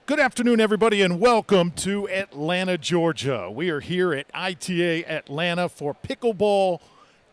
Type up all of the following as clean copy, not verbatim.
Good afternoon, everybody, and welcome to Atlanta, Georgia. We are here at ITA Atlanta for Pickleball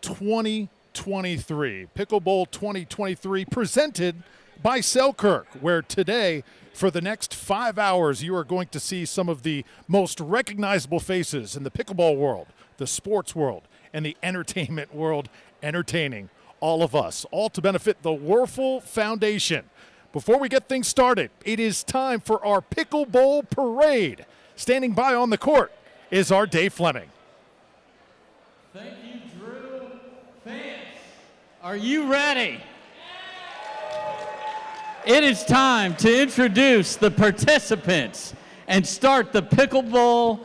2023. Pickleball 2023 presented by Selkirk, where today, for the next 5 hours, you are going to see some of the most recognizable faces in the pickleball world, the sports world, and the entertainment world, entertaining all of us, all to benefit the Werfel Foundation. Before we get things started, it is time for our Picklebowl parade. Standing by on the court is our Dave Fleming. Thank you, Drew. Fans, are you ready? It is time to introduce the participants and start the Picklebowl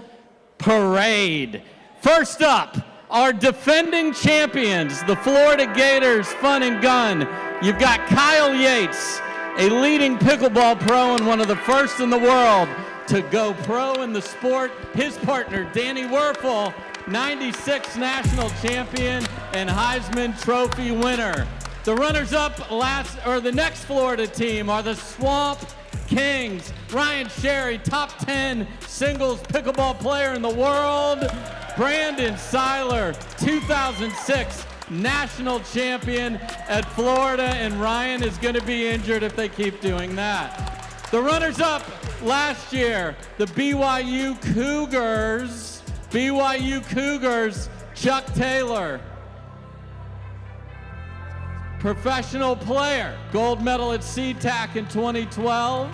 parade. First up, our defending champions, the Florida Gators Fun and Gun. You've got Kyle Yates, a leading pickleball pro and one of the first in the world to go pro in the sport. His partner, Danny Werfel, 96 national champion and Heisman Trophy winner. The runners-up the next Florida team are the Swamp Kings. Ryan Sherry, top 10 singles pickleball player in the world. Brandon Seiler, 2006 national champion at Florida, and Ryan is going to be injured if they keep doing that. The runners-up last year, the BYU Cougars, Chuck Taylor. Professional player, gold medal at SeaTac in 2012.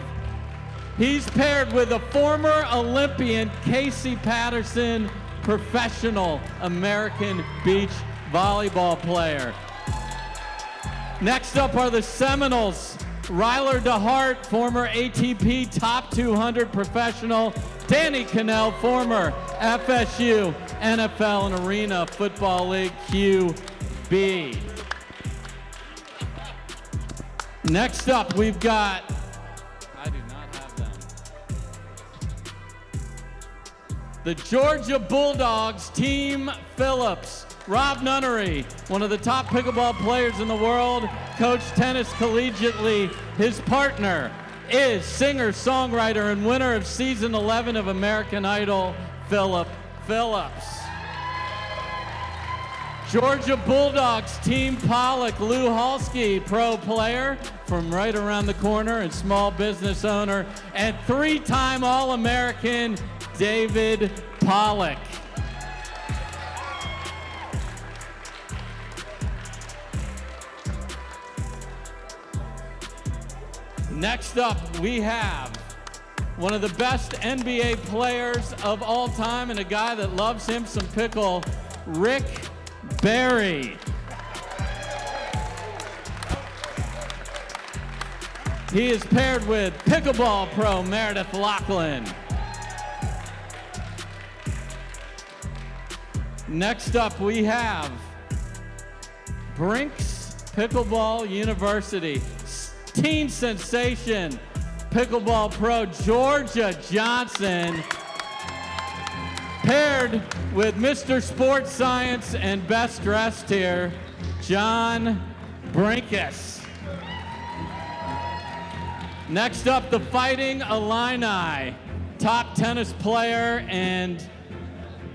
He's paired with a former Olympian, Casey Patterson, professional American beach volleyball player. Next up are the Seminoles. Ryler DeHart, former ATP top 200 professional. Danny Cannell, former FSU, NFL and Arena Football League QB. Next up, we've got, I do not have them, the Georgia Bulldogs, Team Phillips. Rob Nunnery, one of the top pickleball players in the world, coached tennis collegiately. His partner is singer-songwriter and winner of season 11 of American Idol, Philip Phillips. Georgia Bulldogs, Team Pollock, Lou Halski, pro player from right around the corner and small business owner, and three-time All-American David Pollock. Next up, we have one of the best NBA players of all time and a guy that loves him some pickle, Rick Barry. He is paired with pickleball pro Meredith Lachlan. Next up, we have Brinks Pickleball University. Teen sensation, pickleball pro Georgia Johnson, paired with Mr. Sports Science and best dressed here, John Brinkus. Next up, the Fighting Illini, top tennis player and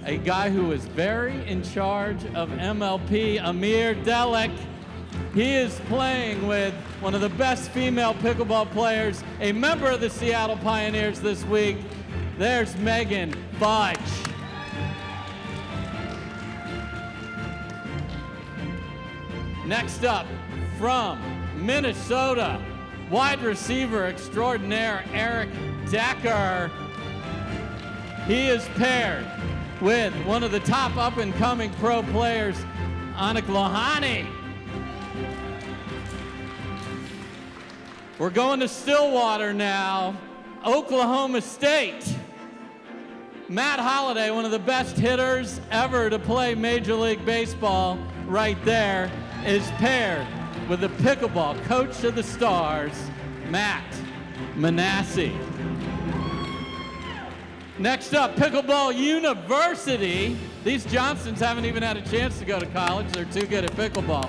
a guy who is very in charge of MLP, Amir Delic. He is playing with one of the best female pickleball players, a member of the Seattle Pioneers this week, There's Megan Fudge. Next up, from Minnesota, wide receiver extraordinaire Eric Decker. He is paired with one of the top up-and-coming pro players, Anik Lohani. We're going to Stillwater now, Oklahoma State. Matt Holliday, one of the best hitters ever to play Major League Baseball, right there, is paired with the pickleball coach of the Stars, Matt Manassi. Next up, Pickleball University. These Johnsons haven't even had a chance to go to college. They're too good at pickleball.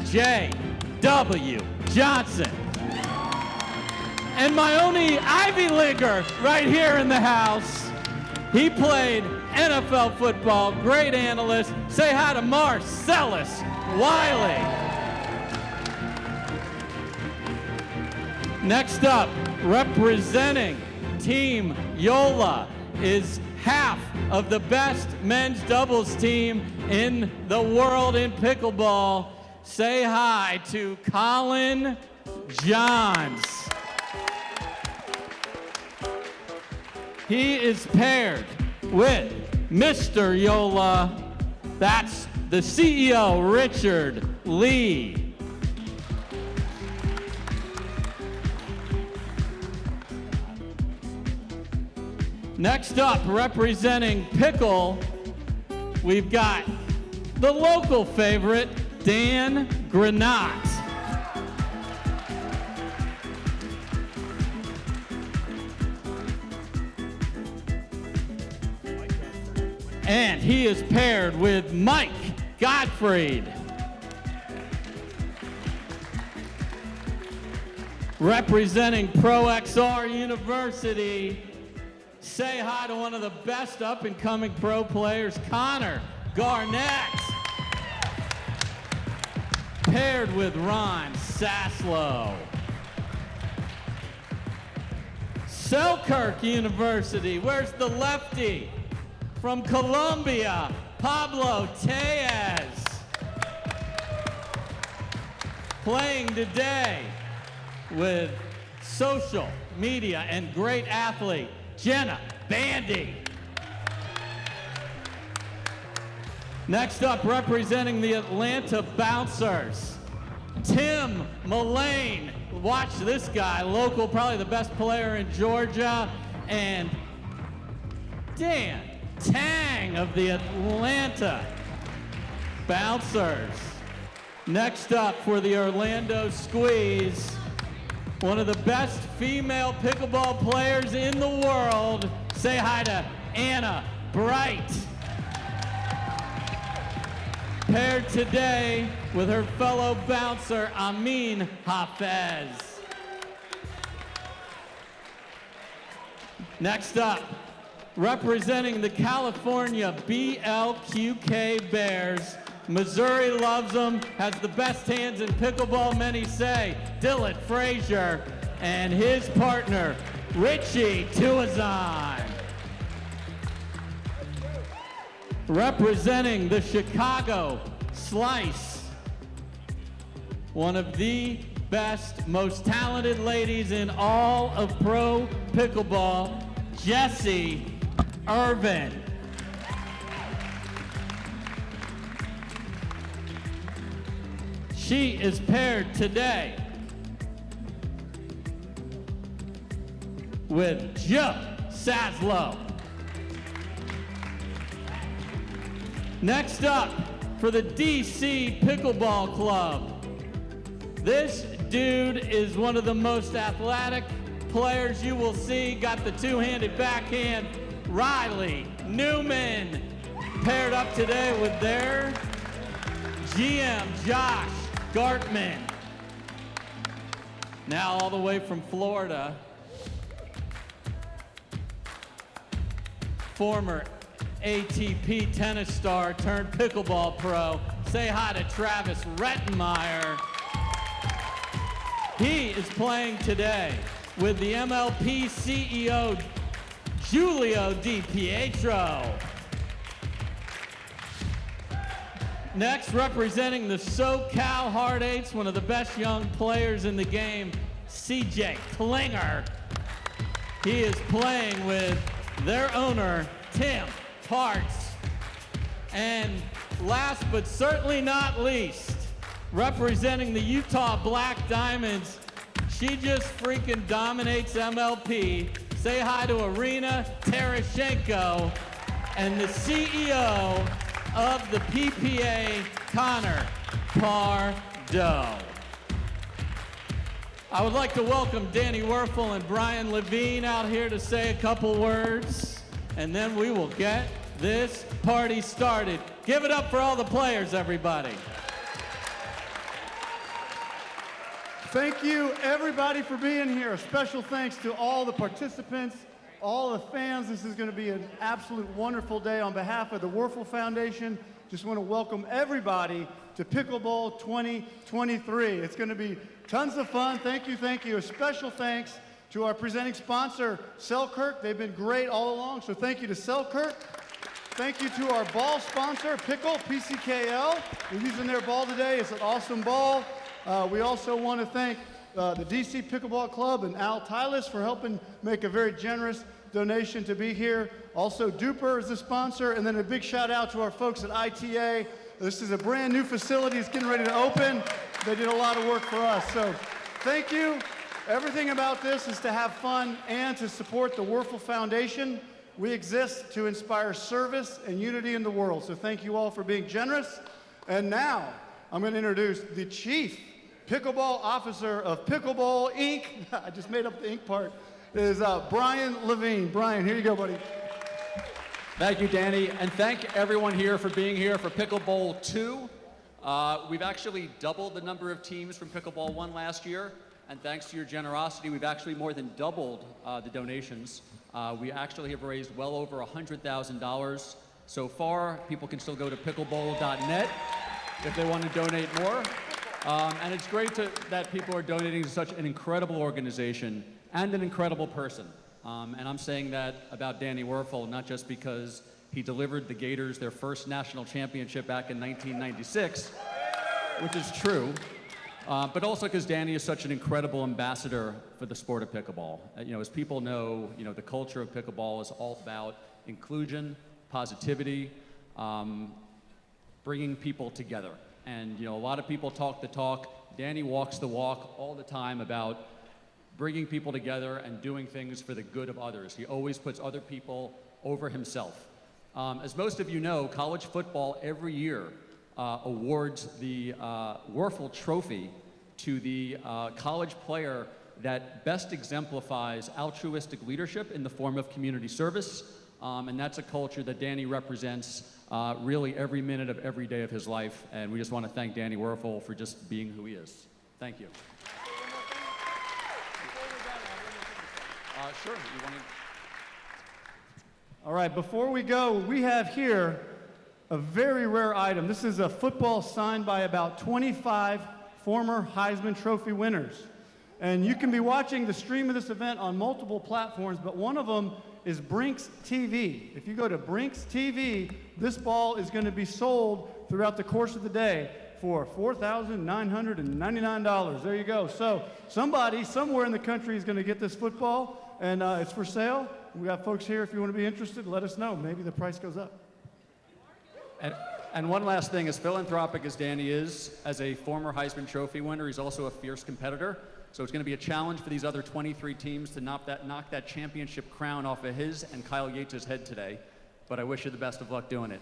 J.W. Johnson. And my only Ivy Leaguer right here in the house. He played NFL football, great analyst. Say hi to Marcellus Wiley. Next up, representing Team Yola, is half of the best men's doubles team in the world in pickleball. Say hi to Colin Johns. He is paired with Mr. Yola. That's the CEO, Richard Lee. Next up, representing Pickle, we've got the local favorite, Dan Granat. And he is paired with Mike Gottfried. Representing Pro XR University, say hi to one of the best up-and-coming pro players, Connor Garnett. Paired with Ron Saslow. Selkirk University, where's the lefty? From Colombia, Pablo Tellez. Playing today with social media and great athlete, Jenna Bandy. Next up, representing the Atlanta Bouncers, Tim Mullane. Watch this guy, local, probably the best player in Georgia, and Dan Tang of the Atlanta Bouncers. Next up for the Orlando Squeeze, one of the best female pickleball players in the world. Say hi to Anna Bright. Paired today with her fellow bouncer, Amin Hafez. Next up, representing the California BLQK Bears, Missouri loves them, has the best hands in pickleball, many say, Dylan Frazier, and his partner, Richie Tuazon. Representing the Chicago Slice, one of the best, most talented ladies in all of pro pickleball, Jessie Irvin. She is paired today with Joe Saslow. Next up, for the DC Pickleball Club, this dude is one of the most athletic players you will see. Got the two-handed backhand. Riley Newman paired up today with their GM, Josh Gartman. Now all the way from Florida, former ATP tennis star turned pickleball pro. Say hi to Travis Rettenmeyer. He is playing today with the MLP CEO, Giulio Di Pietro. Next, representing the SoCal Hard Eights, one of the best young players in the game, CJ Klinger. He is playing with their owner, Tim Parts. And last but certainly not least, representing the Utah Black Diamonds, she just freaking dominates MLP. Say hi to Irina Tereshchenko and the CEO of the PPA, Connor Pardo. I would like to welcome Danny Werfel and Brian Levine out here to say a couple words, and then we will get this party started. Give it up for all the players, everybody. Thank you, everybody, for being here. A special thanks to all the participants, all the fans. This is going to be an absolute wonderful day. On behalf of the Werfel Foundation, just want to welcome everybody to Pickleball 2023. It's going to be tons of fun. Thank you, thank you. A special thanks to our presenting sponsor, Selkirk. They've been great all along, so thank you to Selkirk. Thank you to our ball sponsor, Pickle, PCKL. We're using their ball today. It's an awesome ball. We also want to thank the DC Pickleball Club and Al Tylis for helping make a very generous donation to be here. Also, Duper is the sponsor, and then a big shout out to our folks at ITA. This is a brand new facility. It's getting ready to open. They did a lot of work for us. So thank you. Everything about this is to have fun and to support the Werfel Foundation. We exist to inspire service and unity in the world. So thank you all for being generous. And now I'm going to introduce the Chief Pickleball Officer of Pickleball, Inc. I just made up the Inc. part. Is Brian Levine. Brian, here you go, buddy. Thank you, Danny, and thank everyone here for being here for Pickleball 2. We've actually doubled the number of teams from Pickleball 1 last year, and thanks to your generosity, we've actually more than doubled the donations. We actually have raised well over $100,000 so far. People can still go to picklebowl.net if they want to donate more. And it's great that people are donating to such an incredible organization and an incredible person. And I'm saying that about Danny Werfel, not just because he delivered the Gators their first national championship back in 1996, which is true, but also because Danny is such an incredible ambassador for the sport of pickleball. As people know, the culture of pickleball is all about inclusion, positivity, bringing people together. And a lot of people talk the talk. Danny walks the walk all the time about bringing people together and doing things for the good of others. He always puts other people over himself. As most of you know, college football every year awards the Werfel Trophy to the college player that best exemplifies altruistic leadership in the form of community service. And that's a culture that Danny represents really every minute of every day of his life. And we just want to thank Danny Werfel for just being who he is. Thank you. Sure. All right, before we go, we have here a very rare item. This is a football signed by about 25 former Heisman Trophy winners. And you can be watching the stream of this event on multiple platforms, but one of them is Brinks TV. If you go to Brinks TV, this ball is going to be sold throughout the course of the day for $4,999. There you go. So somebody somewhere in the country is going to get this football, and it's for sale. We got folks here. If you want to be interested, let us know. Maybe the price goes up. And one last thing, as philanthropic as Danny is, as a former Heisman Trophy winner, he's also a fierce competitor. So it's going to be a challenge for these other 23 teams to knock that championship crown off of his and Kyle Yates' head today. But I wish you the best of luck doing it.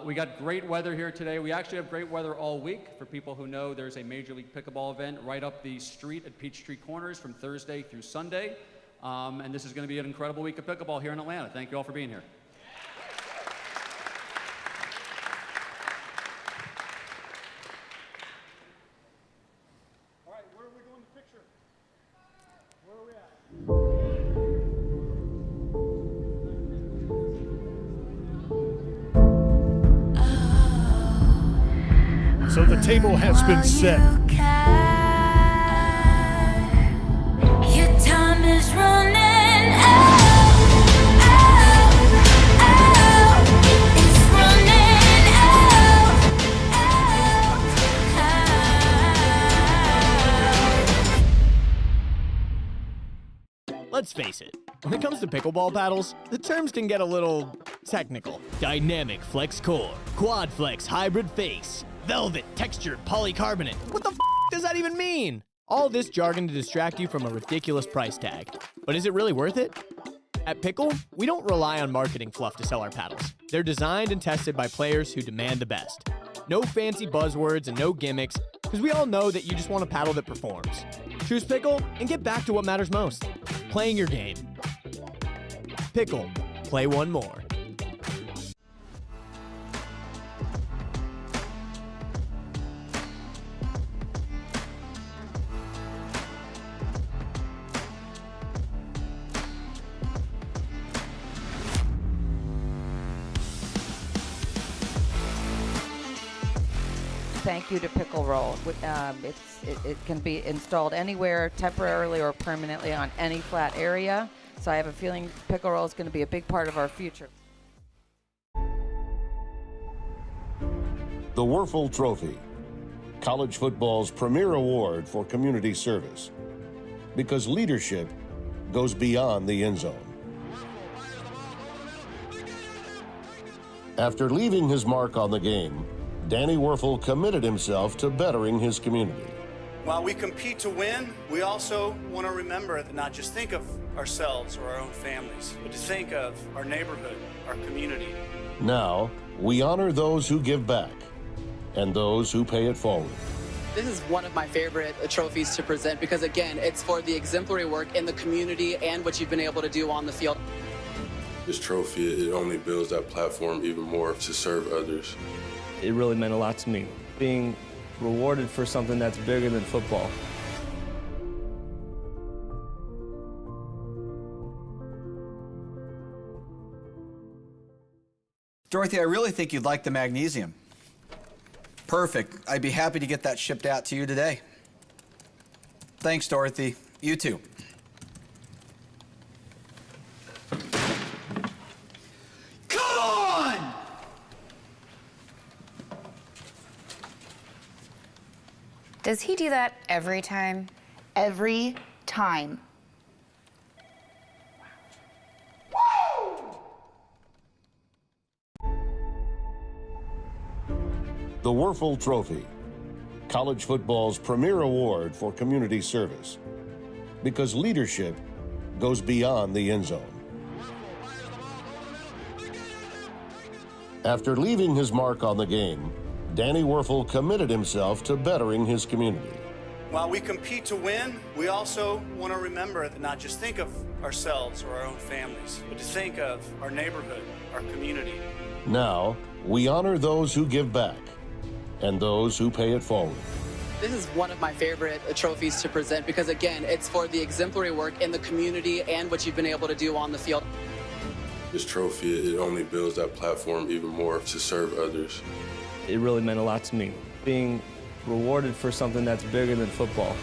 We got great weather here today. We actually have great weather all week. For people who know, there's a Major League Pickleball event right up the street at Peachtree Corners from Thursday through Sunday. And this is going to be an incredible week of pickleball here in Atlanta. Thank you all for being here. All right, where are we going to picture? Where are we at? So the table has been set. Your time is running out. Let's face it, when it comes to pickleball paddles, the terms can get a little technical. Dynamic flex core, quad flex hybrid face, velvet textured polycarbonate. What the f does that even mean? All this jargon to distract you from a ridiculous price tag. But is it really worth it? At Pickle, we don't rely on marketing fluff to sell our paddles. They're designed and tested by players who demand the best. No fancy buzzwords and no gimmicks, because we all know that you just want a paddle that performs. Choose Pickle and get back to what matters most, playing your game. Pickle, play one more. Thank you to Pickleball. It can be installed anywhere, temporarily or permanently on any flat area. So I have a feeling Pickleball is going to be a big part of our future. The Werfel Trophy, college football's premier award for community service, because leadership goes beyond the end zone. After leaving his mark on the game, Danny Werfel committed himself to bettering his community. While we compete to win, we also want to remember to not just think of ourselves or our own families, but to think of our neighborhood, our community. Now, we honor those who give back and those who pay it forward. This is one of my favorite trophies to present because, again, it's for the exemplary work in the community and what you've been able to do on the field. This trophy, it only builds that platform even more to serve others. It really meant a lot to me, being rewarded for something that's bigger than football. Dorothy, I really think you'd like the magnesium. Perfect. I'd be happy to get that shipped out to you today. Thanks, Dorothy. You too. Come on! Does he do that every time? Every time. The Werfel Trophy, college football's premier award for community service, because leadership goes beyond the end zone. After leaving his mark on the game, Danny Werfel committed himself to bettering his community. While we compete to win, we also want to remember to not just think of ourselves or our own families, but to think of our neighborhood, our community. Now, we honor those who give back and those who pay it forward. This is one of my favorite trophies to present because, again, it's for the exemplary work in the community and what you've been able to do on the field. This trophy, it only builds that platform even more to serve others. It really meant a lot to me, being rewarded for something that's bigger than football.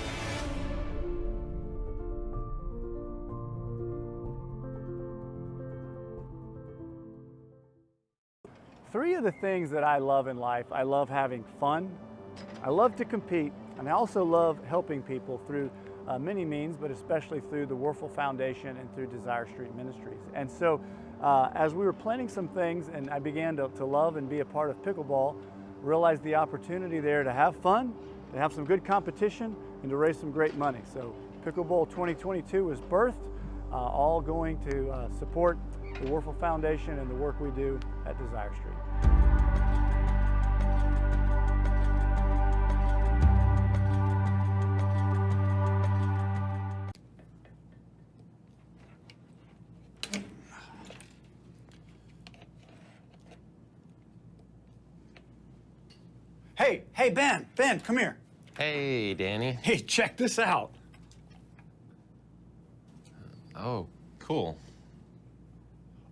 Three of the things that I love in life: I love having fun, I love to compete, and I also love helping people through many means, but especially through the Werfel Foundation and through Desire Street Ministries. And so as we were planning some things and I began to love and be a part of Pickleball, realized the opportunity there to have fun, to have some good competition, and to raise some great money. So Pickleball 2022 was birthed, all going to support the Werfel Foundation and the work we do at Desire Street. Hey, Ben, come here. Hey, Danny. Hey, check this out. Oh, cool.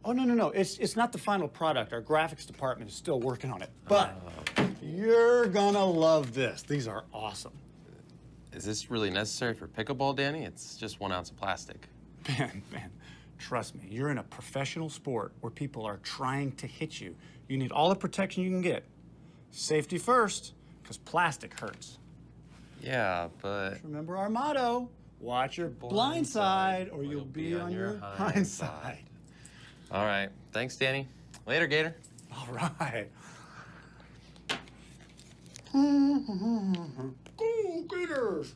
Oh, no. It's not the final product. Our graphics department is still working on it. But you're gonna love this. These are awesome. Is this really necessary for pickleball, Danny? It's just 1 ounce of plastic. Ben, trust me, you're in a professional sport where people are trying to hit you. You need all the protection you can get. Safety first, because plastic hurts. Yeah, but... Just remember our motto, Watch your blind side, or you'll be on your hind side. All right. Thanks, Danny. Later, Gator. All right. Go Gators!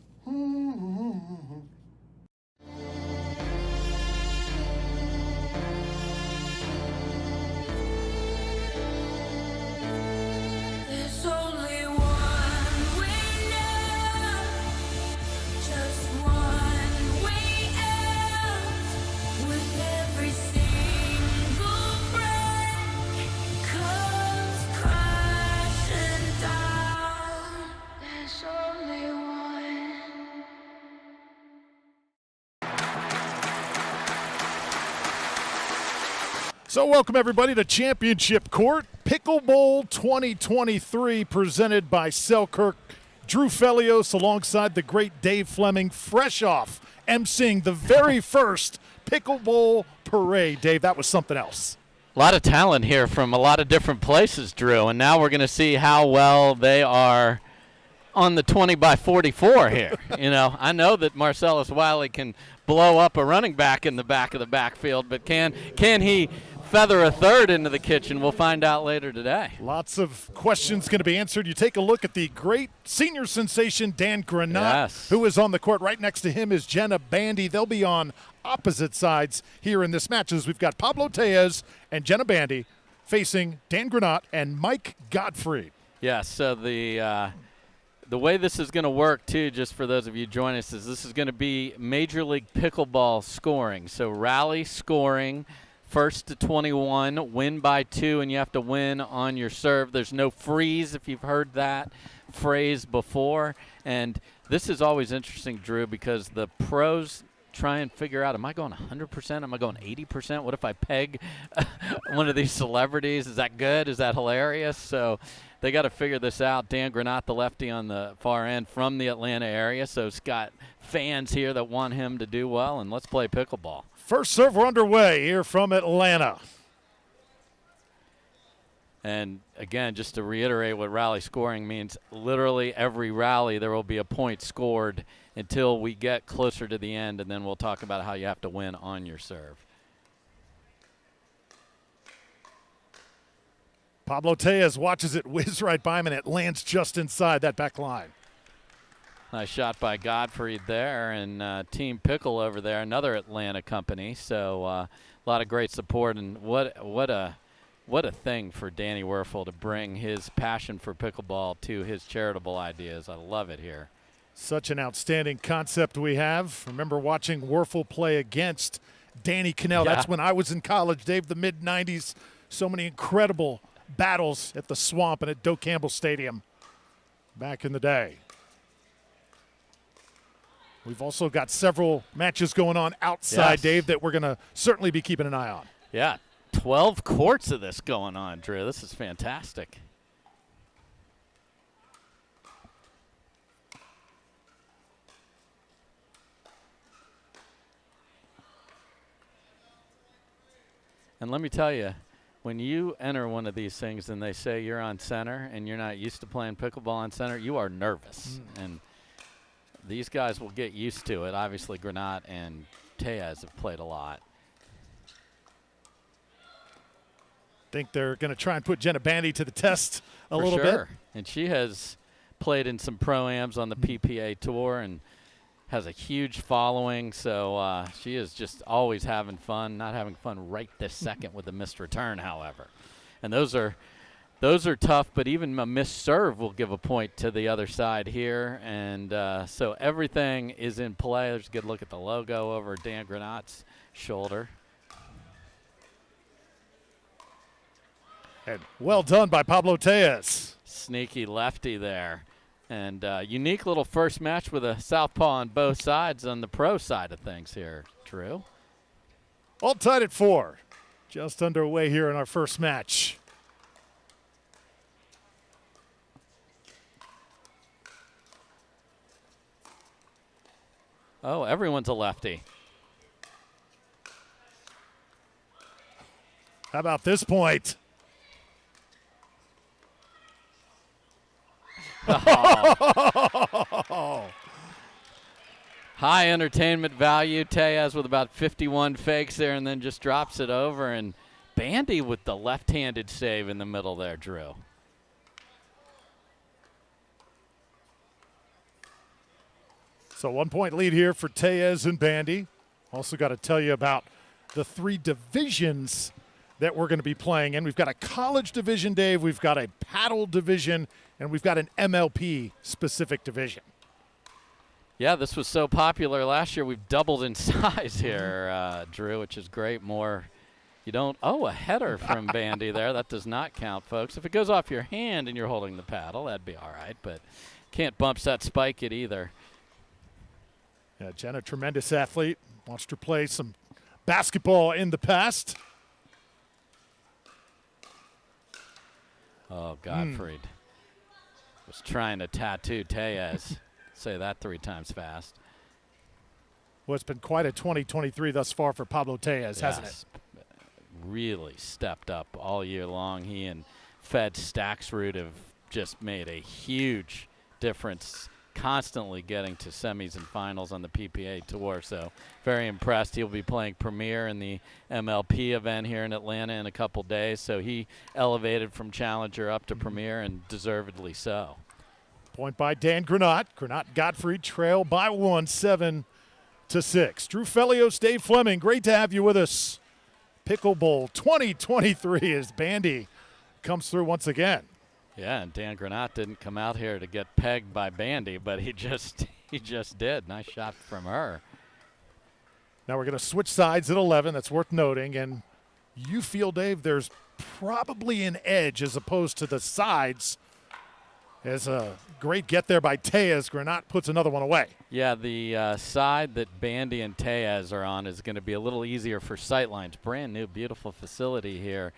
There's only one way now, just one way out. With every single breath comes crashing down. There's only one. So welcome everybody to Championship Court, Picklebowl 2023, presented by Selkirk. Drew Felios alongside the great Dave Fleming, fresh off emceeing the very first Picklebowl parade. Dave, that was something else. A lot of talent here from a lot of different places, Drew, and now we're going to see how well they are on the 20 by 44 here. You know, I know that Marcellus Wiley can blow up a running back in the back of the backfield, but can he feather a third into the kitchen? We'll find out later today. Lots of questions going to be answered. You take a look at the great senior sensation Dan Granat, Yes. who is on the court. Right next to him is Jenna Bandy. They'll be on opposite sides here in this match, as we've got Pablo Tellez and Jenna Bandy facing Dan Granat and Mike Gottfried. Yes, so the way this is going to work, too, just for those of you joining us, is this is going to be Major League Pickleball scoring. So rally scoring, first to 21, win by 2, and you have to win on your serve. There's no freeze, if you've heard that phrase before. And this is always interesting, Drew, because the pros try and figure out, am I going 100%? Am I going 80%? What if I peg one of these celebrities? Is that good? Is that hilarious? So they got to figure this out. Dan Granat, the lefty on the far end from the Atlanta area, so it's got fans here that want him to do well, and let's play pickleball. First serve, we're underway here from Atlanta. And again, just to reiterate what rally scoring means, literally every rally there will be a point scored until we get closer to the end, and then we'll talk about how you have to win on your serve. Pablo Tellez watches it whiz right by him, and it lands just inside that back line. Nice shot by Gottfried there, and Team Pickle over there, another Atlanta company. So a lot of great support, and what a thing for Danny Werfel to bring his passion for pickleball to his charitable ideas. I love it here. Such an outstanding concept we have. Remember watching Werfel play against Danny Cannell. Yeah. That's when I was in college, Dave, the mid-'90s. So many incredible battles at the Swamp and at Doak Campbell Stadium back in the day. We've also got several matches going on outside, Yes. Dave, that we're going to certainly be keeping an eye on. Yeah, 12 courts of this going on, Drew. This is fantastic. And let me tell you, when you enter one of these things and they say you're on center and you're not used to playing pickleball on center, you are nervous. And these guys will get used to it. Obviously, Granat and Tellez have played a lot. Think they're going to try and put Jenna Bandy to the test a For little sure. bit. And she has played in some pro-ams on the PPA tour and has a huge following. So she is just always having fun, not having fun right this second with a missed return, however. And those are tough, but even a missed serve will give a point to the other side here. And so everything is in play. There's a good look at the logo over Dan Granat's shoulder. And well done by Pablo Tellez. Sneaky lefty there. And unique little first match with a southpaw on both sides on the pro side of things here, Drew. All tied at 4. Just underway here in our first match. Oh, everyone's a lefty. How about this point? High High entertainment value. Tejas with about 51 fakes there and then just drops it over. And Bandy with the left-handed save in the middle there, Drew. So 1 point lead here for Tejas and Bandy. Also got to tell you about the 3 divisions that we're going to be playing in. We've got a college division, Dave. We've got a paddle division, and we've got an MLP specific division. Yeah, this was so popular last year. We've doubled in size here, Drew, which is great. More, you don't. Oh, a header from Bandy there. That does not count, folks. If it goes off your hand and you're holding the paddle, that'd be all right. But can't bump that spike it either. Yeah, Jen, a tremendous athlete. Watched her play some basketball in the past. Oh, Gottfried was trying to tattoo Tejas. Say that 3 times fast. Well, it's been quite a 2023 thus far for Pablo Tejas, hasn't it? Really stepped up all year long. He and Fed Stacksrud have just made a huge difference, constantly getting to semis and finals on the PPA tour. So very impressed. He'll be playing Premier in the MLP event here in Atlanta in a couple days. So he elevated from Challenger up to Premier, and deservedly so. Point by Dan Granat. Granat Gottfried trail by 1, 7-6. Drew Felios, Dave Fleming, great to have you with us. Picklebowl 2023 as Bandy comes through once again. Yeah, and Dan Granat didn't come out here to get pegged by Bandy, but he just did. Nice shot from her. Now we're going to switch sides at 11. That's worth noting. And you feel, Dave, there's probably an edge as opposed to the sides. As a great get there by Tejas, Granat puts another one away. Yeah, the side that Bandy and Tejas are on is going to be a little easier for sightlines. Brand new, beautiful facility here.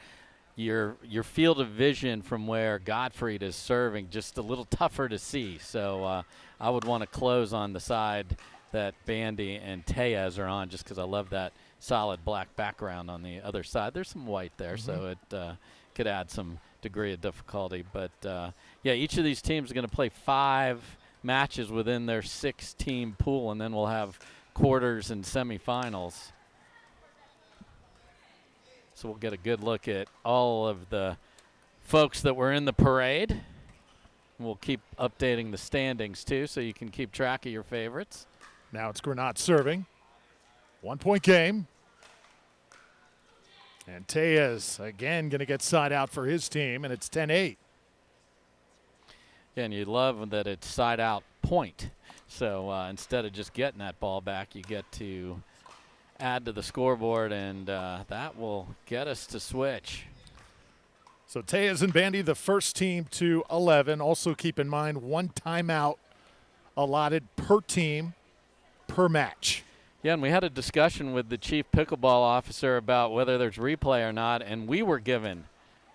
Your field of vision from where Gottfried is serving just a little tougher to see. So I would want to close on the side that Bandy and Tejas are on, just because I love that solid black background on the other side. There's some white there, so it could add some degree of difficulty. But yeah, each of these teams is going to play 5 matches within their 6-team pool, and then we'll have quarters and semifinals. So we'll get a good look at all of the folks that were in the parade. We'll keep updating the standings too, so you can keep track of your favorites. Now it's Granat serving. 1 point game. And Tejas again going to get side out for his team, and it's 10-8. Yeah, and you love that it's side out point. So instead of just getting that ball back, you get to add to the scoreboard, and that will get us to switch. So Tejas and Bandy, the first team to 11. Also keep in mind 1 timeout allotted per team per match. Yeah, and we had a discussion with the chief pickleball officer about whether there's replay or not, and we were given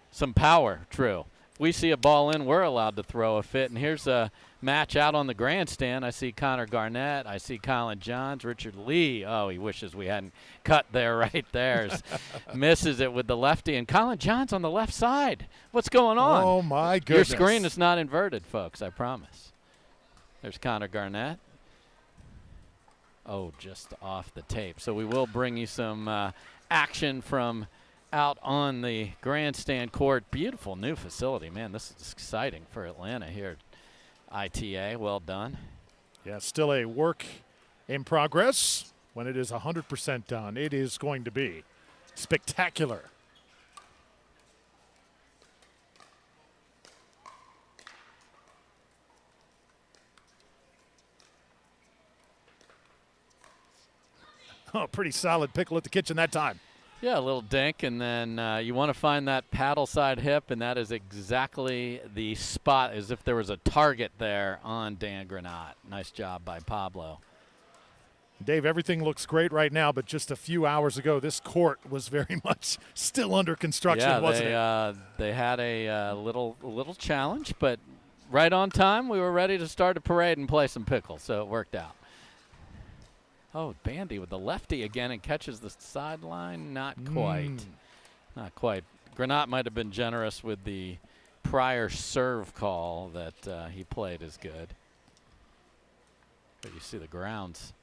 some power, Drew. We see a ball in, we're allowed to throw a fit, and here's a match out on the grandstand. I see Connor Garnett, I see Colin Johns, Richard Lee. Oh, he wishes we hadn't cut there right there. Misses it with the lefty, and Colin Johns on the left side. What's going on? Oh, my goodness. Your screen is not inverted, folks, I promise. There's Connor Garnett. Oh, just off the tape. So we will bring you some action from out on the grandstand court. Beautiful new facility. Man, this is exciting for Atlanta here at ITA. Well done. Yeah, still a work in progress. When it is 100% done, it is going to be spectacular. Oh, pretty solid pickle at the kitchen that time. Yeah, a little dink, and then you want to find that paddle side hip, and that is exactly the spot, as if there was a target there on Dan Granat. Nice job by Pablo. Dave, everything looks great right now, but just a few hours ago, this court was very much still under construction, wasn't it? They had a little challenge, but right on time, we were ready to start a parade and play some pickle, so it worked out. Oh, Bandy with the lefty again and catches the sideline. Not quite. Not quite. Granat might have been generous with the prior serve call that he played as good. But you see the grounds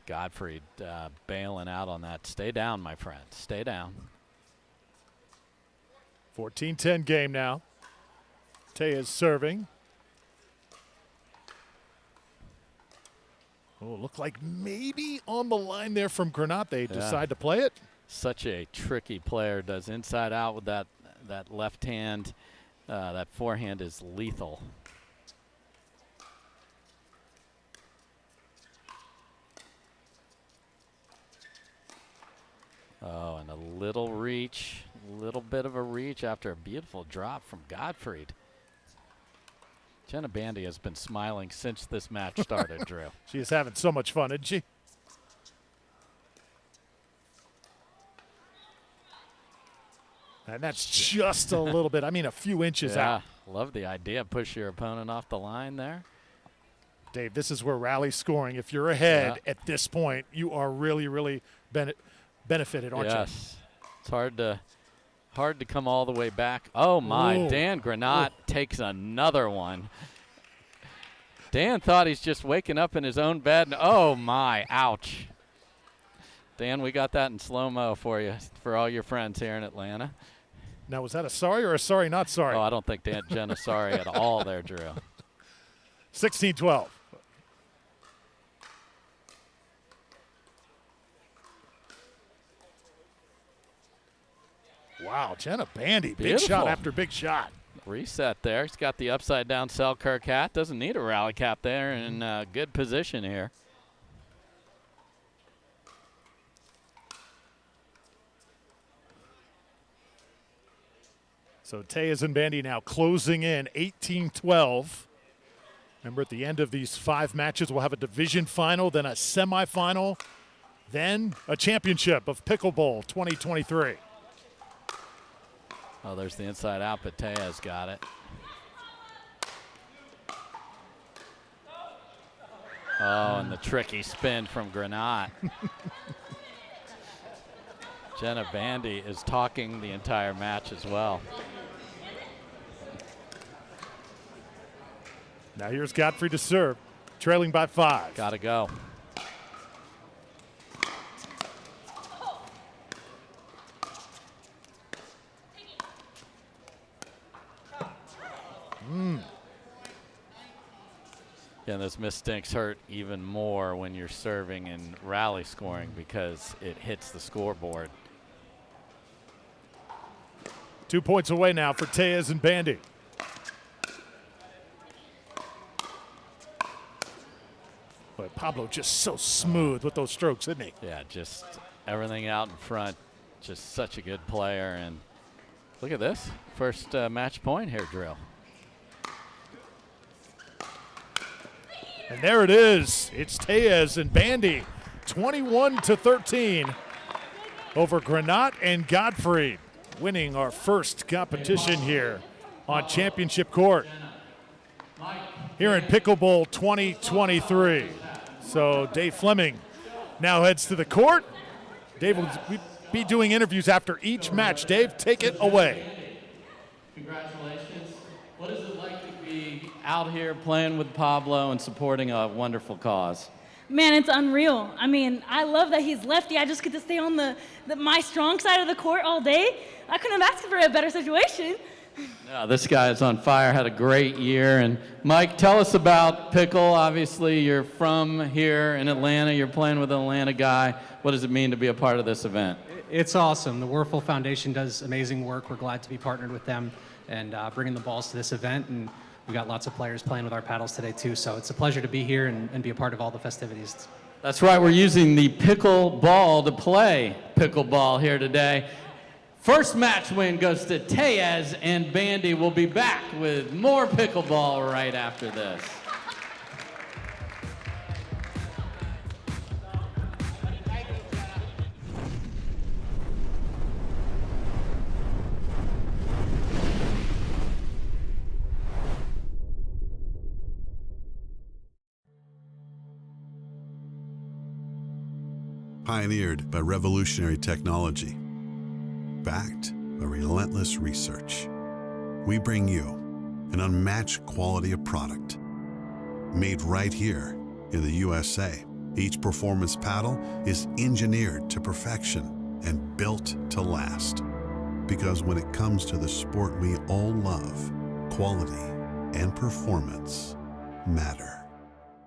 Godfrey bailing out on that. Stay down, my friend. Stay down. 14-10 game now. Tejas serving. Oh, looked like maybe on the line there from Granat. They decide to play it. Such a tricky player. Does inside out with that left hand. That forehand is lethal. Oh, and a little reach, a little bit of a reach after a beautiful drop from Gottfried. Jenna Bandy has been smiling since this match started, Drew. She is having so much fun, isn't she? And that's just a little bit, I mean, a few inches out. Love the idea. Push your opponent off the line there. Dave, this is where rally scoring, if you're ahead at this point, you are really, really benefited, aren't you? Yes. It's hard to come all the way back. Oh, my. Ooh. Dan Granat takes another one. Dan thought he's just waking up in his own bed. And oh, my. Ouch. Dan, we got that in slow-mo for you, for all your friends here in Atlanta. Now, was that a sorry or a sorry not sorry? Oh, I don't think Jenna's sorry at all there, Drew. 16-12. Wow, Jenna Bandy, big shot after big shot. Reset there. He's got the upside-down Selkirk hat. Doesn't need a rally cap there. In good position here. So Tejas and Bandy now closing in 18-12. Remember, at the end of these 5 matches, we'll have a division final, then a semifinal, then a championship of Picklebowl 2023. Oh, there's the inside out, but Tejas got it. Oh, and the tricky spin from Granat. Jenna Bandy is talking the entire match as well. Now here's Godfrey to serve, trailing by 5. Gotta go. Yeah, those missed stinks hurt even more when you're serving and rally scoring because it hits the scoreboard. 2 points away now for Tejas and Bandy. But Pablo just so smooth with those strokes, isn't he? Yeah, just everything out in front. Just such a good player. And look at this. First match point here, Drew. And there it is. It's Tejas and Bandy, 21-13 over Granat and Godfrey, winning our first competition here on Championship Court here in Picklebowl 2023. So Dave Fleming now heads to the court. Dave will be doing interviews after each match. Dave, take it away. Congratulations. What is it like to be out here playing with Pablo and supporting a wonderful cause? Man, it's unreal. I mean, I love that he's lefty. I just get to stay on my strong side of the court all day. I couldn't have asked for a better situation. Yeah, this guy is on fire, had a great year. And Mike, tell us about Pickle. Obviously, you're from here in Atlanta. You're playing with an Atlanta guy. What does it mean to be a part of this event? It's awesome. The Werfel Foundation does amazing work. We're glad to be partnered with them and bringing the balls to this event. And we got lots of players playing with our paddles today, too. So it's a pleasure to be here and be a part of all the festivities. That's right. We're using the Pickleball to play Pickleball here today. First match win goes to Tejas and Bandy. We'll be back with more Pickleball right after this. Pioneered by revolutionary technology, backed by relentless research, we bring you an unmatched quality of product made right here in the USA Each performance paddle is engineered to perfection and built to last. Because when it comes to the sport we all love, quality and performance matter.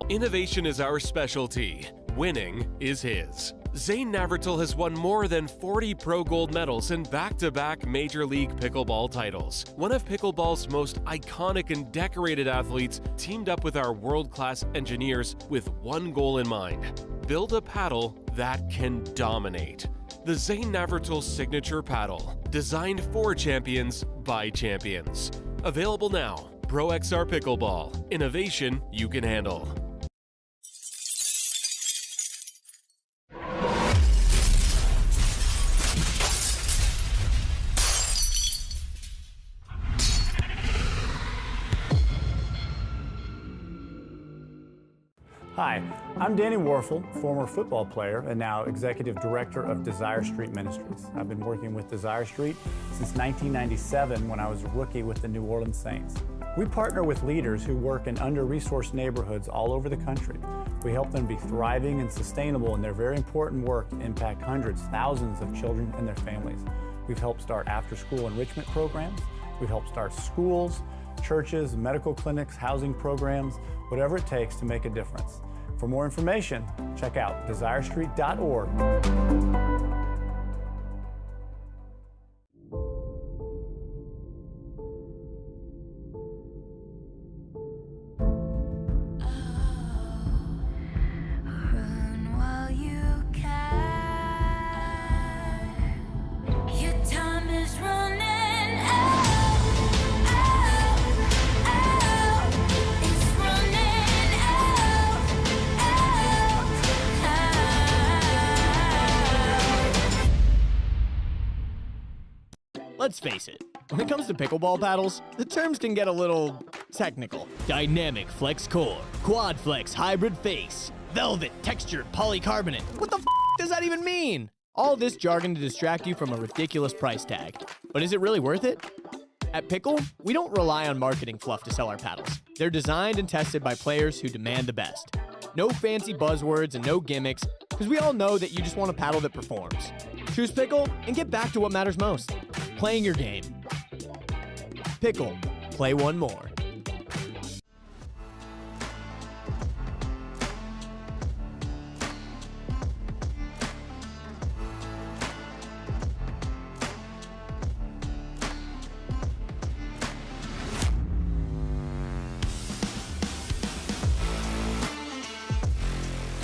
Innovation is our specialty. Winning is his. Zane Navratil has won more than 40 Pro Gold medals and back-to-back Major League Pickleball titles. One of Pickleball's most iconic and decorated athletes teamed up with our world-class engineers with one goal in mind: build a paddle that can dominate. The Zane Navratil Signature Paddle, designed for champions by champions. Available now. Pro XR Pickleball. Innovation you can handle. Hi, I'm Danny Warfel, former football player and now Executive Director of Desire Street Ministries. I've been working with Desire Street since 1997 when I was a rookie with the New Orleans Saints. We partner with leaders who work in under-resourced neighborhoods all over the country. We help them be thriving and sustainable in their very important work to impact hundreds, thousands of children and their families. We've helped start after-school enrichment programs. We've helped start schools, churches, medical clinics, housing programs, whatever it takes to make a difference. For more information, check out desirestreet.org. Let's face it, when it comes to pickleball paddles, the terms can get a little technical. Dynamic flex core, quad flex hybrid face, velvet textured polycarbonate. What the f does that even mean? All this jargon to distract you from a ridiculous price tag. But is it really worth it? At Pickle, we don't rely on marketing fluff to sell our paddles. They're designed and tested by players who demand the best. No fancy buzzwords and no gimmicks, because we all know that you just want a paddle that performs. Choose Pickle and get back to what matters most: playing your game. Pickle, play one more.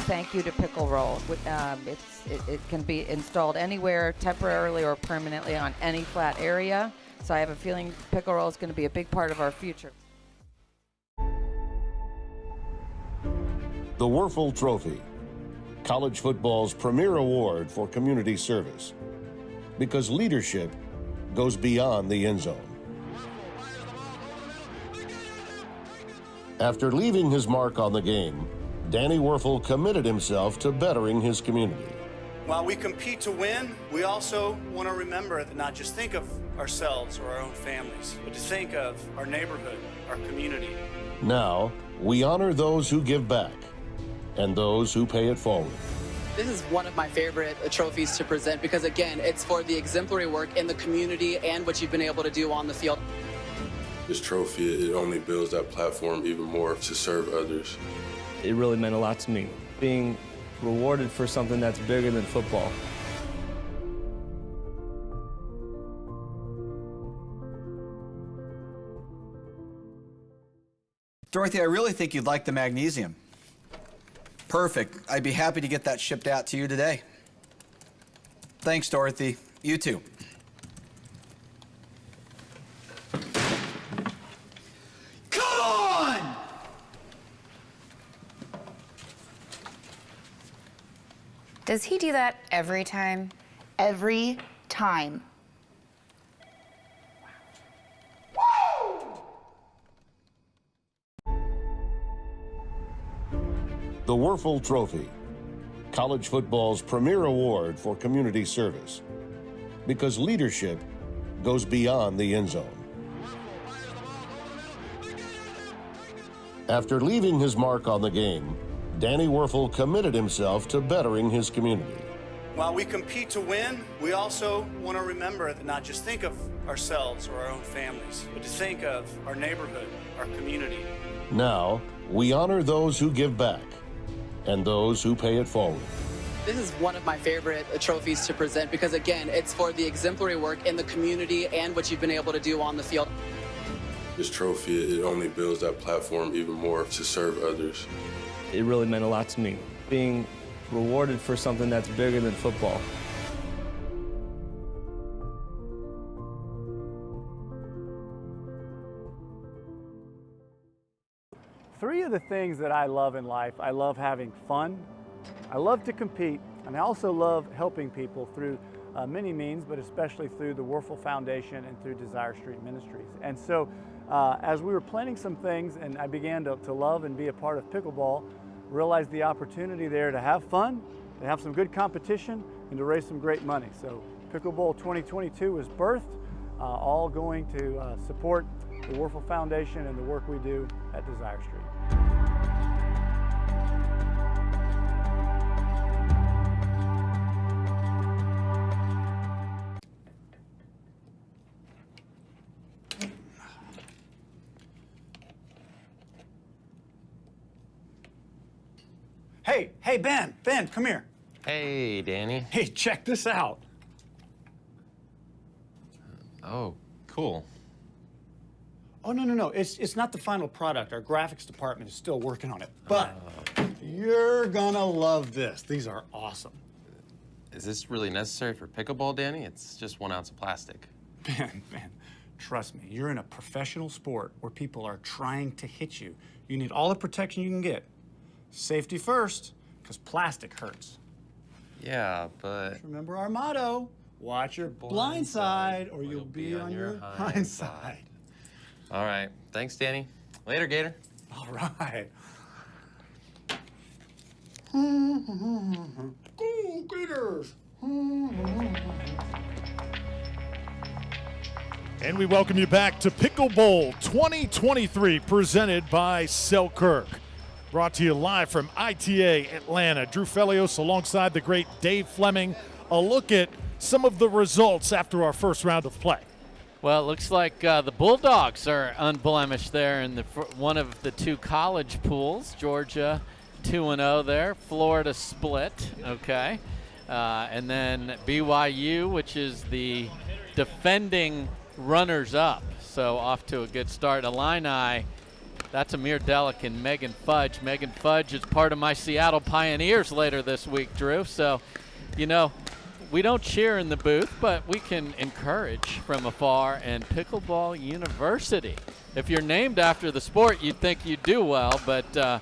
Thank you to Picklebowl. It can be installed anywhere, temporarily or permanently, on any flat area. So I have a feeling Picklebowl is going to be a big part of our future. The Werfel Trophy, college football's premier award for community service. Because leadership goes beyond the end zone. After leaving his mark on the game, Danny Werfel committed himself to bettering his community. While we compete to win, we also want to remember to not just think of ourselves or our own families, but to think of our neighborhood, our community. Now, we honor those who give back and those who pay it forward. This is one of my favorite trophies to present because, again, it's for the exemplary work in the community and what you've been able to do on the field. This trophy, it only builds that platform even more to serve others. It really meant a lot to me, being rewarded for something that's bigger than football. Dorothy, I really think you'd like the magnesium. Perfect. I'd be happy to get that shipped out to you today. Thanks, Dorothy. You too. Come on! Does he do that every time? Every time. The Werfel Trophy, college football's premier award for community service. Because leadership goes beyond the end zone. After leaving his mark on the game, Danny Werfel committed himself to bettering his community. While we compete to win, we also want to remember to not just think of ourselves or our own families, but to think of our neighborhood, our community. Now, we honor those who give back and those who pay it forward. This is one of my favorite trophies to present because, again, it's for the exemplary work in the community and what you've been able to do on the field. This trophy, it only builds that platform even more to serve others. It really meant a lot to me, being rewarded for something that's bigger than football. Three of the things that I love in life: I love having fun, I love to compete, and I also love helping people through many means, but especially through the Werfel Foundation and through Desire Street Ministries. And so as we were planning some things and I began to love and be a part of pickleball, realized the opportunity there to have fun, to have some good competition, and to raise some great money. So Picklebowl 2022 was birthed, all going to support the Werfel Foundation and the work we do at Desire Street. Hey, Ben, come here. Hey, Danny. Hey, check this out. Oh, cool. Oh, no. It's not the final product. Our graphics department is still working on it. But you're gonna love this. These are awesome. Is this really necessary for pickleball, Danny? It's just 1 ounce of plastic. Ben, trust me, you're in a professional sport where people are trying to hit you. You need all the protection you can get. Safety first, because plastic hurts. Yeah, but... Just remember our motto: watch your blind side, or you'll be on your hind side. All right. Thanks, Danny. Later, Gator. All right. Go Gators! And we welcome you back to Picklebowl 2023, presented by Selkirk. Brought to you live from ITA Atlanta. Drew Felios alongside the great Dave Fleming. A look at some of the results after our first round of play. Well, it looks like the Bulldogs are unblemished there in one of the two college pools. Georgia 2-0 there. Florida split, okay. And then BYU, which is the defending runners-up. So off to a good start. Illini, that's Amir Delic and Megan Fudge. Megan Fudge is part of my Seattle Pioneers later this week, Drew. So, you know, we don't cheer in the booth, but we can encourage from afar. And Pickleball University, if you're named after the sport, you'd think you'd do well, but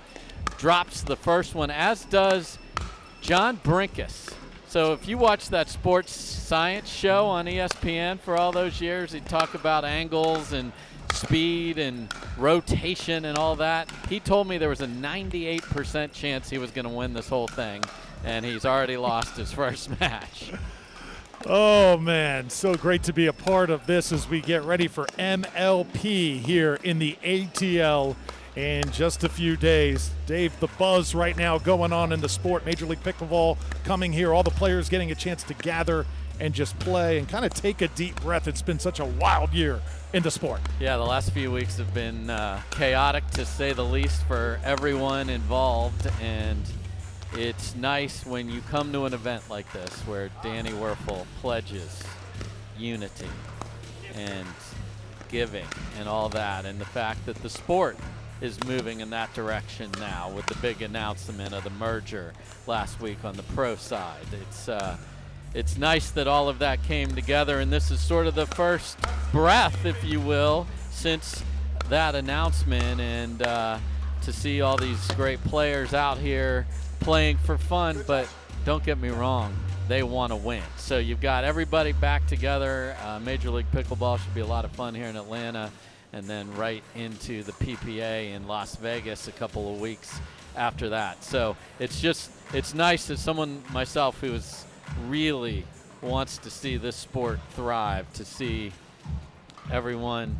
drops the first one, as does John Brinkus. So if you watch that sports science show on ESPN for all those years, he'd talk about angles and speed and rotation and all that. He told me there was a 98% chance he was going to win this whole thing, and he's already lost his first match. Oh, man, so great to be a part of this as we get ready for MLP here in the ATL in just a few days. Dave, the buzz right now going on in the sport, Major League Pickleball coming here, all the players getting a chance to gather and just play and kind of take a deep breath. It's been such a wild year in the sport. Yeah, the last few weeks have been chaotic, to say the least, for everyone involved, and it's nice when you come to an event like this where Danny Werfel pledges unity and giving and all that, and the fact that the sport is moving in that direction now with the big announcement of the merger last week on the pro side. It's nice that all of that came together, and this is sort of the first breath, if you will, since that announcement, and to see all these great players out here playing for fun. But don't get me wrong, they want to win. So you've got everybody back together. Major League Pickleball should be a lot of fun here in Atlanta, and then right into the PPA in Las Vegas a couple of weeks after that. So it's nice as someone myself who is really wants to see this sport thrive, to see everyone,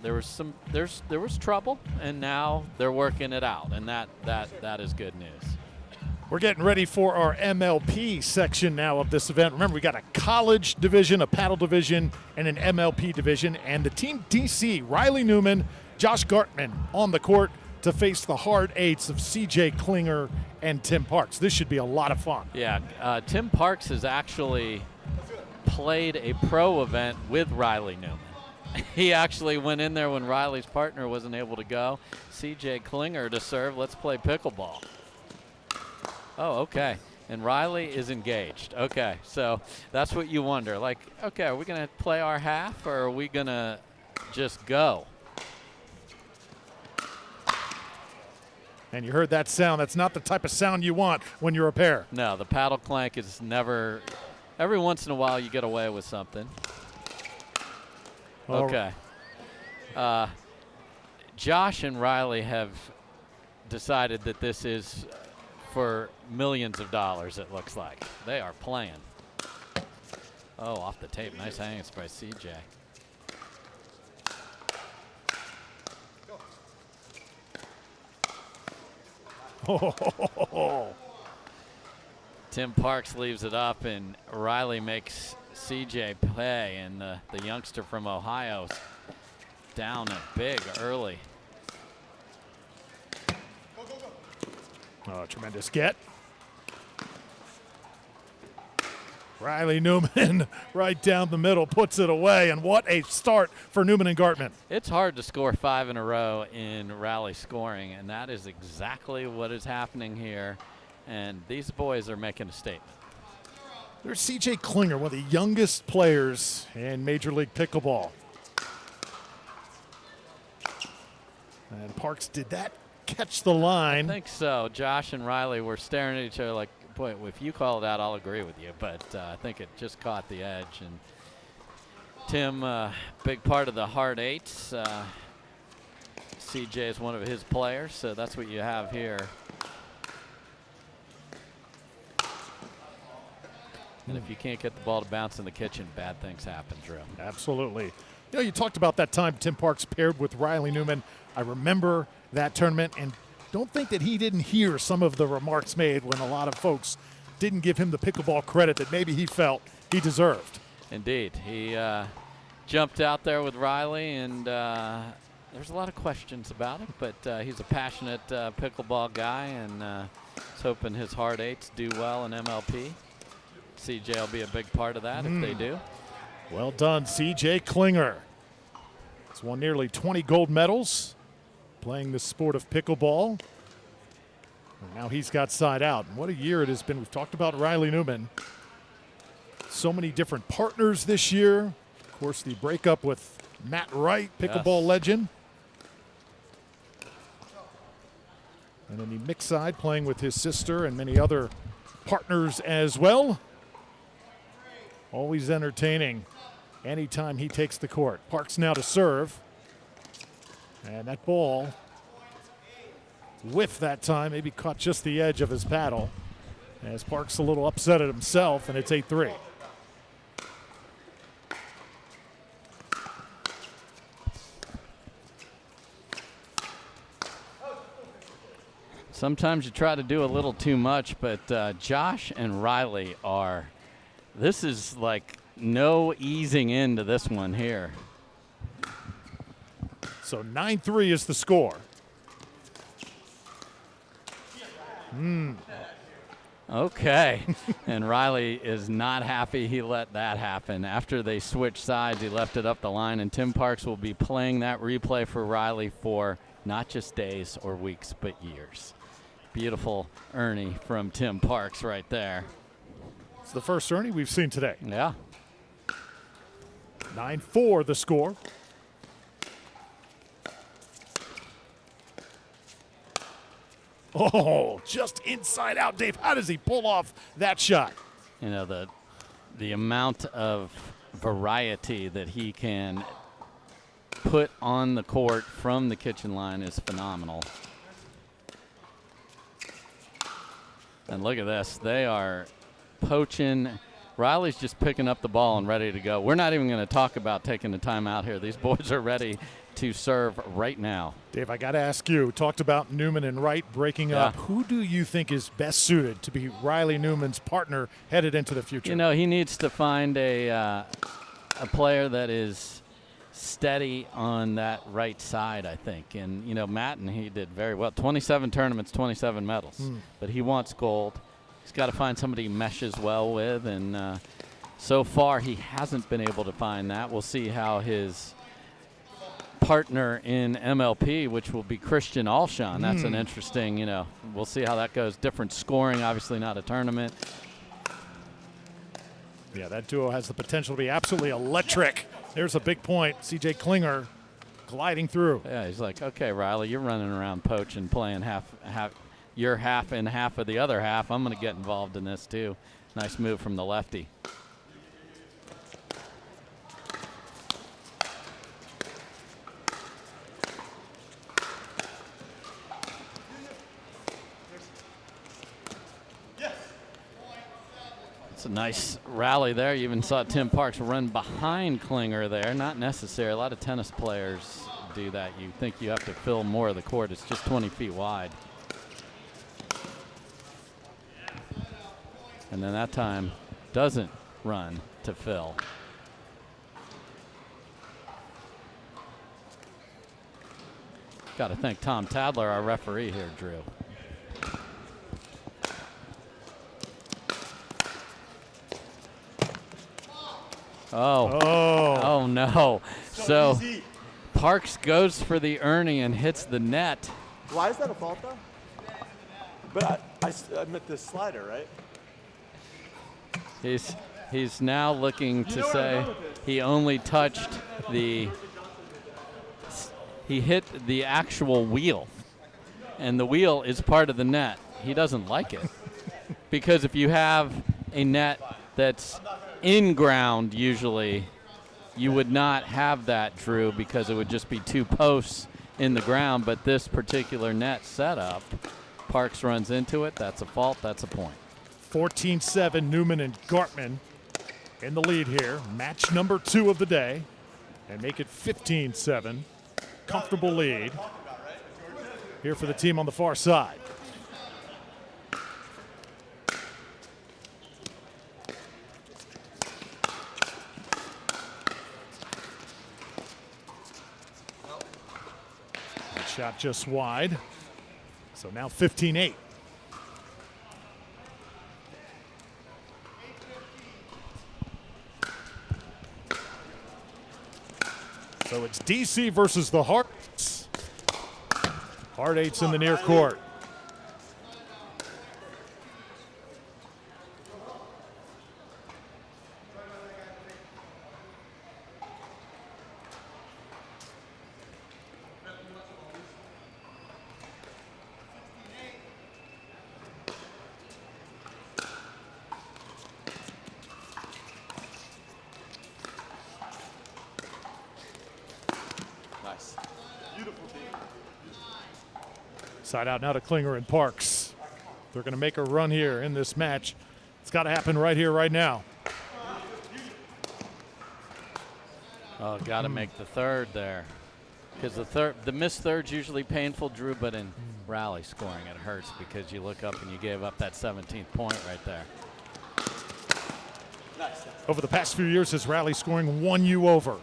there was trouble, and now they're working it out, and that is good news. We're getting ready for our MLP section now of this event. Remember, we got a college division, a paddle division, and an MLP division. And the Team DC, Riley Newman, Josh Gartman on the court to face the hard eights of CJ Klinger and Tim Parks. This should be a lot of fun. Yeah, Tim Parks has actually played a pro event with Riley Newman. He actually went in there when Riley's partner wasn't able to go. CJ Klinger to serve. Let's play pickleball. Oh, okay. And Riley is engaged. Okay, so that's what you wonder. Like, okay, are we going to play our half, or are we going to just go? And you heard that sound. That's not the type of sound you want when you're a pair. No, the paddle clank is never. Every once in a while you get away with something. Okay. Josh and Riley have decided that this is for millions of dollars, it looks like. They are playing. Oh, off the tape. Nice hangs by CJ. Oh. Tim Parks leaves it up, and Riley makes CJ play, and the youngster from Ohio's down a big early. Oh, tremendous get. Riley Newman right down the middle puts it away, and what a start for Newman and Gartman. It's hard to score 5 in a row in rally scoring, and that is exactly what is happening here, and these boys are making a statement. There's CJ Klinger, one of the youngest players in Major League Pickleball. And Parks did that catch the line? I think so. Josh and Riley were staring at each other like, boy, if you call it out, I'll agree with you. But I think it just caught the edge. And Tim, big part of the hard eights. CJ is one of his players, so that's what you have here. And if you can't get the ball to bounce in the kitchen, bad things happen, Drew. Absolutely. You know, you talked about that time Tim Parks paired with Riley Newman. I remember that tournament, and don't think that he didn't hear some of the remarks made when a lot of folks didn't give him the pickleball credit that maybe he felt he deserved. Indeed. He jumped out there with Riley, and there's a lot of questions about him, but he's a passionate pickleball guy, and is hoping his hard eights do well in MLP. CJ will be a big part of that if they do. Well done, CJ Klinger. He's won nearly 20 gold medals playing the sport of pickleball. And now he's got side out. And what a year it has been. We've talked about Riley Newman. So many different partners this year. Of course, the breakup with Matt Wright, pickleball legend. And then the mixed side playing with his sister and many other partners as well. Always entertaining anytime he takes the court. Parks now to serve. And that ball, whiffed that time, maybe caught just the edge of his paddle. As Parks a little upset at himself, and it's 8-3. Sometimes you try to do a little too much, but Josh and Riley are, this is like no easing into this one here. So 9-3 is the score. Okay. And Riley is not happy he let that happen. After they switched sides, he left it up the line, and Tim Parks will be playing that replay for Riley for not just days or weeks, but years. Beautiful Ernie from Tim Parks right there. It's the first Ernie we've seen today. Yeah. 9-4 the score. Oh, just inside out, Dave. How does he pull off that shot? You know, the amount of variety that he can put on the court from the kitchen line is phenomenal. And look at this. They are poaching Riley's just picking up the ball and ready to go. We're not even going to talk about taking the timeout here. These boys are ready to serve right now. Dave, I got to ask you, talked about Newman and Wright breaking up. Who do you think is best suited to be Riley Newman's partner headed into the future? You know, he needs to find a player that is steady on that right side, I think. And, you know, Matt and he did very well. 27 tournaments, 27 medals. But he wants gold. He's got to find somebody he meshes well with, and so far he hasn't been able to find that. We'll see how his partner in MLP, which will be Christian Alshon, that's an interesting, you know, we'll see how that goes. Different scoring, obviously not a tournament. Yeah, that duo has the potential to be absolutely electric. There's a big point. C.J. Klinger gliding through. Yeah, he's like, okay, Riley, you're running around poaching, playing half your half and half of the other half. I'm going to get involved in this too. Nice move from the lefty. It's a nice rally there. You even saw Tim Parks run behind Klinger there. Not necessary. A lot of tennis players do that. You think you have to fill more of the court. It's just 20 feet wide. And then that time doesn't run to fill. Got to thank Tom Tadler, our referee here, Drew. Oh no. So Parks goes for the Ernie and hits the net. Why is that a fault, though? But I admit this slider, right? He's now looking to say he only touched he hit the actual wheel, and the wheel is part of the net. He doesn't like it because if you have a net that's in ground, usually you would not have that, Drew, because it would just be two posts in the ground. But this particular net setup, Parks runs into it. That's a fault. That's a point. 14-7, Newman and Gartman in the lead here. Match number 2 of the day, and make it 15-7. Comfortable lead here for the team on the far side. That shot just wide. So now 15-8. So it's DC versus the Hearts. Heart 8's in the near court. Side out now to Klinger and Parks. They're going to make a run here in this match. It's got to happen right here, right now. Oh, got to make the third there. Because the missed third's usually painful, Drew, but in rally scoring it hurts because you look up and you gave up that 17th point right there. Over the past few years, his rally scoring won you over.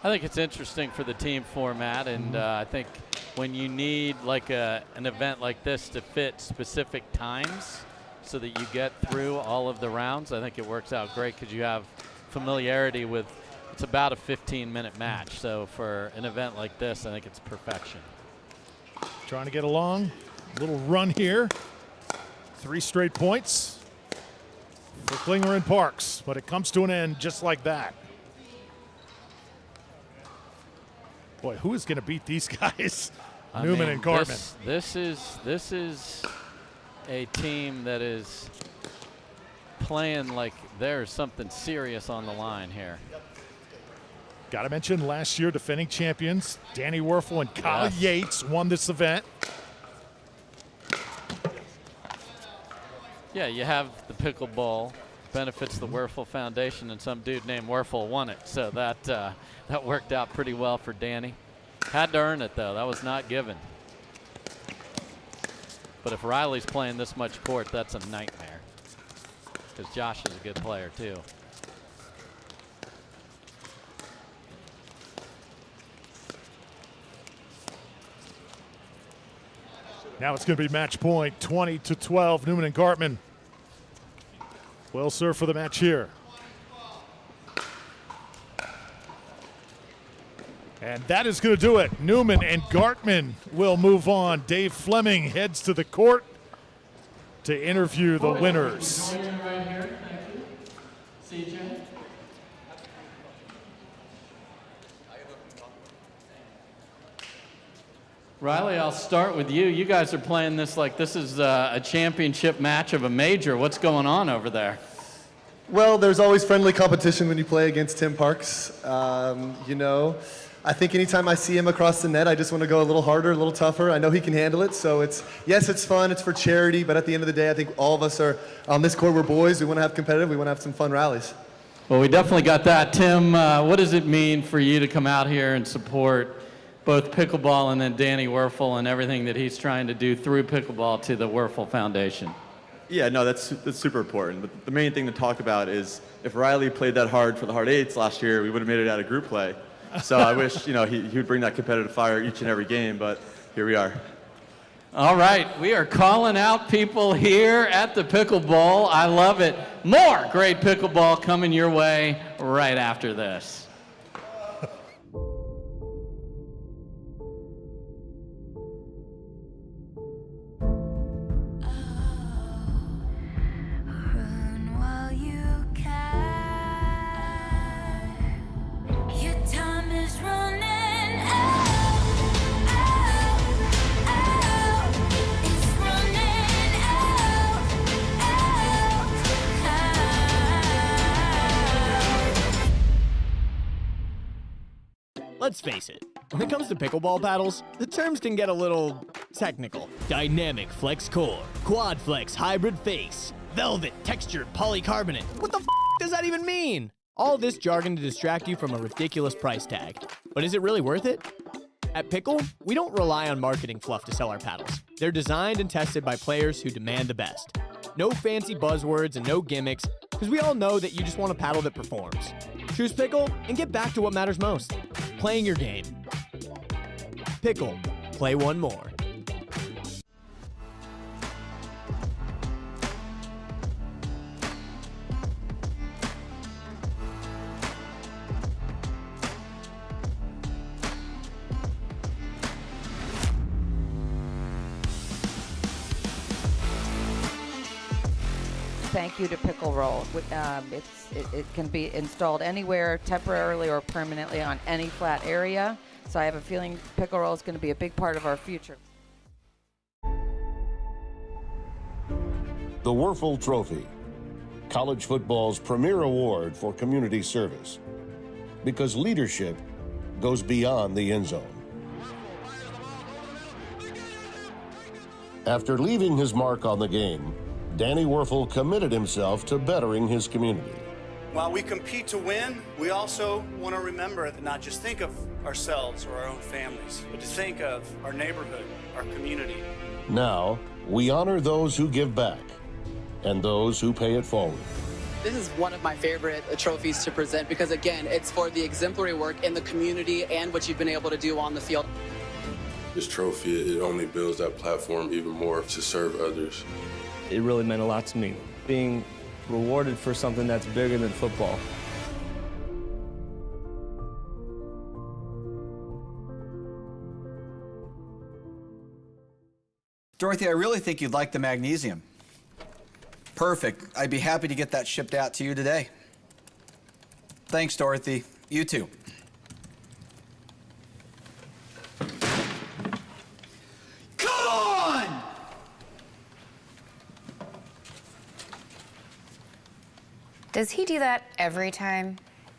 I think it's interesting for the team format, and I think when you need like an event like this to fit specific times so that you get through all of the rounds, I think it works out great because you have familiarity with, it's about a 15-minute match. So for an event like this, I think it's perfection. Trying to get along. Little run here. 3 straight points for Klinger and Parks, but it comes to an end just like that. Boy, who is going to beat these guys? Newman and Gartman. This is a team that is playing like there's something serious on the line here. Got to mention last year defending champions Danny Werfel and Kyle Yates won this event. Yeah, you have the Pickleball benefits the Werfel Foundation, and some dude named Werfel won it. So that worked out pretty well for Danny. Had to earn it, though. That was not given. But if Riley's playing this much court, that's a nightmare, because Josh is a good player, too. Now it's going to be match point, 20-12, Newman and Gartman. Well served for the match here. And that is going to do it. Newman and Gartman will move on. Dave Fleming heads to the court to interview the winners. Right here. Thank you. CJ. Riley, I'll start with you. You guys are playing this like this is a championship match of a major. What's going on over there? Well, there's always friendly competition when you play against Tim Parks. You know, I think anytime I see him across the net, I just want to go a little harder, a little tougher. I know he can handle it, so yes, it's fun, it's for charity, but at the end of the day, I think all of us are on this court, we're boys, we want to have competitive, we want to have some fun rallies. Well, we definitely got that. Tim, what does it mean for you to come out here and support both Pickleball and then Danny Werfel and everything that he's trying to do through Pickleball to the Werfel Foundation? Yeah, no, that's super important. But the main thing to talk about is if Riley played that hard for the hard eights last year, we would have made it out of group play. So I wish, he would bring that competitive fire each and every game, but here we are. All right, we are calling out people here at the Pickleball. I love it. More great Pickleball coming your way right after this. Let's face it, when it comes to pickleball paddles, the terms can get a little technical. Dynamic flex core, quad flex hybrid face, velvet textured polycarbonate. What the does that even mean? All this jargon to distract you from a ridiculous price tag. But is it really worth it? At Pickle, we don't rely on marketing fluff to sell our paddles. They're designed and tested by players who demand the best. No fancy buzzwords and no gimmicks, because we all know that you just want a paddle that performs. Choose Pickle and get back to what matters most, playing your game. Pickle, play one more. Thank you to Pickleball. It can be installed anywhere, temporarily or permanently, on any flat area. So I have a feeling Pickleball is going to be a big part of our future. The Werfel Trophy, college football's premier award for community service, because leadership goes beyond the end zone. After leaving his mark on the game, Danny Werfel committed himself to bettering his community. While we compete to win, we also want to remember that not just think of ourselves or our own families, but to think of our neighborhood, our community. Now, we honor those who give back and those who pay it forward. This is one of my favorite trophies to present because, again, it's for the exemplary work in the community and what you've been able to do on the field. This trophy, it only builds that platform even more to serve others. It really meant a lot to me, being rewarded for something that's bigger than football. Dorothy, I really think you'd like the magnesium. Perfect. I'd be happy to get that shipped out to you today. Thanks, Dorothy. You too. Come on! Does he do that every time?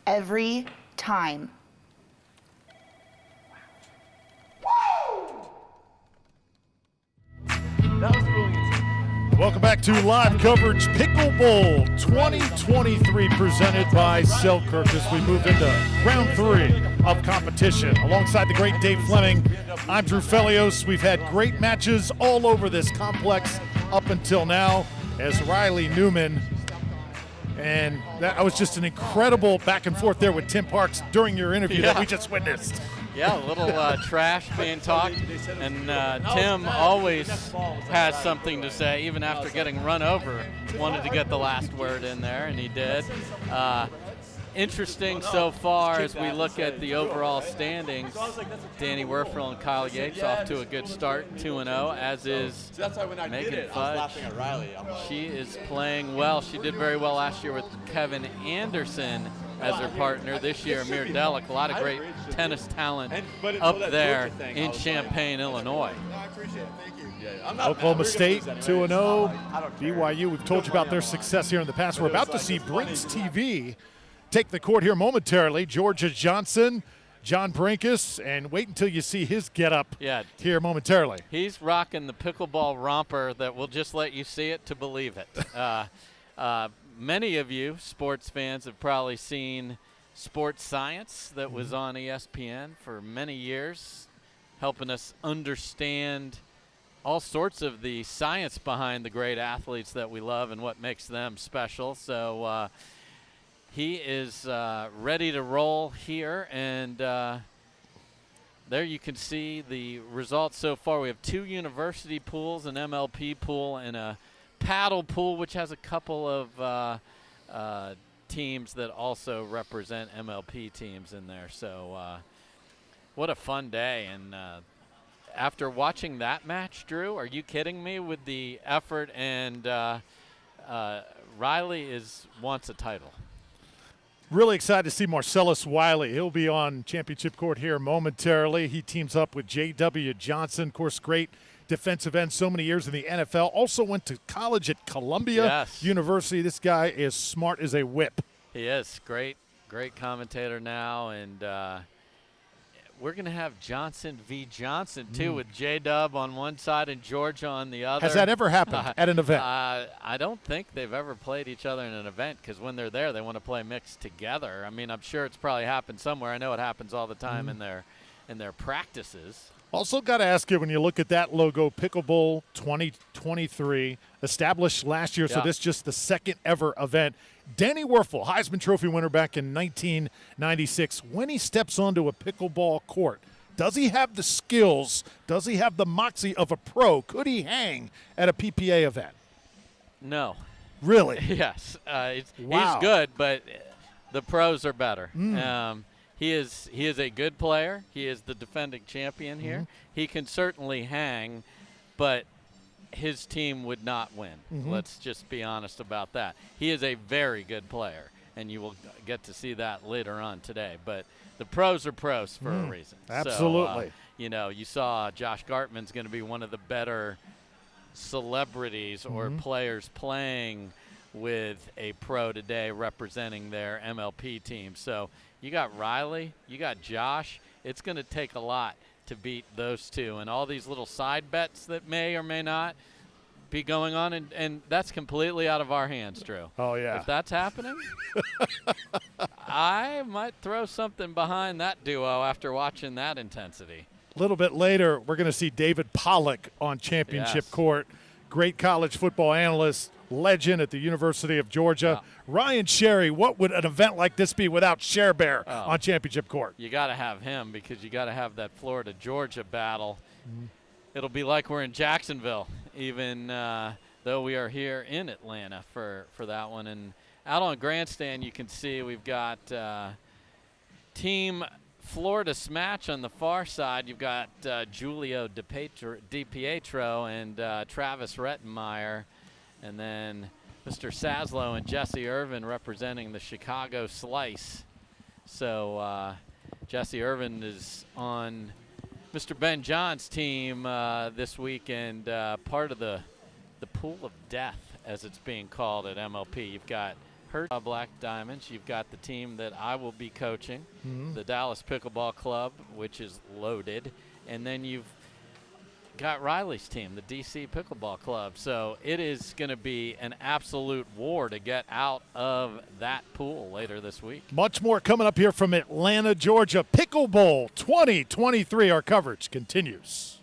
Every time. Welcome back to to live coverage Picklebowl 2023 presented by Selkirk as we move into round 3 of competition. Alongside the great Dave Fleming, I'm Drew Felios. We've had great matches all over this complex up until now as Riley Newman, and that was just an incredible back and forth there with Tim Parks during your interview that we just witnessed. Yeah, a little trash being talked, and Tim always has something to say, even after getting run over. Wanted to get the last word in there, and he did. Interesting so far as we look at the overall standings. Danny Werfel and Kyle Yates off to a good start, 2-0, as is Megan Fudge. She is playing well. She did very well last year with Kevin Anderson as her partner. This year, Amir Delic, a lot of great tennis talent up there in Champaign, Illinois. Oklahoma State 2-0. BYU, we've told you about their success here in the past. We're about to see Brinks TV take the court here momentarily. Georgia Johnson, John Brinkus, and wait until you see his getup here momentarily. He's rocking the pickleball romper that will just let you see it to believe it. Many of you sports fans have probably seen Sports Science that was on ESPN for many years, helping us understand all sorts of the science behind the great athletes that we love and what makes them special. So he is ready to roll here, and there you can see the results so far. We have 2 university pools, an MLP pool, and a paddle pool, which has a couple of teams that also represent MLP teams in there. So what a fun day. And after watching that match, Drew, are you kidding me with the effort? And Riley wants a title. Really excited to see Marcellus Wiley. He'll be on championship court here momentarily. He teams up with J.W. Johnson, of course, great defensive end, so many years in the NFL. Also went to college at Columbia University. This guy is smart as a whip. He is. Great commentator now. And we're going to have Johnson v. Johnson, too, with J-Dub on one side and Georgia on the other. Has that ever happened at an event? I don't think they've ever played each other in an event, because when they're there, they want to play mixed together. I mean, I'm sure it's probably happened somewhere. I know it happens all the time in their practices. Also got to ask you, when you look at that logo, Picklebowl 2023, established last year, so this is just the second ever event. Danny Werfel, Heisman Trophy winner back in 1996. When he steps onto a pickleball court, does he have the skills? Does he have the moxie of a pro? Could he hang at a PPA event? No. Really? Yes. He's good, but the pros are better. He is a good player. He is the defending champion here. He can certainly hang, but his team would not win. Let's just be honest about that. He is a very good player, and you will get to see that later on today. But the pros are pros for a reason. Absolutely. So, you saw Josh Gartman's going to be one of the better celebrities or players playing with a pro today representing their MLP team. So you got Riley, you got Josh. It's going to take a lot to beat those two, and all these little side bets that may or may not be going on, and that's completely out of our hands, Drew. Oh, yeah. If that's happening, I might throw something behind that duo after watching that intensity. A little bit later, we're going to see David Pollock on championship court. Great college football analyst, legend at the University of Georgia. Ryan Sherry, what would an event like this be without Cher Bear on championship court? You got to have him, because you got to have that Florida-Georgia battle. It'll be like we're in Jacksonville, even though we are here in Atlanta for that one. And out on grandstand, you can see we've got Team Florida Smatch on the far side. You've got Julio DiPietro and Travis Rettenmeyer, and then Mr. Saslow and Jesse Irvin representing the Chicago Slice. So Jesse Irvin is on Mr. Ben John's team this weekend, part of the pool of death, as it's being called at MLP. You've got her Black Diamonds. You've got the team that I will be coaching, the Dallas Pickleball Club, which is loaded. And then you've got Riley's team, the DC Pickleball Club. So it is going to be an absolute war to get out of that pool later this week. Much more coming up here from Atlanta, Georgia. Picklebowl 2023. Our coverage continues.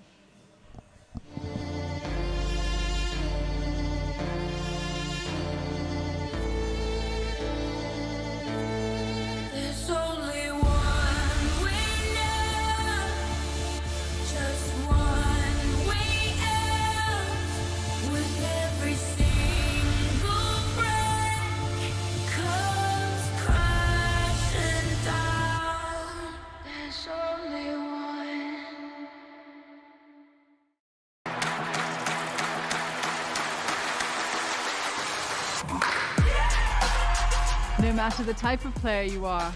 There's only one winner, just one way out. With every single break comes crashing down. There's only one. No matter the type of player you are.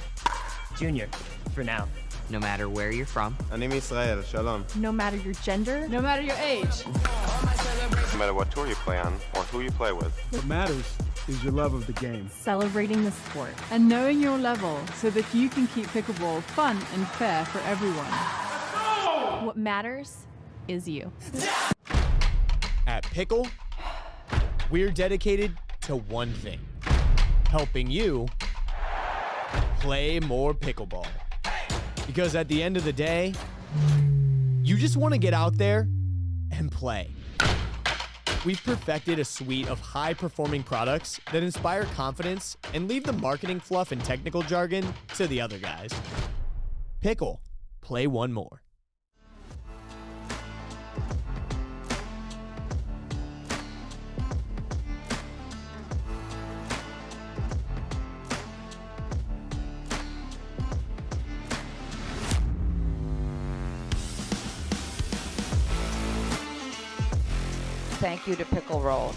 Junior, for now. No matter where you're from. אני מישראל, שלום. No matter your gender. No matter your age. No matter what tour you play on or who you play with. What matters is your love of the game. Celebrating the sport. And knowing your level so that you can keep pickleball fun and fair for everyone. What matters is you. At Pickle, we're dedicated to one thing. Helping you play more pickleball. Because at the end of the day, you just want to get out there and play. We've perfected a suite of high-performing products that inspire confidence and leave the marketing fluff and technical jargon to the other guys. Pickle, play one more. Thank you to Picklebowl.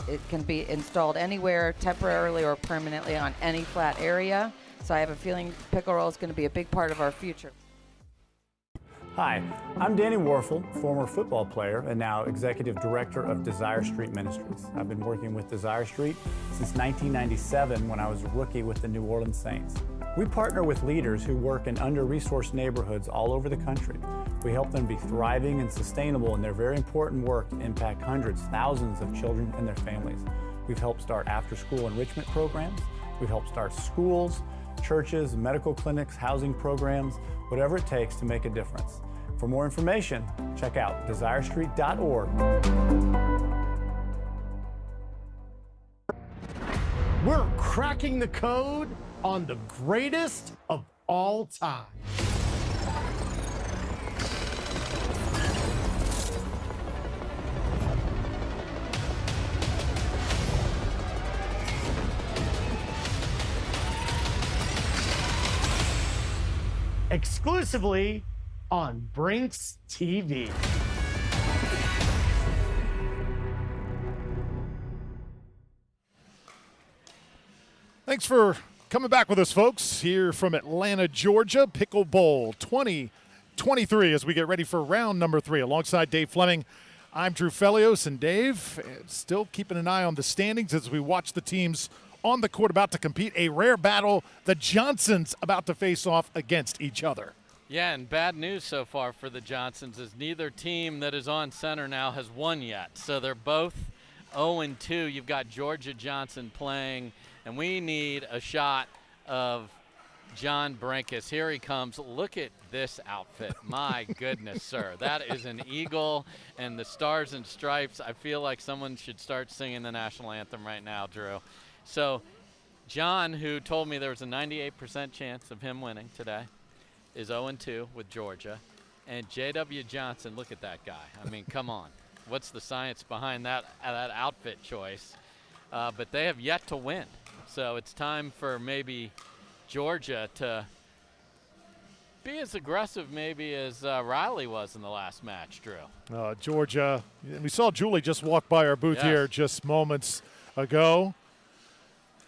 It can be installed anywhere, temporarily or permanently, on any flat area. So I have a feeling Picklebowl is going to be a big part of our future. Hi, I'm Danny Warfel, former football player and now Executive Director of Desire Street Ministries. I've been working with Desire Street since 1997 when I was a rookie with the New Orleans Saints. We partner with leaders who work in under-resourced neighborhoods all over the country. We help them be thriving and sustainable in their very important work to impact hundreds, thousands of children and their families. We've helped start after-school enrichment programs. We've helped start schools, churches, medical clinics, housing programs, whatever it takes to make a difference. For more information, check out desirestreet.org. We're cracking the code on the greatest of all time. Exclusively on Brinks TV. Thanks for coming back with us, folks, here from Atlanta, Georgia. Picklebowl 2023 as we get ready for round number 3. Alongside Dave Fleming, I'm Drew Felios, and Dave still keeping an eye on the standings as we watch the teams on the court about to compete. A rare battle, the Johnsons about to face off against each other. Yeah, and bad news so far for the Johnsons is neither team that is on center now has won yet. So they're both 0-2. You've got Georgia Johnson playing, and we need a shot of John Brinkus. Here he comes. Look at this outfit. My goodness, sir. That is an eagle and the stars and stripes. I feel like someone should start singing the national anthem right now, Drew. So John, who told me there was a 98% chance of him winning today, is 0-2 with Georgia. And J.W. Johnson, look at that guy. I mean, come on. What's the science behind that outfit choice? But they have yet to win. So it's time for maybe Georgia to be as aggressive maybe as Riley was in the last match, Drew. Georgia, we saw Julie just walk by our booth here just moments ago.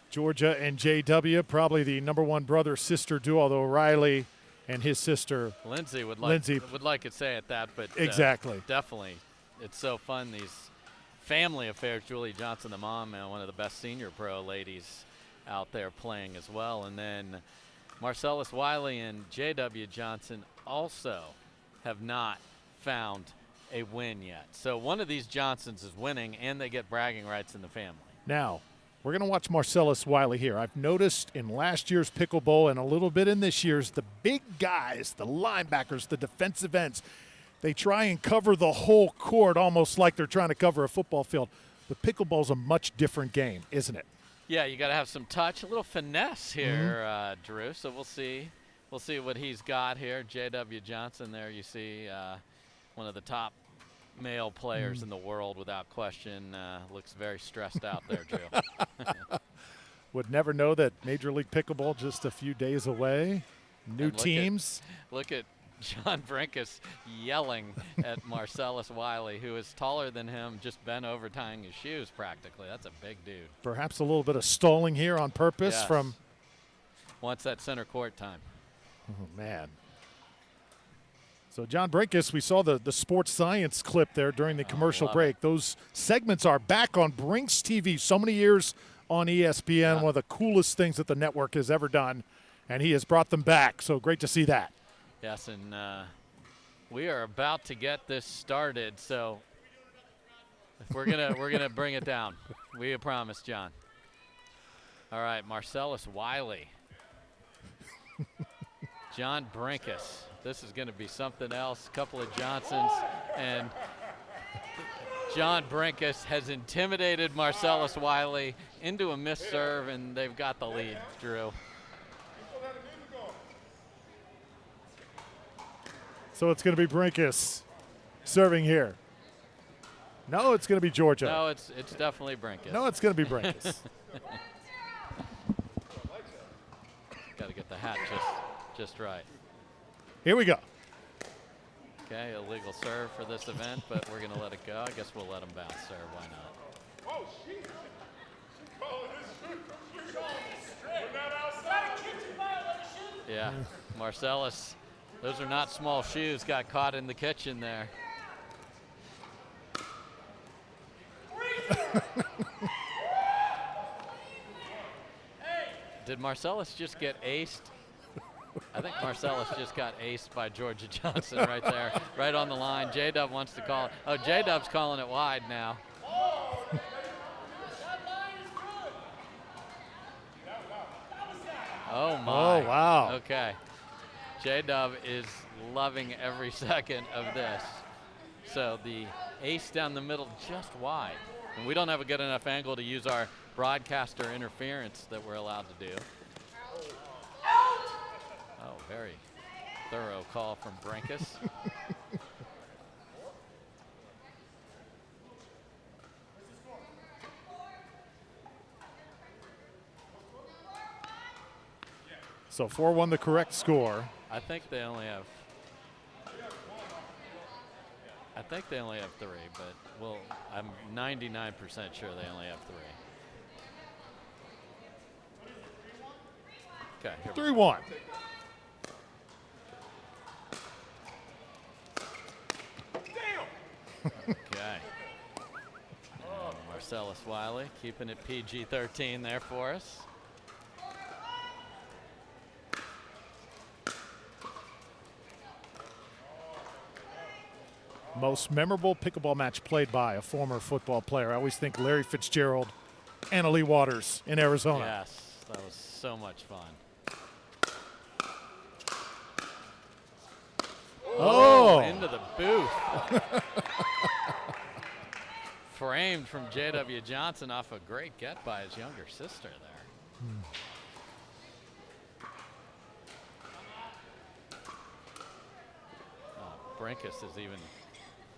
Georgia and JW, probably the #1 brother-sister duo, although Riley and his sister Lindsay would like to say it that, but exactly, definitely, it's so fun, these family affairs. Julie Johnson, the mom, one of the best senior pro ladies out there playing as well, and then Marcellus Wiley and J.W. Johnson also have not found a win yet. So one of these Johnsons is winning, and they get bragging rights in the family. Now, we're going to watch Marcellus Wiley here. I've noticed in last year's Pickleball and a little bit in this year's, the big guys, the linebackers, the defensive ends, they try and cover the whole court almost like they're trying to cover a football field. But Pickleball's a much different game, isn't it? Yeah, you got to have some touch, a little finesse here, Drew. So we'll see. We'll see what he's got here. J.W. Johnson there, you see one of the top male players in the world without question. Looks very stressed out there, Drew. Would never know that Major League Pickleball just a few days away. New teams. Look at John Brinkus yelling at Marcellus Wiley, who is taller than him, just bent over tying his shoes practically. That's a big dude. Perhaps a little bit of stalling here on purpose from. Wants that center court time. Oh, man. So, John Brinkus, we saw the sports science clip there during the commercial break. Those segments are back on Brinks TV. So many years on ESPN, one of the coolest things that the network has ever done, and he has brought them back. So, great to see that. Yes, and we are about to get this started. So, if we're gonna bring it down. We promise, John. All right, Marcellus Wiley. John Brinkus. This is going to be something else. A couple of Johnsons. And John Brinkus has intimidated Marcellus Wiley into a missed serve, and they've got the lead, Drew. So it's going to be Brinkus serving here. No, it's going to be Georgia. No, it's definitely Brinkus. No, it's going to be Brinkus. Got to get the hat just right. Here we go. Okay, illegal serve for this event, but we're going to let it go. I guess we'll let him bounce serve. Why not? Yeah, Marcellus, those are not small shoes, got caught in the kitchen there. Did Marcellus just get aced? I think Marcellus just got aced by Georgia Johnson right there, right on the line. J-Dub wants to call it. Oh, J-Dub's calling it wide now. Oh, my. Oh, wow. Okay. J-Dub is loving every second of this. So the ace down the middle just wide. And we don't have a good enough angle to use our broadcaster interference that we're allowed to do. Oh, very thorough call from Brinkus. So 4-1 the correct score. I think they only have three, but well, I'm 99% sure they only have three. Okay, 3-1. Okay. Marcellus Wiley keeping it PG-13 there for us. Most memorable pickleball match played by a former football player. I always think Larry Fitzgerald, Anna Lee Waters in Arizona. Yes, that was so much fun. Oh! Into the booth. Framed from J.W. Johnson off a great get by his younger sister there. Brinkus is even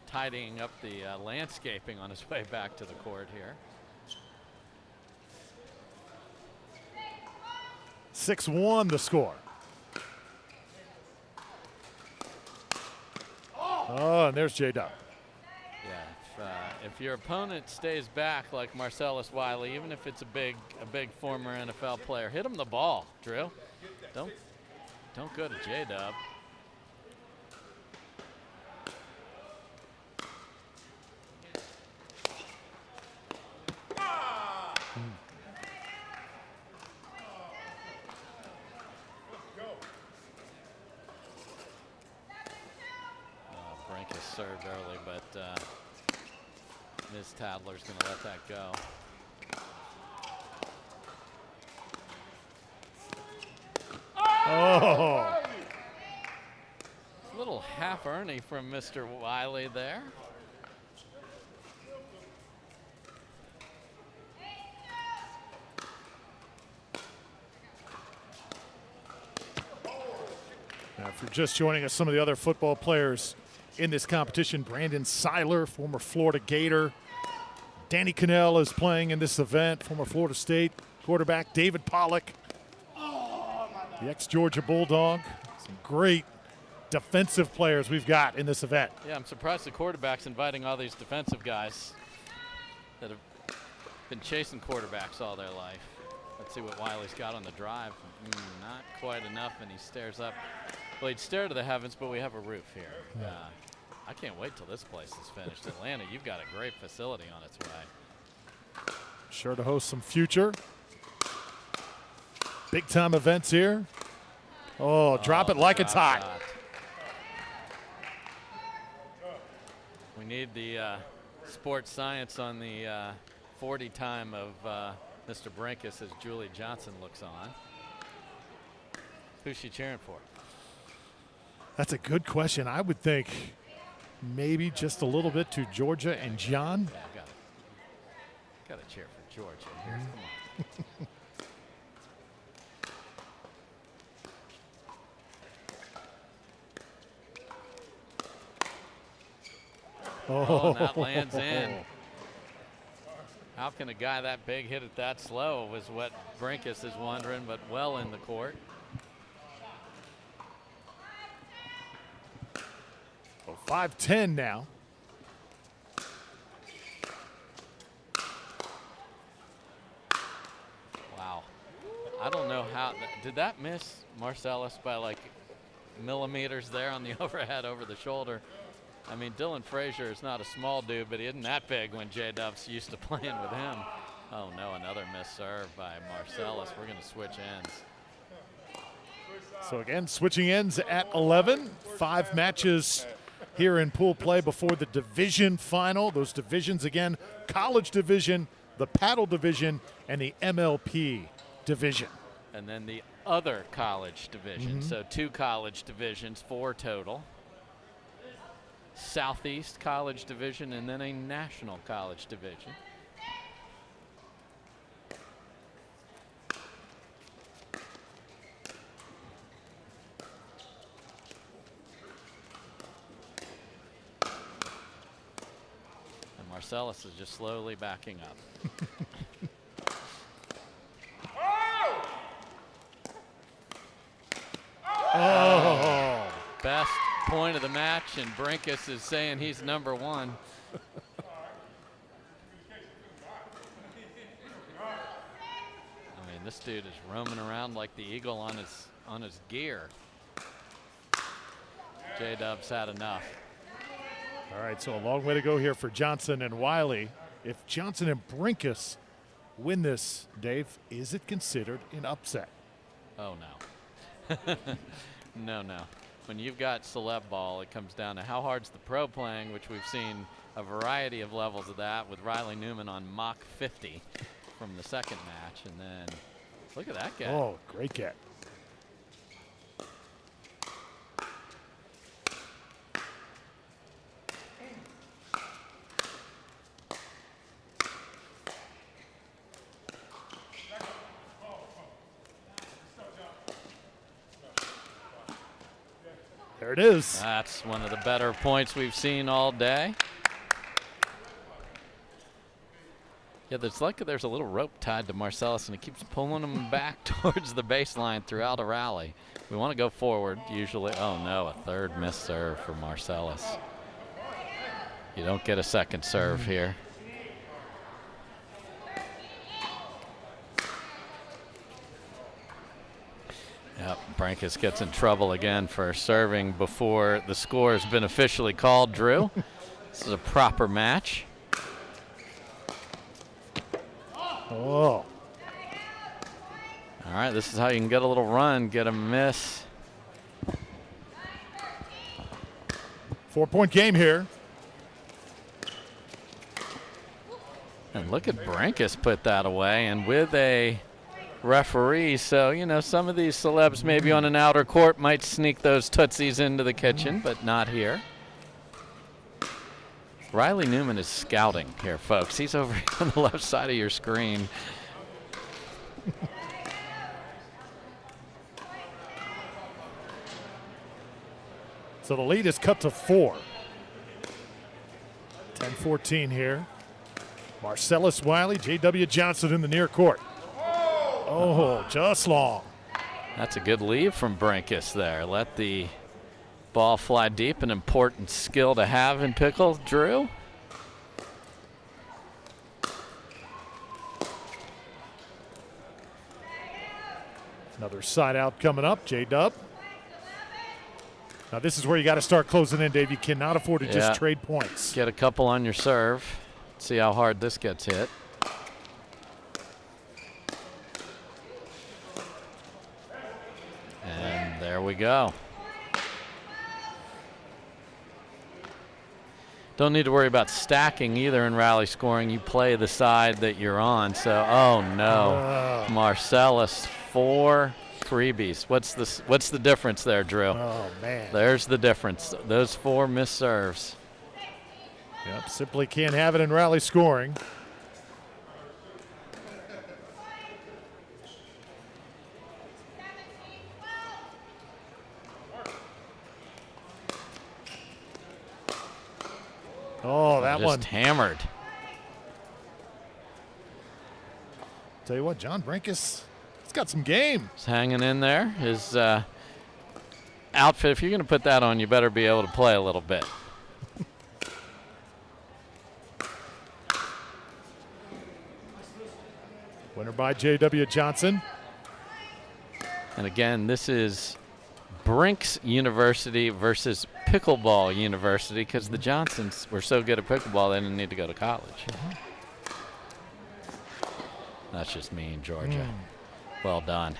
tidying up the landscaping on his way back to the court here. 6-1 the score. Oh, and there's J-Dub. Yeah, if your opponent stays back like Marcellus Wiley, even if it's a big former NFL player, hit him the ball, Drew. Don't go to J-Dub. served early, but Ms. Tadler's going to let that go. Oh. A little half Ernie from Mr. Wiley there. Now, if you're just joining us, some of the other football players in this competition: Brandon Seiler, former Florida Gator. Danny Cannell is playing in this event, former Florida State quarterback. David Pollock, the ex-Georgia Bulldog. Some great defensive players we've got in this event. Yeah, I'm surprised the quarterback's inviting all these defensive guys that have been chasing quarterbacks all their life. Let's see what Wiley's got on the drive. Not quite enough, and he stares up. Well, he'd stare to the heavens, but we have a roof here. Yeah. I can't wait till this place is finished. Atlanta, you've got a great facility on its way. Sure to host some future big-time events here. Oh, drop it like it's hot. We need the sports science on the 40 time of Mr. Brinkus as Julie Johnson looks on. Who's she cheering for? That's a good question. I would think maybe just a little bit to Georgia and John. Yeah, got to cheer for Georgia here. Come on. Oh, and that lands in. How can a guy that big hit it that slow was what Brinkus is wondering, but well in the court. Oh, 5-10 now. Wow. I don't know how. Did that miss Marcellus by like millimeters there on the overhead over the shoulder? I mean, Dylan Frazier is not a small dude, but he isn't that big when J-Dub's used to playing with him. Oh, no, another missed serve by Marcellus. We're going to switch ends. So, again, switching ends at 11. 5 matches here in pool play before the division final. Those divisions, again, college division, the paddle division, and the MLP division. And then the other college division. So 2 college divisions, 4 total. Southeast College Division, and then a National College Division. And Marcellus is just slowly backing up. Oh! Best point of the match, and Brinkus is saying he's number 1. I mean, this dude is roaming around like the eagle on his gear. J-Dub's had enough. All right, so a long way to go here for Johnson and Wiley. If Johnson and Brinkus win this, Dave, is it considered an upset? Oh, no. No. When you've got celeb ball, it comes down to how hard's the pro playing, which we've seen a variety of levels of that with Riley Newman on Mach 50 from the second match. And then look at that guy. Oh, great get. There it is. That's one of the better points we've seen all day. Yeah, there's a little rope tied to Marcellus, and it keeps pulling him back towards the baseline throughout a rally. We want to go forward usually. Oh no, a third missed serve for Marcellus. You don't get a second serve here. Yep, Brinkus gets in trouble again for serving before the score has been officially called, Drew. This is a proper match. Oh. All right, this is how you can get a little run, get a miss. 4-point game here. And look at Brinkus put that away, and with a referee. So, you know, some of these celebs maybe on an outer court might sneak those tootsies into the kitchen, but not here. Riley Newman is scouting here, folks. He's over on the left side of your screen. So the lead is cut to 4. 10-14 here. Marcellus Wiley, J.W. Johnson in the near court. Oh, just long. That's a good lead from Brinkus there. Let the ball fly deep, an important skill to have in pickle, Drew. Another side out coming up, J-Dub. Now this is where you got to start closing in, Dave. You cannot afford to just trade points. Get a couple on your serve. See how hard this gets hit. And there we go. Don't need to worry about stacking either in rally scoring. You play the side that you're on. So, oh no, Marcellus, 4 freebies. What's the difference there, Drew? Oh man, there's the difference. Those 4 missed serves. Yep, simply can't have it in rally scoring. Oh, that just one hammered. Tell you what, John Brinkus, he's got some game. He's hanging in there. His outfit, if you're going to put that on, you better be able to play a little bit. Winner by J.W. Johnson. And again, this is Brinks University versus Pickleball University, because the Johnsons were so good at pickleball they didn't need to go to college. That's just me in Georgia. Well done.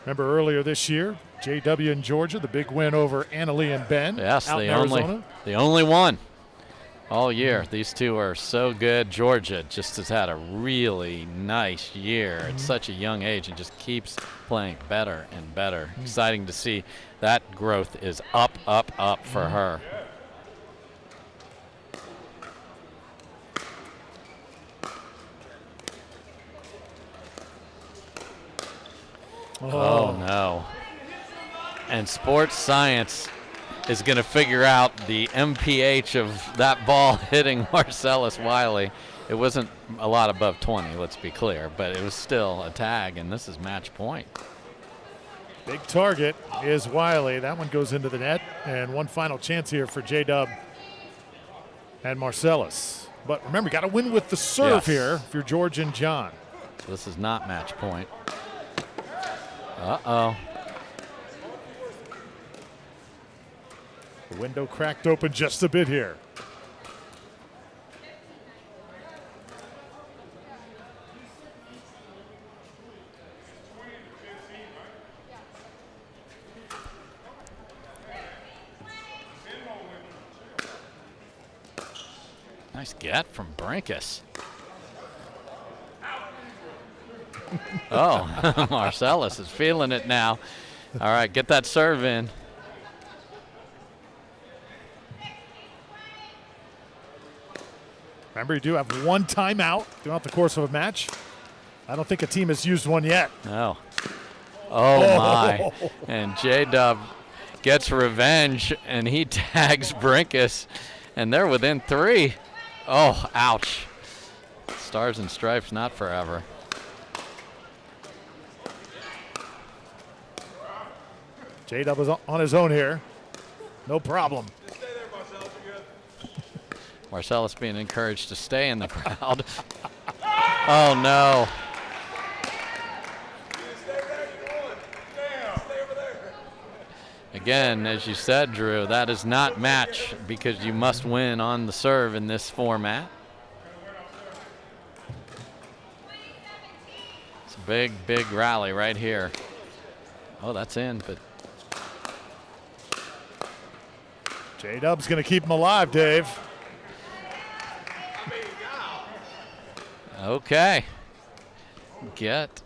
Remember earlier this year, J.W. in Georgia, the big win over Annalee and Ben. Yes, out in Arizona. the only one all year. These two are so good. Georgia just has had a really nice year at such a young age and just keeps playing better and better. Exciting to see that growth is up, up, up for her. Oh no. And sports science is going to figure out the MPH of that ball hitting Marcellus Wiley. It wasn't a lot above 20, let's be clear, but it was still a tag, and this is match point. Big target is Wiley. That one goes into the net, and one final chance here for J-Dub and Marcellus. But remember, got to win with the serve here if you're George and John. So this is not match point. Uh-oh. The window cracked open just a bit here. Nice get from Brinkus. Oh, Marcellus is feeling it now. All right, get that serve in. Remember, you do have one timeout throughout the course of a match. I don't think a team has used one yet. No. Oh, my. And J-Dub gets revenge, and he tags Brinkus, and they're within 3. Oh, ouch. Stars and stripes, not forever. J-Dub is on his own here. No problem. Marcellus being encouraged to stay in the crowd. Oh, no. Again, as you said, Drew, that is not match because you must win on the serve in this format. It's a big, big rally right here. Oh, that's in, but J-Dub's going to keep him alive, Dave. okay. Get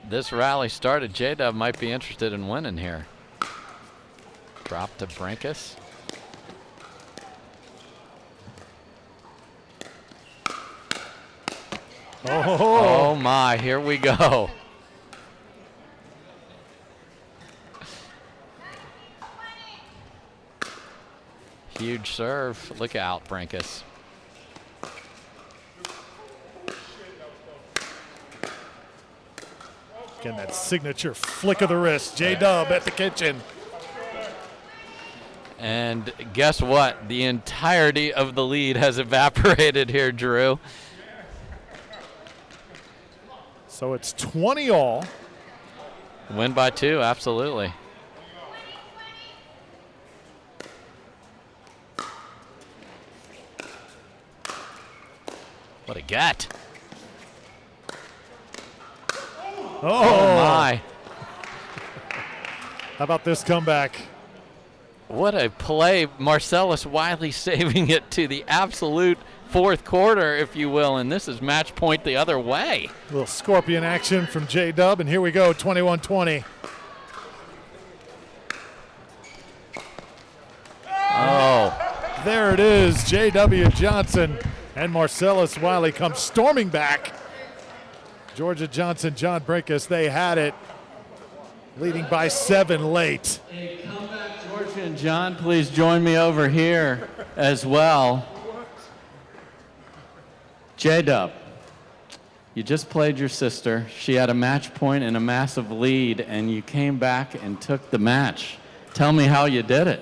this rally started. J-Dub might be interested in winning here. Drop to Brinkus. Oh my, here we go. Huge serve. Look out, Brinkus. Again, that signature flick of the wrist. J-Dub at the kitchen. And guess what? The entirety of the lead has evaporated here, Drew. So it's 20 all. Win by 2, absolutely. What a gut. Oh my. How about this comeback? What a play. Marcellus Wiley saving it to the absolute fourth quarter, if you will, and this is match point the other way. A little scorpion action from J-Dub, and here we go, 21-20. Oh. There it is, J.W. Johnson and Marcellus Wiley come storming back. Georgia Johnson, John Brinkus, they had it, leading by 7 late. Hey, come back, Georgia and John, please join me over here as well. J-Dub, you just played your sister. She had a match point and a massive lead, and you came back and took the match. Tell me how you did it.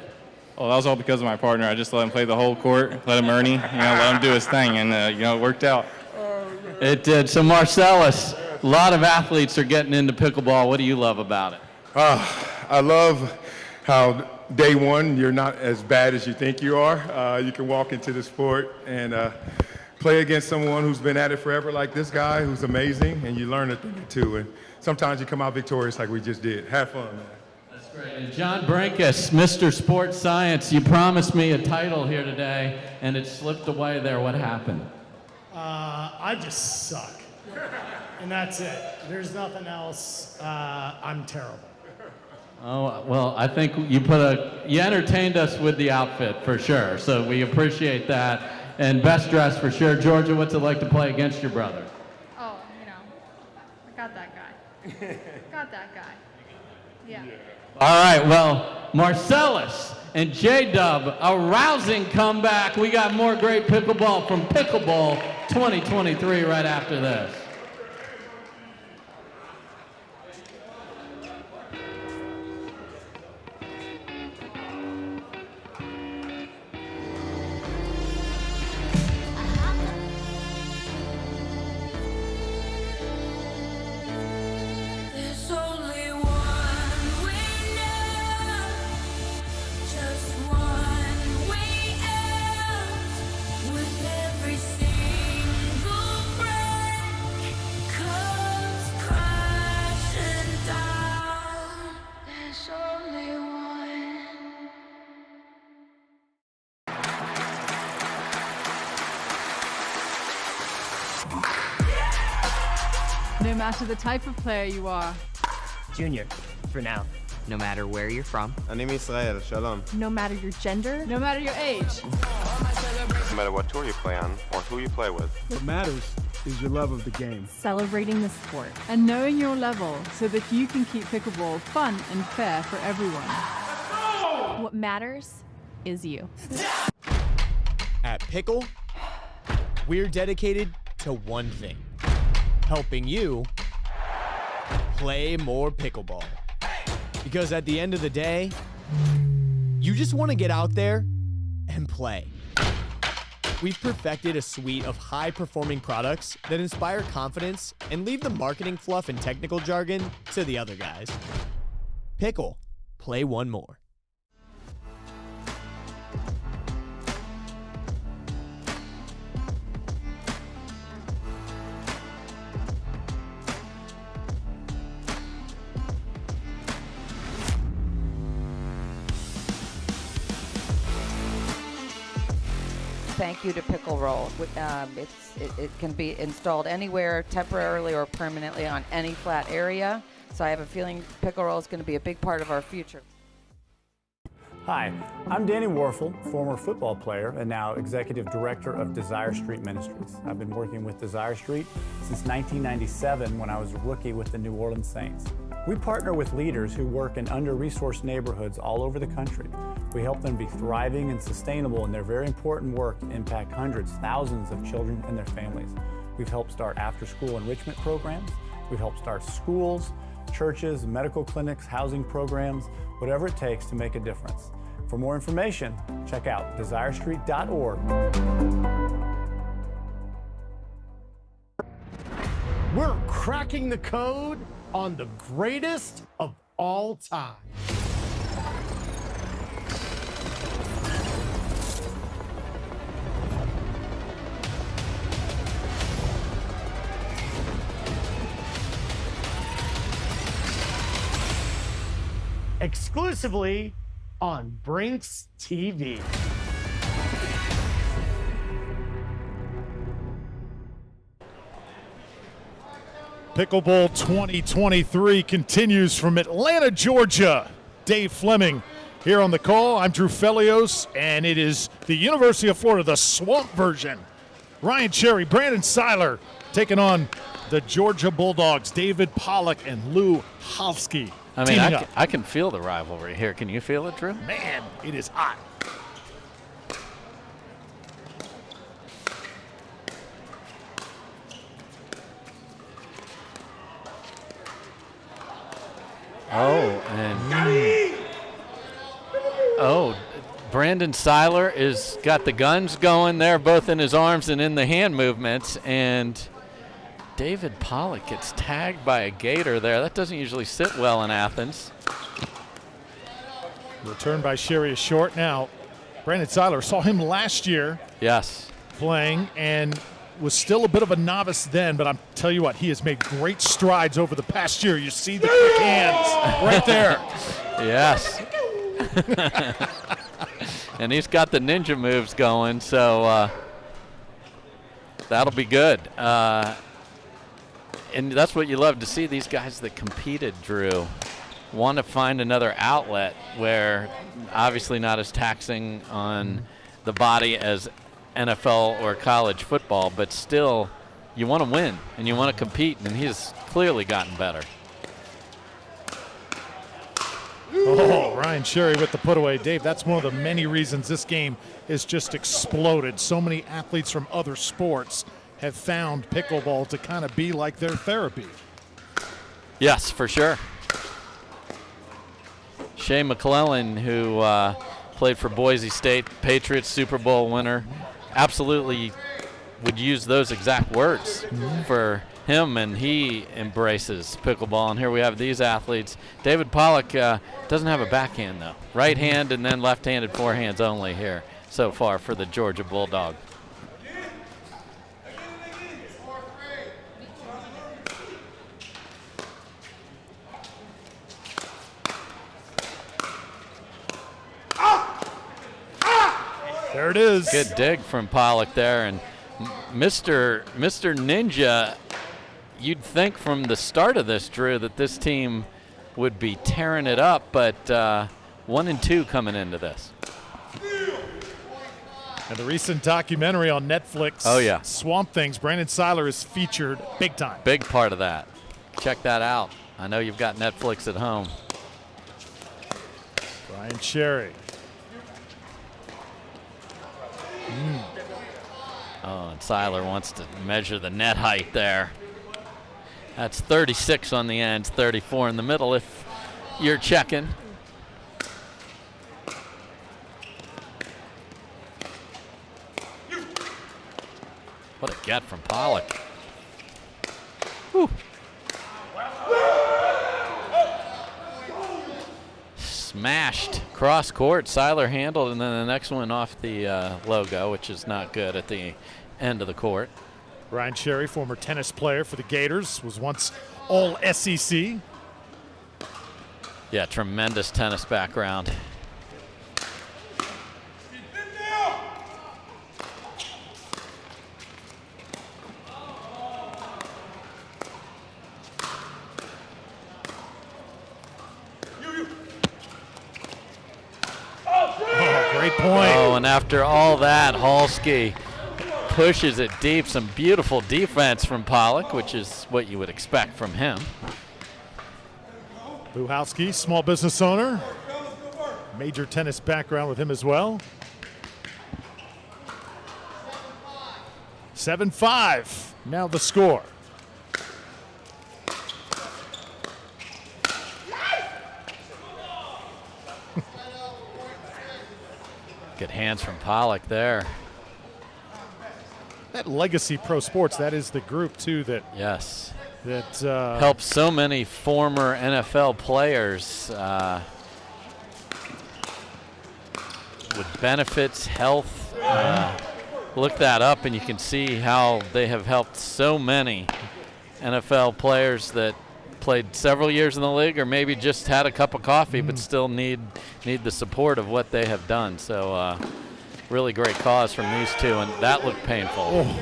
Well, that was all because of my partner. I just let him play the whole court, let him Ernie, let him do his thing, and it worked out. It did. So Marcellus, a lot of athletes are getting into pickleball. What do you love about it? I love how day one you're not as bad as you think you are. You can walk into the sport and play against someone who's been at it forever like this guy who's amazing, and you learn a thing or two. And sometimes you come out victorious like we just did. Have fun, man. That's great. And John Brinkus, Mr. Sports Science, you promised me a title here today, and it slipped away there. What happened? I just suck. And that's it. There's nothing else. I'm terrible. Oh, well, I think you entertained us with the outfit for sure, so we appreciate that. And best dressed for sure. Georgia, what's it like to play against your brother? Oh, I got that guy. Got that guy. Yeah. All right, well, Marcellus and J-Dub, a rousing comeback. We got more great pickleball from Pickleball 2023 right after this. There's only one winner, just one way out. With every single break comes crashing down. There's only one. No matter the type of player you are, Junior, for now. No matter where you're from. אני מישראל, שלום. no matter your gender, no matter your age, No matter what tour you play on or who you play with. What matters is your love of the game. celebrating the sport, and knowing your level so that you can keep pickleball fun and fair for everyone. What matters is you. At Pickle, we're dedicated to one thing: helping you play more pickleball. Because at the end of the day, you just want to get out there and play. We've perfected a suite of high-performing products that inspire confidence and leave the marketing fluff and technical jargon to the other guys. Pickle, play one more. thank you to Pickleball. It can be installed anywhere, temporarily or permanently, on any flat area. So I have a feeling Pickleball is going to be a big part of our future. Hi, I'm Danny Warfel, former football player and now Executive Director of Desire Street Ministries. I've been working with Desire Street since 1997 when I was a rookie with the New Orleans Saints. We partner with leaders who work in under-resourced neighborhoods all over the country. We help them be thriving and sustainable in their very important work to impact hundreds, thousands of children and their families. We've helped start after-school enrichment programs. We've helped start schools, churches, medical clinics, housing programs, whatever it takes to make a difference. For more information, check out desirestreet.org. We're cracking the code on the greatest of all time. Exclusively on Brinks TV. Pickleball 2023 continues from Atlanta, Georgia. Dave Fleming here on the call. I'm Drew Felios, and it is the University of Florida, the Swamp version. Ryan Cherry, Brandon Seiler taking on the Georgia Bulldogs, David Pollock and Lou Halski. I mean, I can feel the rivalry here. Can you feel it, Drew? Man, it is hot. Brandon Seiler is got the guns going there, both in his arms and in the hand movements, and David Pollock gets tagged by a Gator there. That doesn't usually sit well in Athens. Return by Sherry is short. Now, Brandon Seiler, saw him last year. Yes. Playing, and was still a bit of a novice then, but I'm tell you what, he has made great strides over the past year. You see the quick hands right there. Yes. And he's got the ninja moves going, so that'll be good. And that's what you love to see, these guys that competed, Drew, want to find another outlet where obviously not as taxing on the body as NFL or college football, but still you want to win and you want to compete, and he's clearly gotten better. Oh, Ryan Cherry with the put away. Dave, that's one of the many reasons this game has just exploded. So many athletes from other sports have found pickleball to kind of be like their therapy. Yes, for sure. Shea McClellan, who played for Boise State, Patriots Super Bowl winner, absolutely would use those exact words for him, and he embraces pickleball. And here we have these athletes. David Pollock doesn't have a backhand, though. Right hand and then left-handed forehands only here so far for the Georgia Bulldog. There it is. Good dig from Pollock there. And Mr. Ninja, you'd think from the start of this, Drew, that this team would be tearing it up, but 1-2 coming into this. And the recent documentary on Netflix, oh yeah, Swamp Things, Brandon Seiler is featured big time. Big part of that. Check that out. I know you've got Netflix at home. Ryan Cherry. Oh, and Seiler wants to measure the net height there. That's 36 on the ends, 34 in the middle if you're checking. What a get from Pollock. Whew. Smashed cross court. Seiler handled, and then the next one off the logo, which is not good at the end of the court. Ryan Cherry, former tennis player for the Gators, was once all SEC. Yeah, tremendous tennis background. right point. Oh, and after all that, Halski pushes it deep. Some beautiful defense from Pollock, which is what you would expect from him. Buhowski, small business owner. Major tennis background with him as well. 7-5. Now the score. Good hands from Pollock there. That Legacy Pro Sports, that is the group too that yes that helps so many former NFL players with benefits, health. Look that up and you can see how they have helped so many NFL players that played several years in the league or maybe just had a cup of coffee but still need the support of what they have done. So really great cause from these two, and that looked painful. Oh.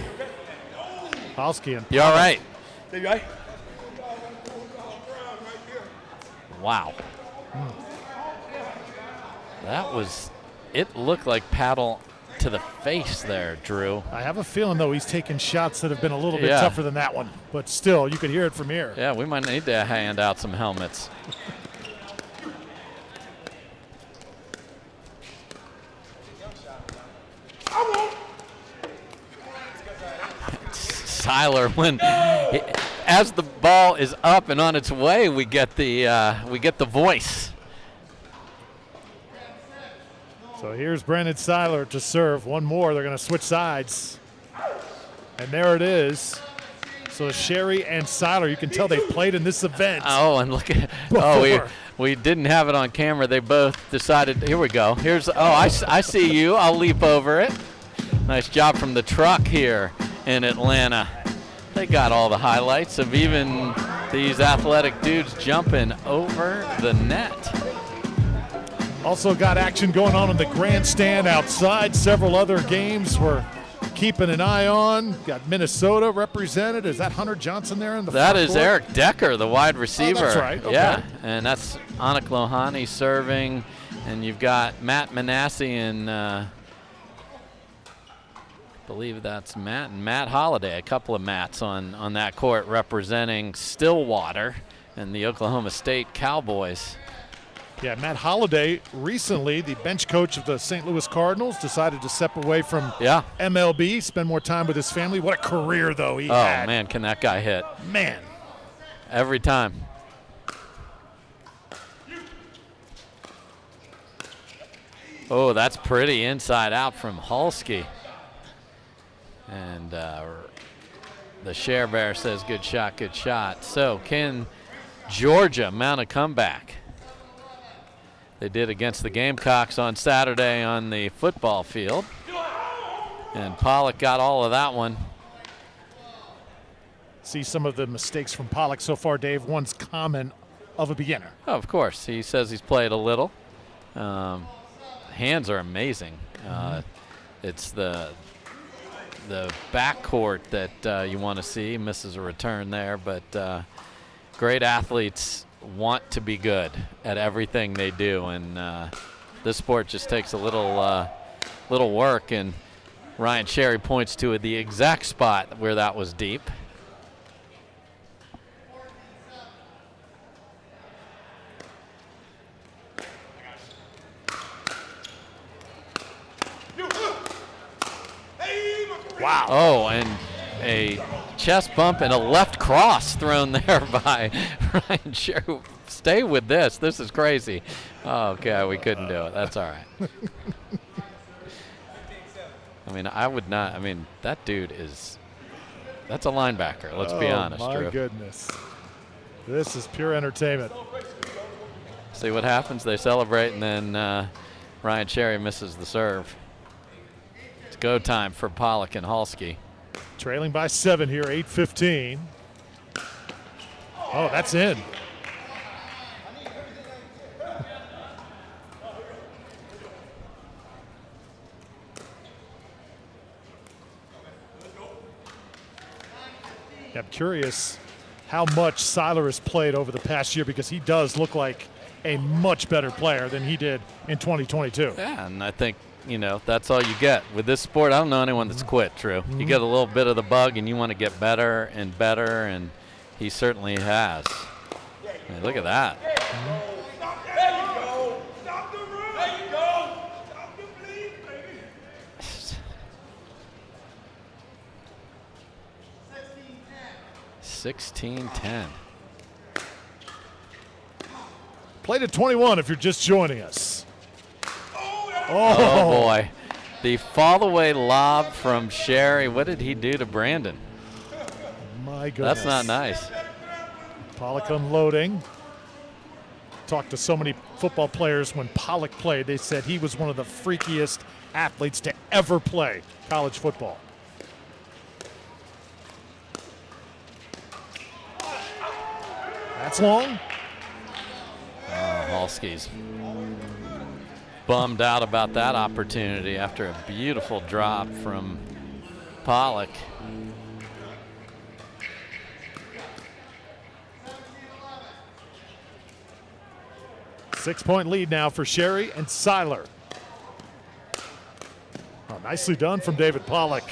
Halski and You all right? Wow. That was, it looked like paddle to the face there, Drew. I have a feeling, though, he's taking shots that have been a little bit tougher than that one. But still, you could hear it from here. Yeah, we might need to hand out some helmets. Seiler, as the ball is up and on its way, we get the voice. So here's Brandon Seiler to serve. One more. They're going to switch sides. And there it is. So Sherry and Seiler, you can tell they've played in this event. Oh, and look at we didn't have it on camera. They both decided, here we go. I see you. I'll leap over it. Nice job from the truck here in Atlanta. They got all the highlights of even these athletic dudes jumping over the net. Also got action going on in the grandstand outside. Several other games we're keeping an eye on. Got Minnesota represented. Is that Hunter Johnson there in the front That is court? Eric Decker, the wide receiver. Oh, that's right. Okay. Yeah, and that's Anik Lohani serving. And you've got Matt Manassi and I believe that's Matt and Matt Holliday, a couple of Matts on that court representing Stillwater and the Oklahoma State Cowboys. Yeah, Matt Holliday, recently the bench coach of the St. Louis Cardinals, decided to step away from MLB, spend more time with his family. What a career, though, he had. Oh, man, can that guy hit. Man. Every time. Oh, that's pretty inside out from Halski. And the Share Bear says, good shot, good shot. So can Georgia mount a comeback? They did against the Gamecocks on Saturday on the football field. And Pollock got all of that one. See some of the mistakes from Pollock so far, Dave. One's common of a beginner. Oh, of course. He says he's played a little. Hands are amazing. It's the backcourt that you want to see. Misses a return there, but great athletes want to be good at everything they do, and this sport just takes a little work, and Ryan Sherry points to the exact spot where that was deep. Wow. Oh, and a chest bump and a left cross thrown there by Ryan Sherry. Stay with this. This is crazy. Oh, okay, we couldn't do it. That's all right. I mean, I would not. I mean, that dude that's a linebacker. Let's be honest, my Drew. goodness. This is pure entertainment. See what happens. They celebrate, and then Ryan Sherry misses the serve. It's go time for Pollock and Halski. Trailing by 7 here, 8:15. Oh, that's in. I'm curious how much Seiler has played over the past year, because he does look like a much better player than he did in 2022. Yeah, and I think you know, that's all you get. With this sport, I don't know anyone that's quit, Drew. You get a little bit of the bug, and you want to get better and better, and he certainly has. I mean, look at that. 16-10. Play to 21 if you're just joining us. Oh, boy. The fall-away lob from Sherry. What did he do to Brandon? My goodness. That's not nice. Pollock unloading. Talked to so many football players when Pollock played. They said he was one of the freakiest athletes to ever play college football. That's long. Halski's bummed out about that opportunity after a beautiful drop from Pollock. Six-point lead now for Sherry and Seiler. Oh, nicely done from David Pollock.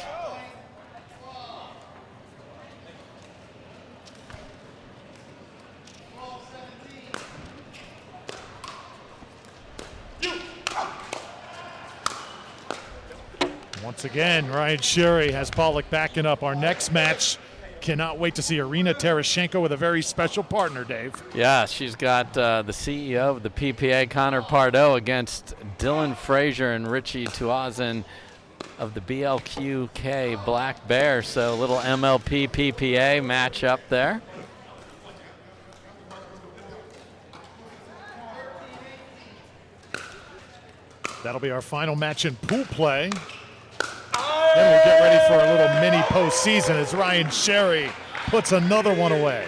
Once again, Ryan Sherry has Pollock backing up. Our next match, cannot wait to see Irina Tereshchenko with a very special partner, Dave. Yeah, she's got the CEO of the PPA, Connor Pardo, against Dylan Frazier and Richie Tuazin of the BLQK Black Bear. So a little MLP PPA match up there. That'll be our final match in pool play. Then we'll get ready for a little mini postseason as Ryan Sherry puts another one away.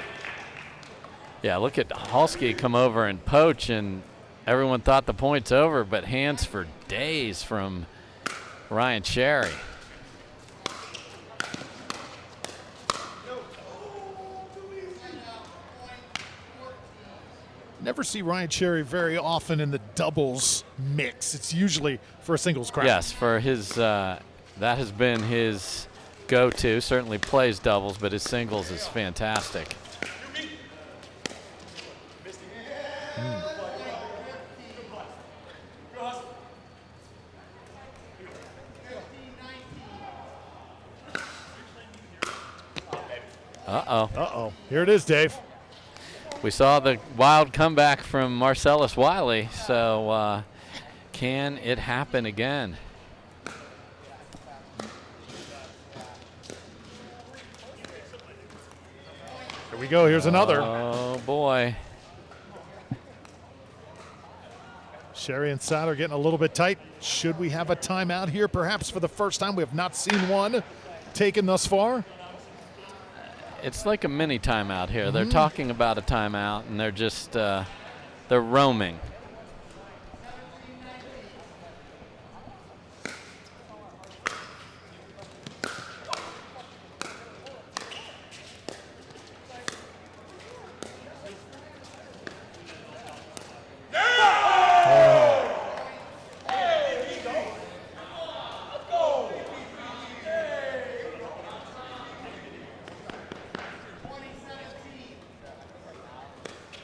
Yeah, look at Halski come over and poach, and everyone thought the point's over, but hands for days from Ryan Sherry. Never see Ryan Sherry very often in the doubles mix. It's usually for a singles crowd. Yes, for his that has been his go-to. Certainly plays doubles, but his singles is fantastic. Uh-oh. Uh-oh. Here it is, Dave. We saw the wild comeback from Marcellus Wiley, so can it happen again? Here we go. Here's another. Oh, boy. Sherry and Seiler getting a little bit tight. Should we have a timeout here? Perhaps for the first time. We have not seen one taken thus far. It's like a mini timeout here. They're talking about a timeout, and they're just they're roaming.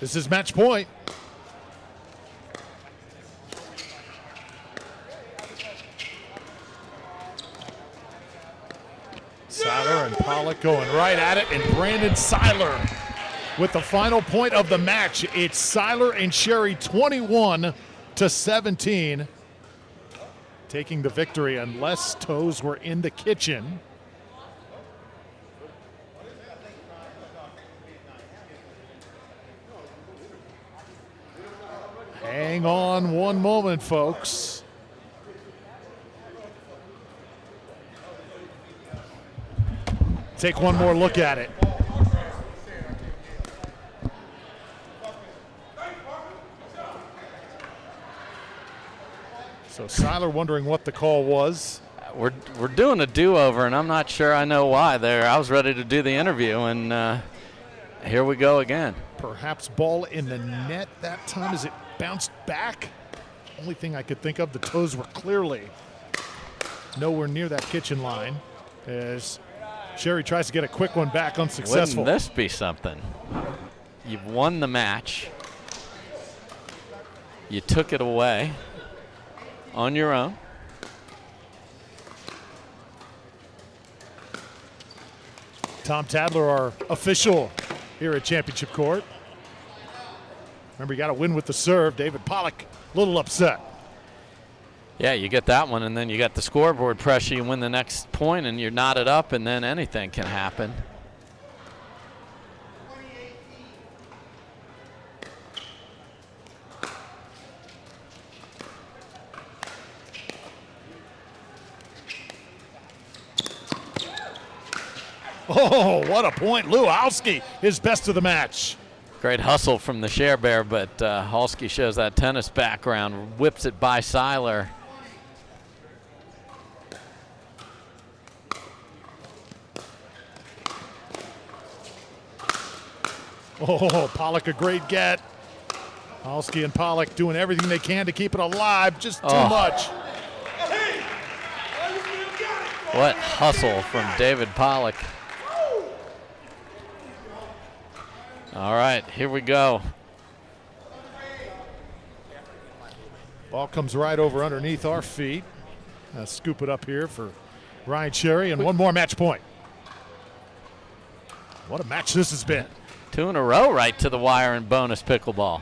This is match point. Seiler and Pollock going right at it, and Brandon Seiler with the final point of the match. It's Seiler and Sherry 21-17, taking the victory unless toes were in the kitchen. Hang on one moment, folks. Take one more look at it. So Seiler wondering what the call was. We're doing a do-over, and I'm not sure I know why. There, I was ready to do the interview, and here we go again. Perhaps ball in the net that time as it bounced back. Only thing I could think of, the toes were clearly nowhere near that kitchen line as Sherry tries to get a quick one back unsuccessful. Wouldn't this be something? You've won the match. You took it away on your own. Tom Tadler, our official here at Championship Court. Remember, you got to win with the serve. David Pollock, a little upset. Yeah, you get that one, and then you got the scoreboard pressure. You win the next point, and you're knotted up, and then anything can happen. Oh, what a point. Lewowski, his best of the match. Great hustle from the Share Bear, but Halski shows that tennis background, whips it by Seiler. Oh, Pollock, a great get. Halski and Pollock doing everything they can to keep it alive, just too much. What hustle from David Pollock. All right, here we go. Ball comes right over underneath our feet. Scoop it up here for Ryan Sherry, and one more match point. What a match this has been. 2 in a row right to the wire in bonus pickleball.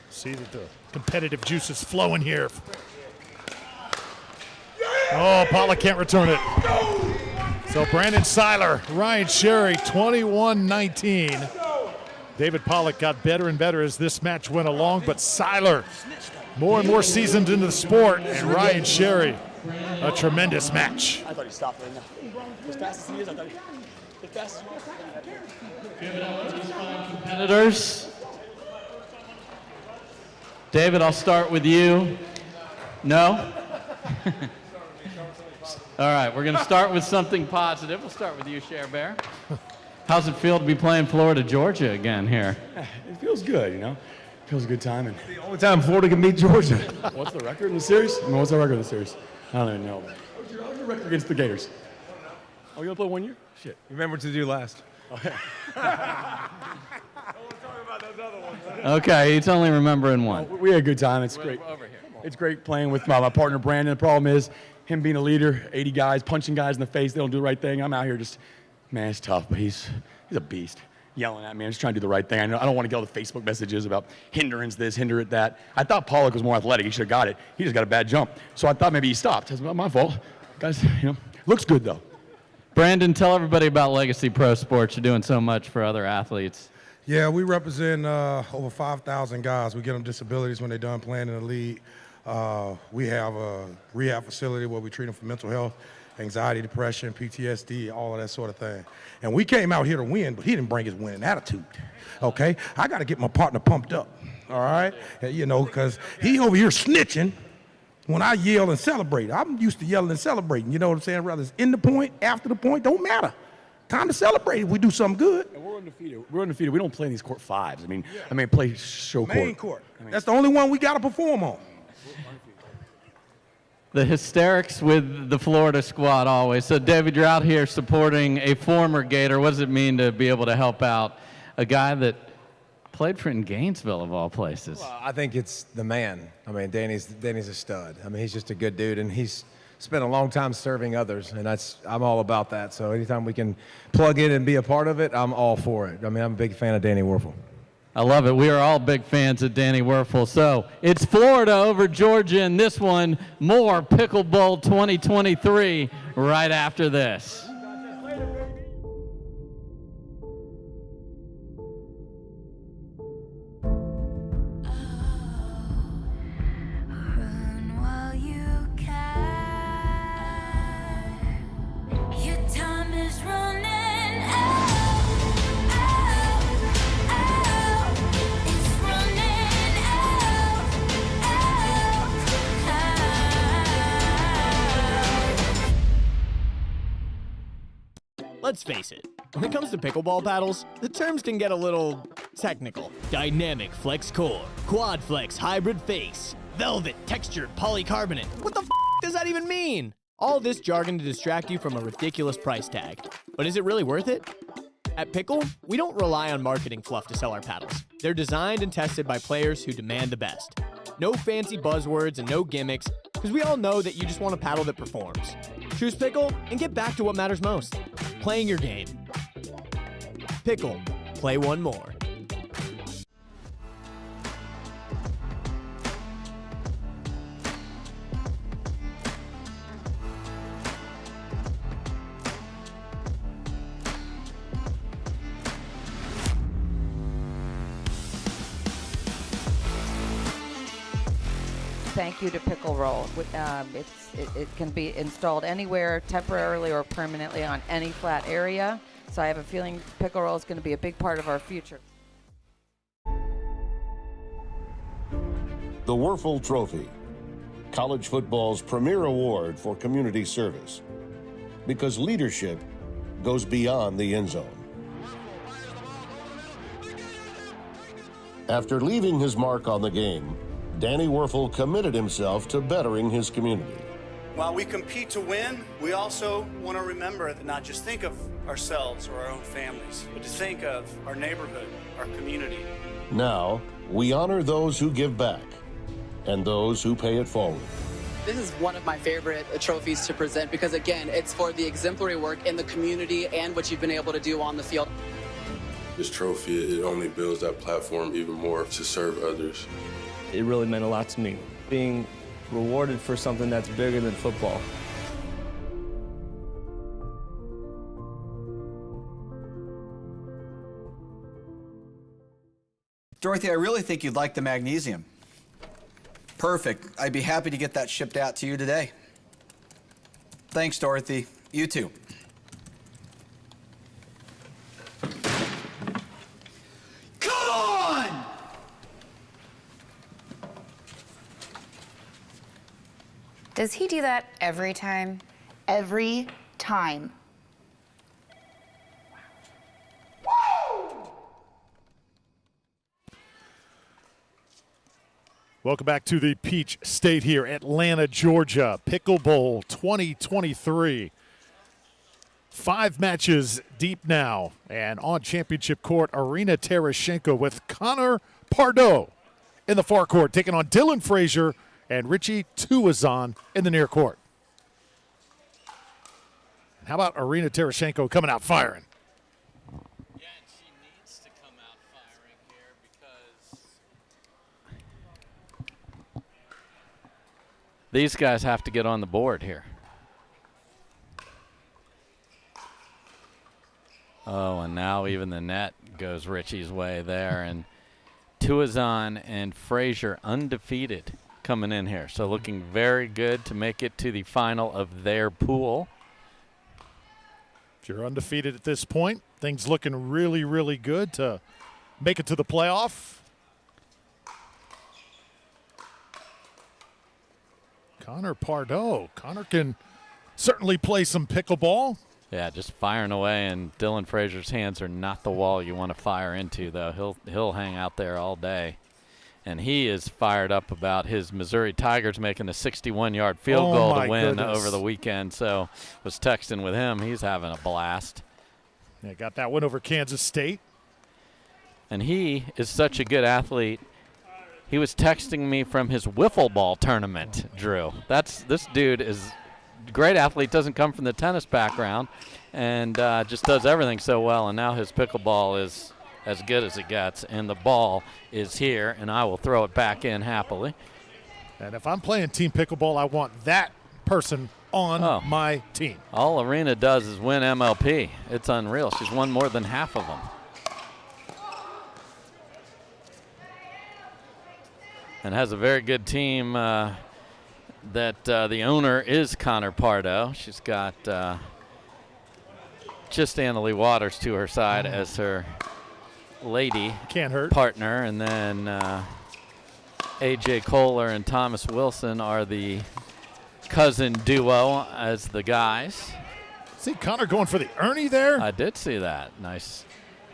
See that the competitive juice is flowing here. Oh, Pollock can't return it. So Brandon Seiler, Ryan Sherry, 21-19. David Pollock got better and better as this match went along, but Seiler more and more seasoned into the sport, and Ryan Sherry, a tremendous match. I thought he stopped right now. As fast as he is, I thought as fast as Competitors. David, I'll start with you. No? All right, we're going to start with something positive. We'll start with you, Share Bear. How's it feel to be playing Florida, Georgia again here? It feels good, you know. It feels a good time. And the only time Florida can beat Georgia. What's the record in the series? I mean, what's the record in the series? I don't even know. What's your record against the Gators? Oh, you going to play 1 year? Shit. Remember to do last. Okay, he's only remembering one. We had a good time. It's great. Over here. It's great playing with my partner, Brandon. The problem is him being a leader, 80 guys, punching guys in the face. They don't do the right thing. I'm out here just, man, it's tough, but he's a beast. Yelling at me. I'm just trying to do the right thing. I don't want to get all the Facebook messages about hindrance this, hindrance that. I thought Pollock was more athletic. He should have got it. He just got a bad jump. So I thought maybe he stopped. It's not my fault. Guys, looks good, though. Brandon, tell everybody about Legacy Pro Sports. You're doing so much for other athletes. Yeah, we represent over 5,000 guys. We get them disabilities when they're done playing in the league. We have a rehab facility where we treat them for mental health, anxiety, depression, PTSD, all of that sort of thing. And we came out here to win, but he didn't bring his winning attitude, okay? I got to get my partner pumped up, all right? Because he over here snitching when I yell and celebrate. I'm used to yelling and celebrating, you know what I'm saying? Whether it's in the point, after the point, don't matter. Time to celebrate if we do something good. And we're undefeated. We're undefeated. We don't play in these court fives. I mean, play show court. Main court. That's the only one we got to perform on. The hysterics with the Florida squad always. So, David, you're out here supporting a former Gator. What does it mean to be able to help out a guy that played for in Gainesville, of all places? Well, I think it's the man. I mean, Danny's a stud. I mean, he's just a good dude, and he's spent a long time serving others, and I'm all about that. So anytime we can plug in and be a part of it, I'm all for it. I mean, I'm a big fan of Danny Werfel. I love it. We are all big fans of Danny Werfel. So it's Florida over Georgia, and this one, more Pickleball 2023 right after this. Let's face it, When it comes to pickleball paddles, the terms can get a little technical. Dynamic flex core, quad flex hybrid face, velvet textured polycarbonate. What the does that even mean? All this jargon to distract you from a ridiculous price tag. But is it really worth it? At Pickle, we don't rely on marketing fluff to sell our paddles. They're designed and tested by players who demand the best. No fancy buzzwords and no gimmicks, because we all know that you just want a paddle that performs. Choose Pickle and get back to what matters most, playing your game. Pickle, play one more. Thank you to Pickleball. It can be installed anywhere, temporarily or permanently, on any flat area. So I have a feeling Pickleball is going to be a big part of our future. The Werfel Trophy, college football's premier award for community service, because leadership goes beyond the end zone. After leaving his mark on the game, Danny Werfel committed himself to bettering his community. While we compete to win, we also want to remember to not just think of ourselves or our own families, but to think of our neighborhood, our community. Now, we honor those who give back and those who pay it forward. This is one of my favorite trophies to present because, again, it's for the exemplary work in the community and what you've been able to do on the field. This trophy, it only builds that platform even more to serve others. It really meant a lot to me, being rewarded for something that's bigger than football. Dorothy, I really think you'd like the magnesium. Perfect. I'd be happy to get that shipped out to you today. Thanks, Dorothy. You too. Come on! Does he do that every time? Every time. Welcome back to the Peach State here, Atlanta, Georgia. Picklebowl 2023. 5 matches deep now. And on championship court, Arina Tereshchenko with Connor Pardo in the far court, taking on Dylan Frazier and Richie Tuazon in the near court. And how about Arina Tereshchenko coming out firing? Yeah, and she needs to come out firing here because these guys have to get on the board here. Oh, and now even the net goes Richie's way there. And Tuazon and Frazier undefeated coming in here. So looking very good to make it to the final of their pool. If you're undefeated at this point, things looking really, really good to make it to the playoff. Connor Pardo. Connor can certainly play some pickleball. Yeah, just firing away, and Dylan Frazier's hands are not the wall you want to fire into, though. He'll hang out there all day. And he is fired up about his Missouri Tigers making a 61-yard field goal to win over the weekend. So was texting with him. He's having a blast. Yeah, got that win over Kansas State. And he is such a good athlete. He was texting me from his wiffle ball tournament, Drew. This dude is a great athlete, doesn't come from the tennis background, and just does everything so well. And now his pickleball is as good as it gets, and the ball is here, and I will throw it back in happily. And if I'm playing team pickleball, I want that person on my team. All Arena does is win MLP. It's unreal. She's won more than half of them. And has a very good team that the owner is Connor Pardo. She's got just Annalie Waters to her side as her lady partner, and then AJ Kohler and Thomas Wilson are the cousin duo as the guys. See Connor going for the Ernie there? I did see that. Nice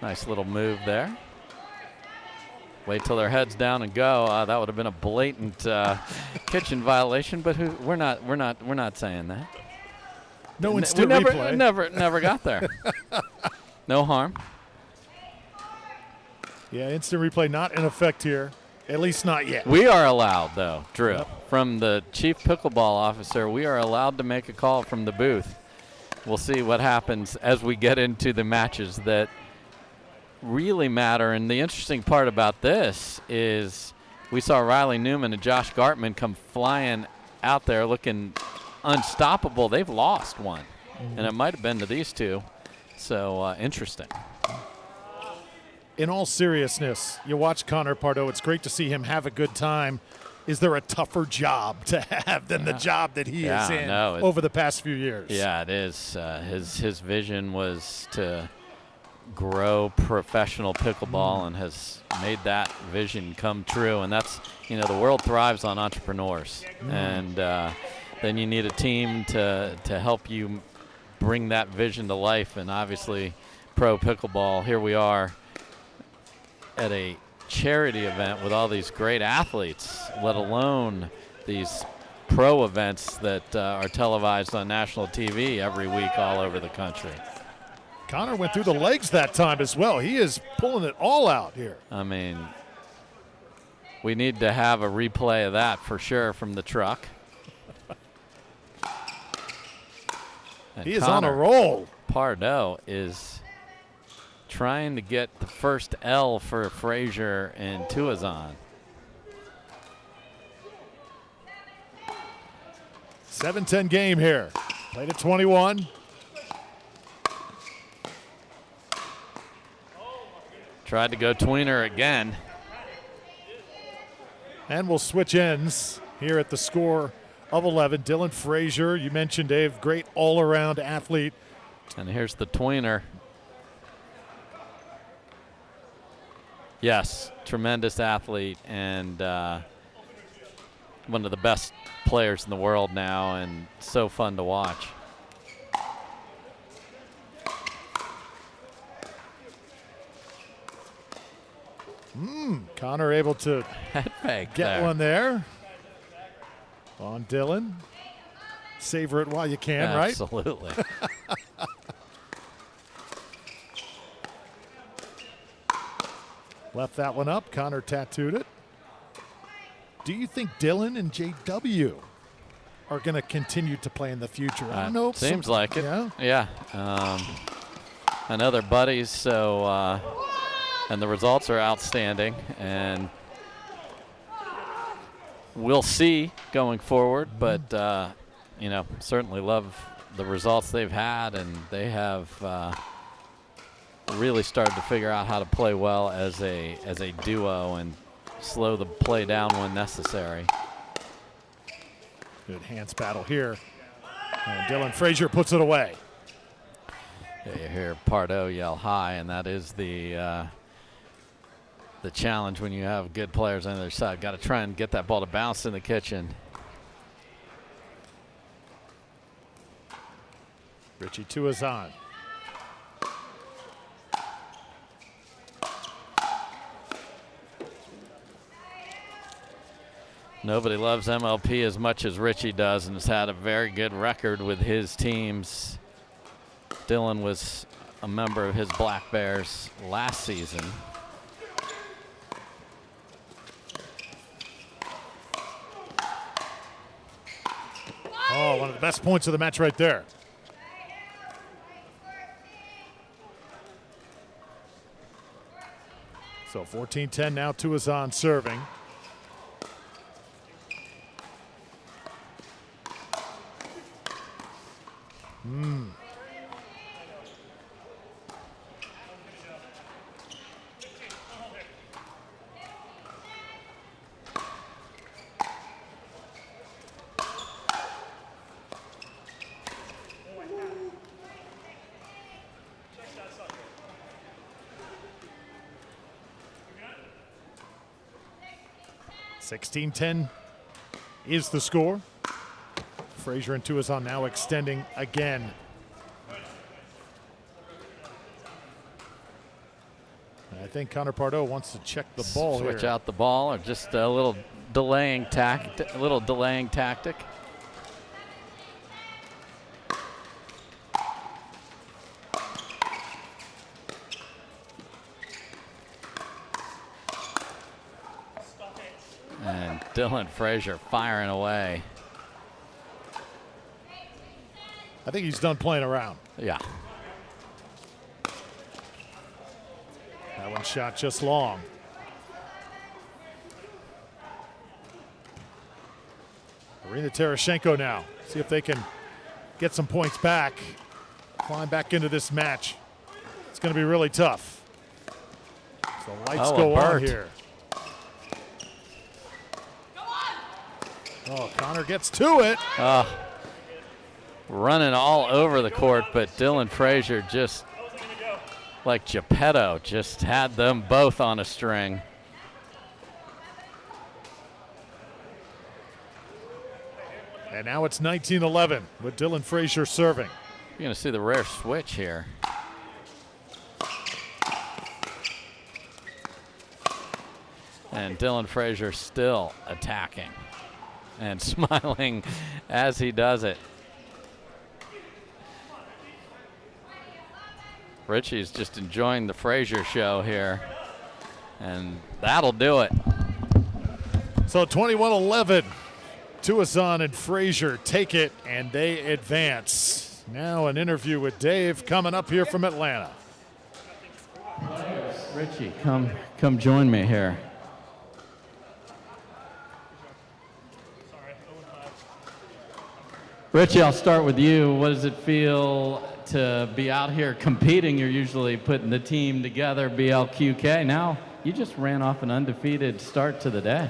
little move there. Wait till their heads down and go. That would have been a blatant kitchen violation, but we're not saying that. No instant replay. Never got there. No harm. Yeah, instant replay not in effect here, at least not yet. We are allowed, though, Drew, from the chief pickleball officer, we are allowed to make a call from the booth. We'll see what happens as we get into the matches that really matter. And the interesting part about this is we saw Riley Newman and Josh Gartman come flying out there looking unstoppable. They've lost one, and it might have been to these two. So interesting. In all seriousness, you watch Connor Pardo. It's great to see him have a good time. Is there a tougher job to have than the job that he is in over the past few years? Yeah, it is. His vision was to grow professional pickleball and has made that vision come true. And that's, the world thrives on entrepreneurs. And then you need a team to help you bring that vision to life. And obviously, pro pickleball, here we are at a charity event with all these great athletes, let alone these pro events that are televised on national TV every week all over the country. Connor went through the legs that time as well. He is pulling it all out here. I mean, we need to have a replay of that for sure from the truck. He is on a roll. Pardo is trying to get the first L for Frazier and Tuazon. 7-10 game here. Played at 21. Tried to go tweener again. And we'll switch ends here at the score of 11. Dylan Frazier, you mentioned Dave, great all-around athlete. And here's the tweener. Yes, tremendous athlete and one of the best players in the world now, and so fun to watch. Connor able to get one there on Dylan. Savor it while you can, right? Absolutely. Left that one up. Connor tattooed it. Do you think Dylan and JW are going to continue to play in the future? I don't know. Seems like it. Yeah. I know they're buddies, so and the results are outstanding, and we'll see going forward. But certainly love the results they've had, and they have really started to figure out how to play well as a duo and slow the play down when necessary. Good hands battle here. And Dylan Frazier puts it away. Yeah, you hear Pardo yell high, and that is the challenge when you have good players on the other side. Got to try and get that ball to bounce in the kitchen. Richie Tuazon. Nobody loves MLP as much as Richie does, and has had a very good record with his teams. Dylan was a member of his Black Bears last season. Oh, one of the best points of the match right there. So 14-10 now, Tuazon serving. $16-10 is the score. Frazier and Tuazon now extending again. think Connor Pardo wants to check the ball Switch here. out the ball, or just a little delaying tactic. And Dylan Frazier firing away. I think he's done playing around. Yeah. That one shot just long. Arina Tereshchenko now. See if they can get some points back. Climb back into this match. It's going to be really tough. So lights go on here. Oh, Connor gets to it. Running all over the court, but Dylan Frazier just like Geppetto just had them both on a string. And now it's 19-11 with Dylan Frazier serving. You're going to see the rare switch here. And Dylan Frazier still attacking and smiling as he does it. Richie's just enjoying the Frazier show here, and that'll do it. So 21-11, Tuazon and Frazier take it, and they advance. Now an interview with Dave coming up here from Atlanta. Richie, come join me here. Richie, I'll start with you. What does it feel to be out here competing? You're usually putting the team together, BLQK. Now you just ran off an undefeated start to the day.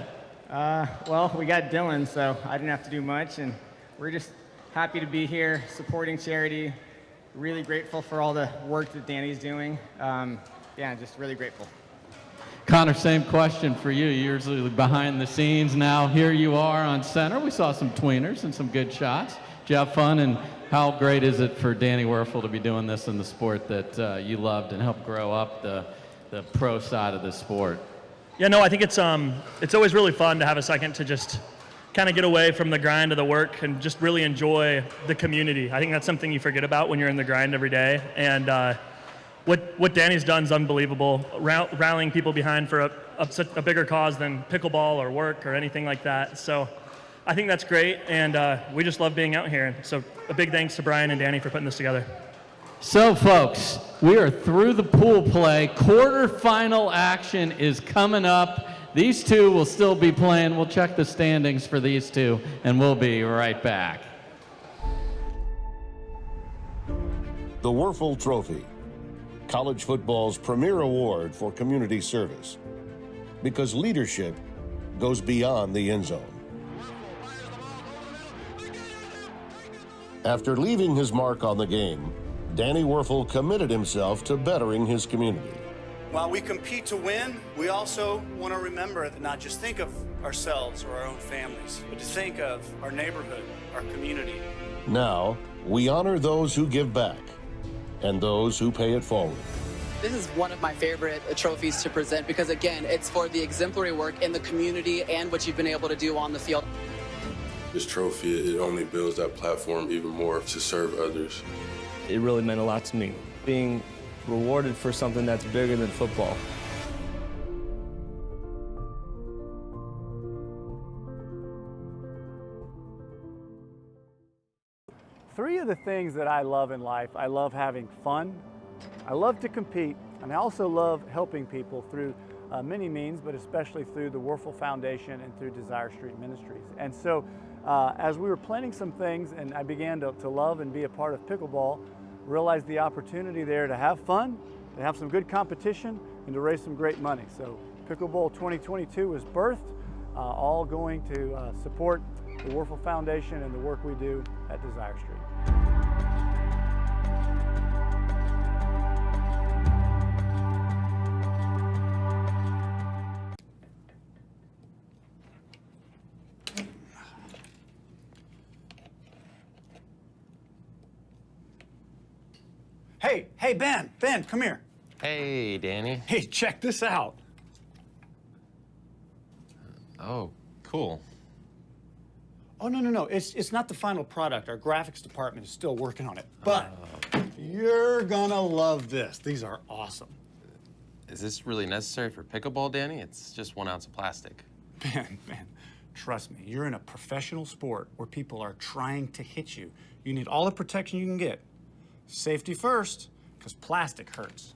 Well, we got Dylan, so I didn't have to do much, and we're just happy to be here supporting charity. Really grateful for all the work that Danny's doing. Yeah, just really grateful. Connor, same question for you. You're usually behind the scenes. Now here you are on center. We saw some tweeners and some good shots. Did you have fun, and how great is it for Danny Werfel to be doing this in the sport that you loved and helped grow up the pro side of the sport? Yeah, no, I think it's always really fun to have a second to just kind of get away from the grind of the work and just really enjoy the community. I think that's something you forget about when you're in the grind every day. And what Danny's done is unbelievable, rallying people behind for a bigger cause than pickleball or work or anything like that. So I think that's great, and we just love being out here. So a big thanks to Brian and Danny for putting this together. So, folks, we are through the pool play. Quarterfinal action is coming up. These two will still be playing. We'll check the standings for these two, and we'll be right back. The Werfel Trophy, college football's premier award for community service, because leadership goes beyond the end zone. After leaving his mark on the game, Danny Werfel committed himself to bettering his community. While we compete to win, we also want to remember to not just think of ourselves or our own families, but to think of our neighborhood, our community. Now, we honor those who give back and those who pay it forward. This is one of my favorite trophies to present because, again, it's for the exemplary work in the community and what you've been able to do on the field. This trophy, it only builds that platform even more to serve others. It really meant a lot to me, being rewarded for something that's bigger than football. Three of the things that I love in life: I love having fun, I love to compete, and I also love helping people through many means, but especially through the Werfel Foundation and through Desire Street Ministries. And so as we were planning some things and I began to love and be a part of pickleball, realized the opportunity there to have fun, to have some good competition, and to raise some great money. So Picklebowl 2022 was birthed, all going to support the Werfel Foundation and the work we do at Desire Street. Hey, Ben, come here. Hey, Danny. Hey, check this out. Oh, cool. Oh, no. It's not the final product. Our graphics department is still working on it. But you're gonna love this. These are awesome. Is this really necessary for pickleball, Danny? It's just 1 ounce of plastic. Man, trust me, you're in a professional sport where people are trying to hit you. You need all the protection you can get. Safety first, because plastic hurts.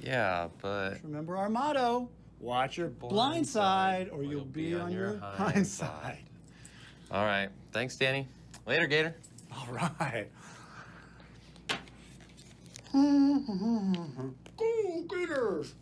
Yeah, but... Just remember our motto, watch your blind side or you'll be on your hind side. All right, thanks, Danny. Later, Gator. All right. Go Gators!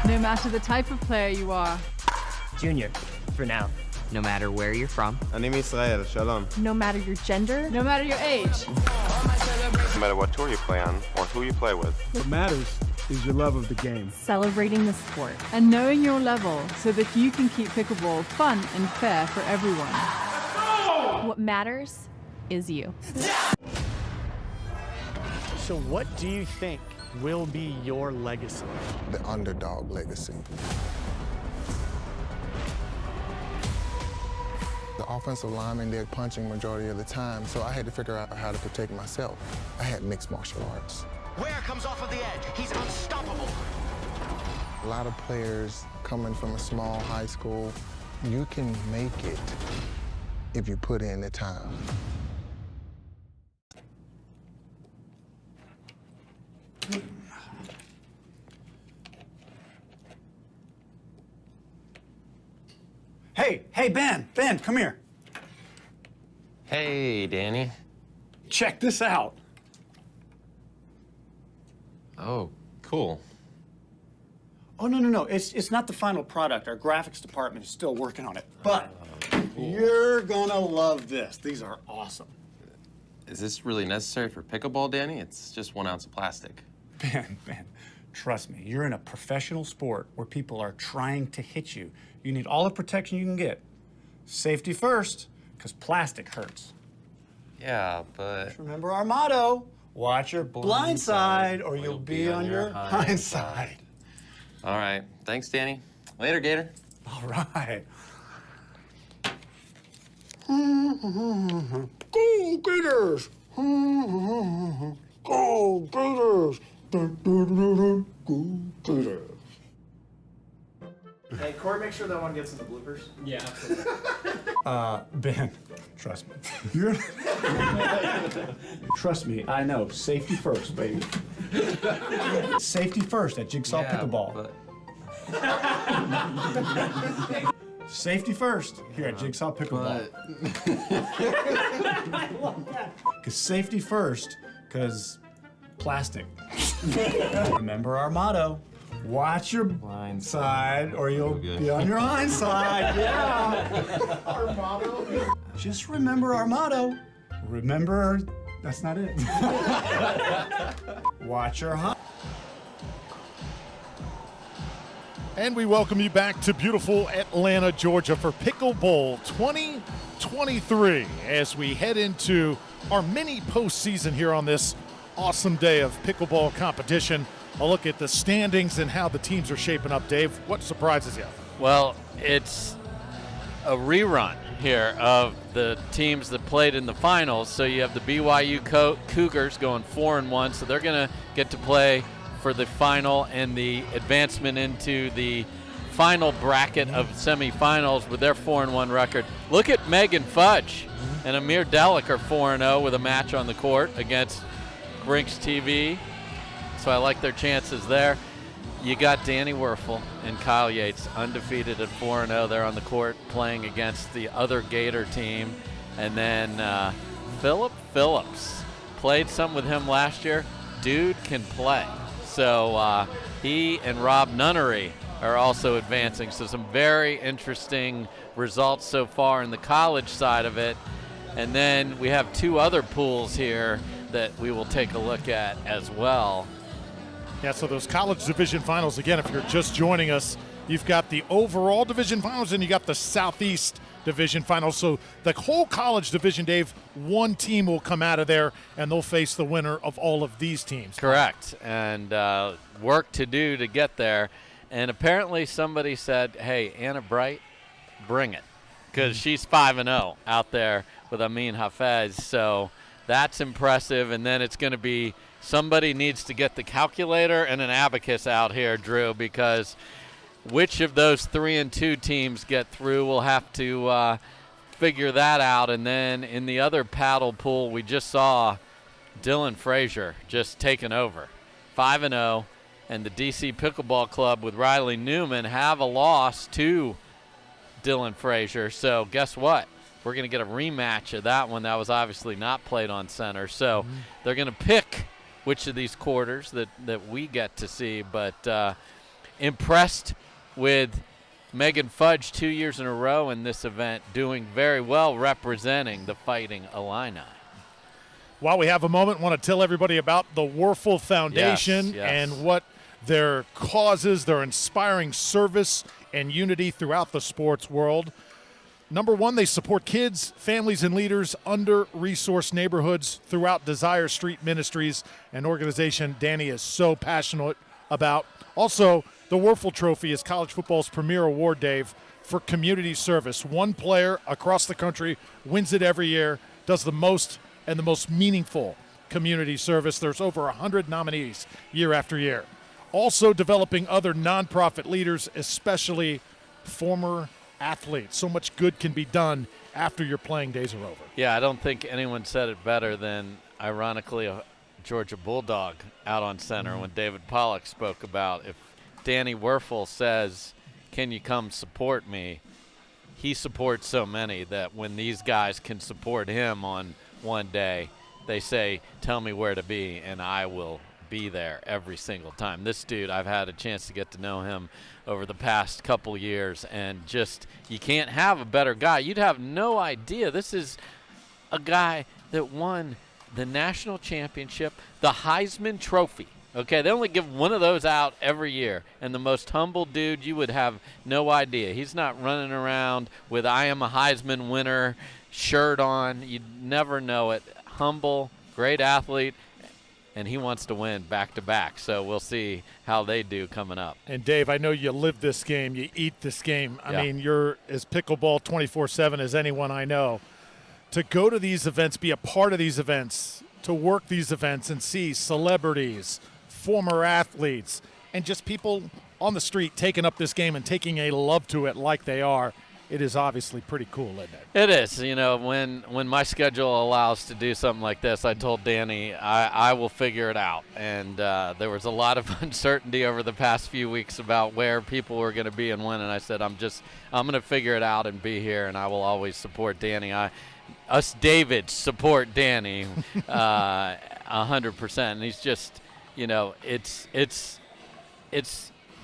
No matter the type of player you are. Junior, for now. No matter where you're from. אני מישראל, shalom. No matter your gender. No matter your age. No matter what tour you play on or who you play with. What matters is your love of the game. Celebrating the sport. And knowing your level so that you can keep pickleball fun and fair for everyone. What matters is you. So what do you think will be your legacy? The underdog legacy. The offensive lineman did punching majority of the time, so I had to figure out how to protect myself. I had mixed martial arts. Ware comes off of the edge. He's unstoppable. A lot of players coming from a small high school, you can make it if you put in the time. Hey, Ben, come here. Hey, Danny. Check this out. Oh, cool. Oh, no. It's not the final product. Our graphics department is still working on it. But you're gonna love this. These are awesome. Is this really necessary for pickleball, Danny? It's just 1 ounce of plastic. Ben, trust me, you're in a professional sport where people are trying to hit you. You need all the protection you can get. Safety first, because plastic hurts. Yeah, but... Just remember our motto, watch your blind side or you'll be on your hind side. All right, thanks, Danny. Later, Gator. All right. Go Gators! Go Gators! Go Gators! Hey, Corey, make sure that one gets in the bloopers. Yeah, absolutely. Ben, trust me. Trust me, I know. Safety first, baby. Safety first at Jigsaw Pickleball. Safety first here at Jigsaw Pickleball. Because safety first, because plastic. Remember our motto. Watch your blind side or you'll be on your hind side. Yeah. Our motto. Just remember our motto. Remember, that's not it. Watch your hind. And we welcome you back to beautiful Atlanta, Georgia for Picklebowl 2023 as we head into our mini postseason here on this awesome day of pickleball competition. A look at the standings and how the teams are shaping up. Dave, what surprises you? Well, it's a rerun here of the teams that played in the finals. So you have the BYU Cougars going 4-1, so they're going to get to play for the final and the advancement into the final bracket of semifinals with their 4-1 record. Look at Megan Fudge and Amir Delic are 4-0 with a match on the court against Brinks TV. So I like their chances there. You got Danny Werfel and Kyle Yates undefeated at 4-0. They're on the court playing against the other Gator team. And then Philip Phillips, played some with him last year. Dude can play. So he and Rob Nunnery are also advancing. So some very interesting results so far in the college side of it. And then we have 2 other pools here that we will take a look at as well. Yeah, so those college division finals, again, if you're just joining us, you've got the overall division finals and you got the Southeast division finals. So the whole college division, Dave, one team will come out of there and they'll face the winner of all of these teams. Correct, and work to do to get there. And apparently somebody said, hey, Anna Bright, bring it, because she's 5-0 out there with Amin Hafez. So that's impressive. And then it's going to be somebody needs to get the calculator and an abacus out here, Drew, because which of those 3-2 teams get through, we'll have to figure that out. And then in the other paddle pool, we just saw Dylan Frazier just taking over, 5-0. And the DC Pickleball Club with Riley Newman have a loss to Dylan Frazier. So guess what? We're going to get a rematch of that one. That was obviously not played on center. So they're going to pick which of these quarters that we get to see. But impressed with Megan Fudge 2 years in a row in this event, doing very well representing the Fighting Illini. While we have a moment, I want to tell everybody about the Werfel Foundation and what their causes, their inspiring service and unity throughout the sports world. Number one, they support kids, families, and leaders under-resourced neighborhoods throughout Desire Street Ministries, an organization Danny is so passionate about. Also, the Werfel Trophy is college football's premier award, Dave, for community service. One player across the country wins it every year, does the most and the most meaningful community service. There's over 100 nominees year after year. Also developing other nonprofit leaders, especially former athletes. So much good can be done after your playing days are over. Yeah, I don't think anyone said it better than, ironically, a Georgia Bulldog out on center when David Pollock spoke about if Danny Werfel says, can you come support me? He supports so many that when these guys can support him on one day, they say, tell me where to be, and I will be there every single time. This dude, I've had a chance to get to know him over the past couple years, and just, you can't have a better guy. You'd have no idea. This is a guy that won the national championship, the Heisman Trophy. Okay, they only give one of those out every year, and the most humble dude, you would have no idea. He's not running around with I am a Heisman winner shirt on. You'd never know it. Humble, great athlete, and he wants to win back-to-back. So we'll see how they do coming up. And, Dave, I know you live this game. You eat this game. I mean, you're as pickleball 24/7 as anyone I know. To go to these events, be a part of these events, to work these events and see celebrities, former athletes, and just people on the street taking up this game and taking a love to it like they are, it is obviously pretty cool, isn't it? It is. You know, when my schedule allows to do something like this, I told Danny I will figure it out. And there was a lot of uncertainty over the past few weeks about where people were going to be and when, and I said I'm going to figure it out and be here, and I will always support Danny. Us Davids support Danny 100%. And he's just, you know, it's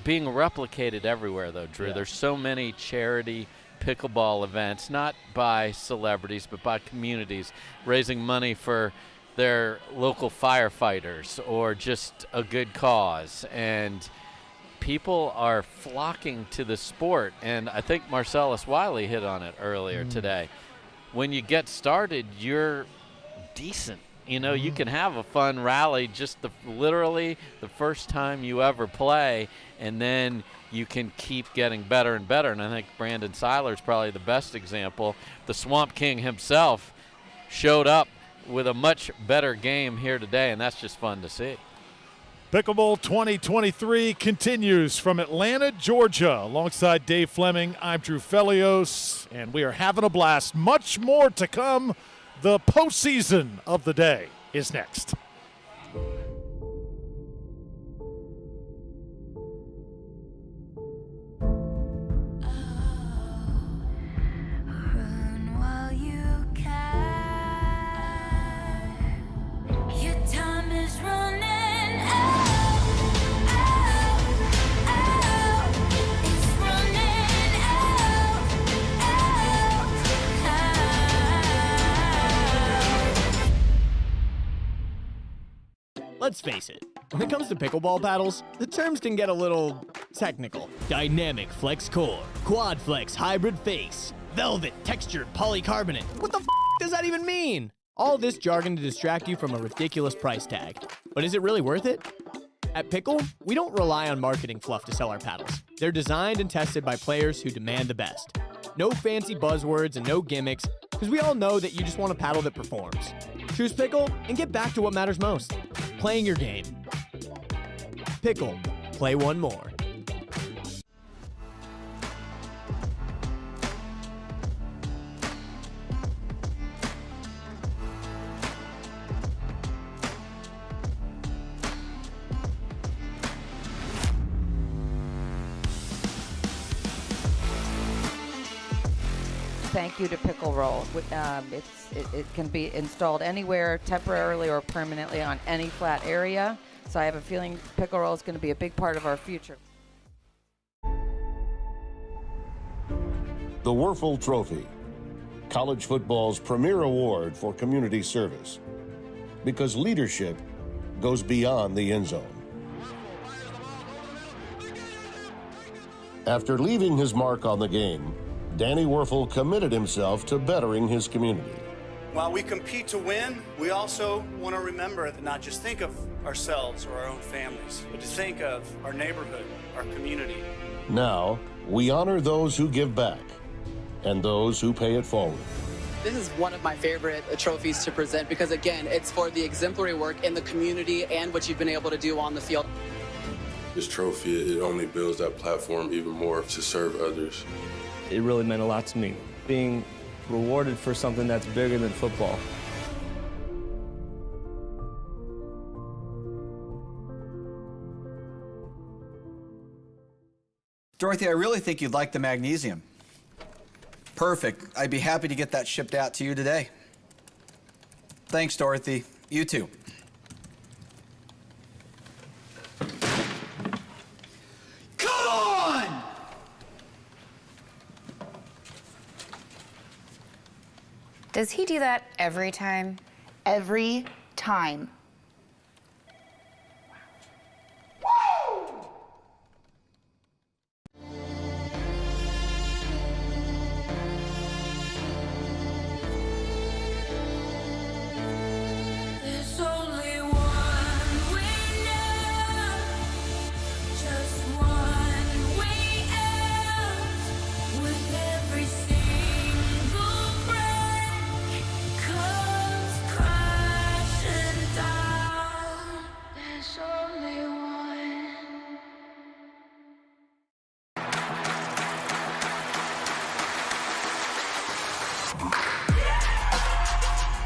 being replicated everywhere, though, Drew. Yeah. There's so many charity pickleball events, not by celebrities, but by communities, raising money for their local firefighters or just a good cause. And people are flocking to the sport. And I think Marcellus Wiley hit on it earlier today. When you get started, you're decent you know, you can have a fun rally just literally the first time you ever play, and then you can keep getting better and better. And I think Brandon Seiler's probably the best example. The Swamp King himself showed up with a much better game here today, and that's just fun to see. Pickleball 2023 continues from Atlanta, Georgia. Alongside Dave Fleming, I'm Drew Felios, and we are having a blast. Much more to come. The postseason of the day is next. Let's face it, when it comes to pickleball paddles, the terms can get a little technical. Dynamic flex core, quad flex hybrid face, velvet textured polycarbonate. What the f does that even mean? All this jargon to distract you from a ridiculous price tag. But is it really worth it? At Pickle, we don't rely on marketing fluff to sell our paddles. They're designed and tested by players who demand the best. No fancy buzzwords and no gimmicks, because we all know that you just want a paddle that performs. Choose Pickle and get back to what matters most, playing your game. Pickle, play one more. Thank you to Pickleball. It can be installed anywhere, temporarily or permanently on any flat area. So I have a feeling Pickleball is going to be a big part of our future. The Werfel Trophy, college football's premier award for community service, because leadership goes beyond the end zone. After leaving his mark on the game, Danny Werfel committed himself to bettering his community. While we compete to win, we also want to remember to not just think of ourselves or our own families, but to think of our neighborhood, our community. Now, we honor those who give back and those who pay it forward. This is one of my favorite trophies to present because, again, it's for the exemplary work in the community and what you've been able to do on the field. This trophy, it only builds that platform even more to serve others. It really meant a lot to me, being rewarded for something that's bigger than football. Dorothy, I really think you'd like the magnesium. Perfect. I'd be happy to get that shipped out to you today. Thanks, Dorothy. You too. Come on! Does he do that every time? Every time.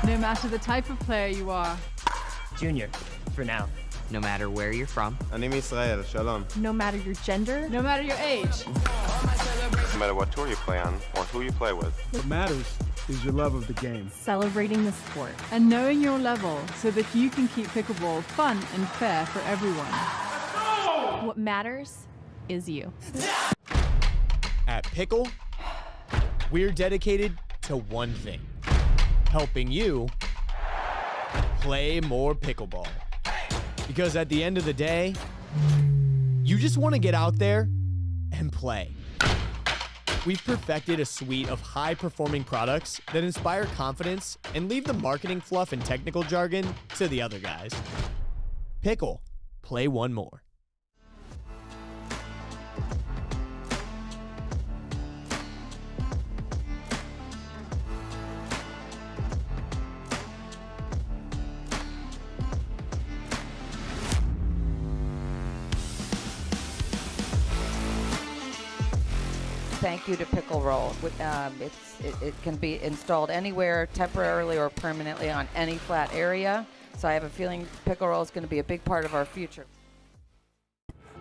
No matter the type of player you are. Junior, for now. No matter where you're from. אני מישראל, shalom. No matter your gender. No matter your age. No matter what tour you play on or who you play with. What matters is your love of the game. Celebrating the sport. And knowing your level so that you can keep pickleball fun and fair for everyone. What matters is you. At Pickle, we're dedicated to one thing. Helping you play more pickleball. Because at the end of the day, you just want to get out there and play. we've perfected a suite of high-performing products that inspire confidence and leave the marketing fluff and technical jargon to the other guys. Pickle, play one more. Thank you to Pickleball. It can be installed anywhere, temporarily or permanently, on any flat area. So I have a feeling Pickleball is going to be a big part of our future.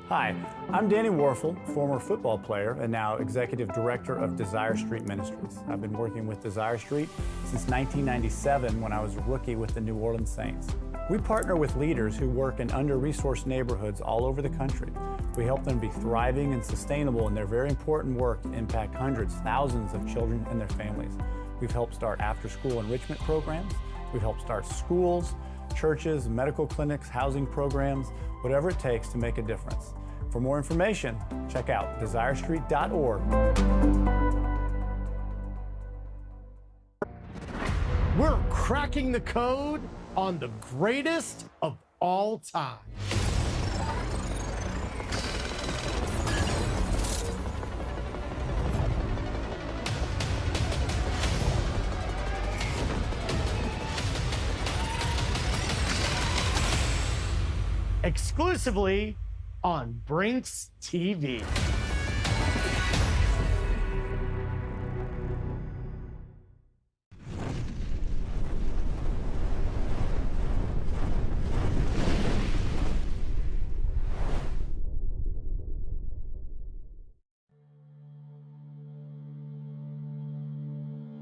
Hi, I'm Danny Warfel, former football player and now Executive Director of Desire Street Ministries. I've been working with Desire Street since 1997 when I was a rookie with the New Orleans Saints. We partner with leaders who work in under-resourced neighborhoods all over the country. We help them be thriving and sustainable in their very important work to impact hundreds, thousands of children and their families. We've helped start after-school enrichment programs. We've helped start schools, churches, medical clinics, housing programs, whatever it takes to make a difference. For more information, check out desirestreet.org. We're cracking the code on the greatest of all time. Exclusively on Brinks TV.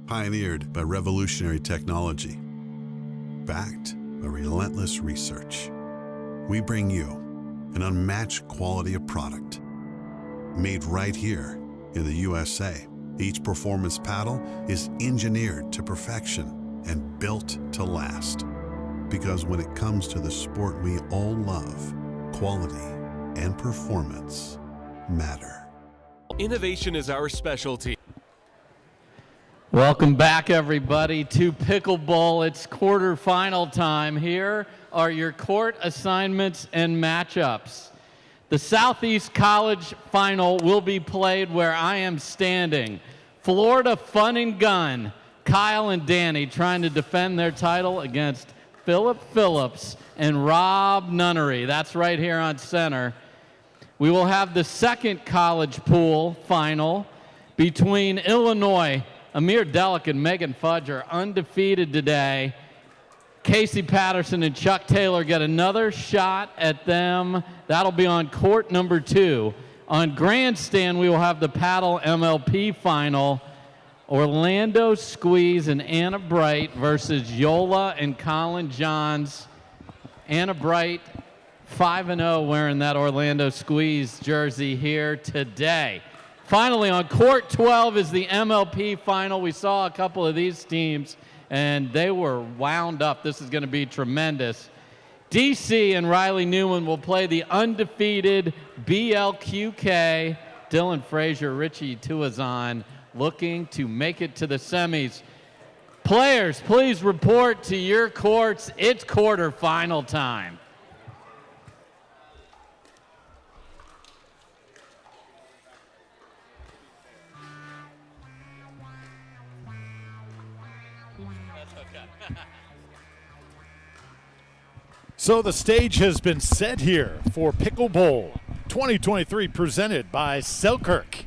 Pioneered by revolutionary technology, backed by relentless research, we bring you an unmatched quality of product. Made right here in the USA, each performance paddle is engineered to perfection and built to last. Because when it comes to the sport we all love, quality and performance matter. Innovation is our specialty. Welcome back, everybody, to Pickleball. It's quarterfinal time. Here are your court assignments and matchups. The Southeast College Final will be played where I am standing. Florida Fun and Gun, Kyle and Danny trying to defend their title against Philip Phillips and Rob Nunnery. That's right here on center. We will have the second college pool final between Illinois. Amir Delic and Megan Fudge are undefeated today. Casey Patterson and Chuck Taylor get another shot at them. That'll be on court number 2. On grandstand, we will have the paddle MLP final. Orlando Squeeze and Anna Bright versus Yola and Colin Johns. Anna Bright 5-0 wearing that Orlando Squeeze jersey here today. Finally, on court 12 is the MLP final. We saw a couple of these teams, and they were wound up. This is going to be tremendous. DC and Riley Newman will play the undefeated BLQK. Dylan Frazier, Richie Tuazon looking to make it to the semis. Players, please report to your courts. It's quarterfinal time. So the stage has been set here for Picklebowl 2023 presented by Selkirk.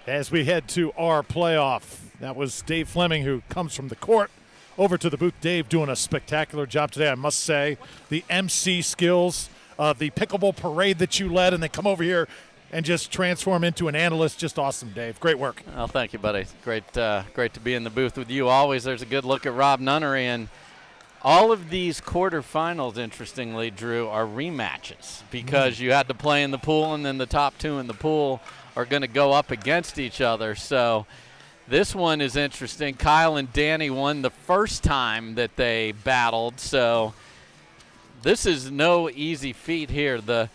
As we head to our playoff, that was Dave Fleming who comes from the court over to the booth. Dave doing a spectacular job today, I must say. The MC skills, the Pickleball parade that you led, and then come over here and just transform into an analyst. Just awesome, Dave. Great work. Oh, thank you, buddy. Great to be in the booth with you always. There's a good look at Rob Nunnery, and all of these quarterfinals, interestingly, Drew, are rematches because you had to play in the pool, and then the top 2 in the pool are going to go up against each other. So this one is interesting. Kyle and Danny won the first time that they battled, so this is no easy feat here. The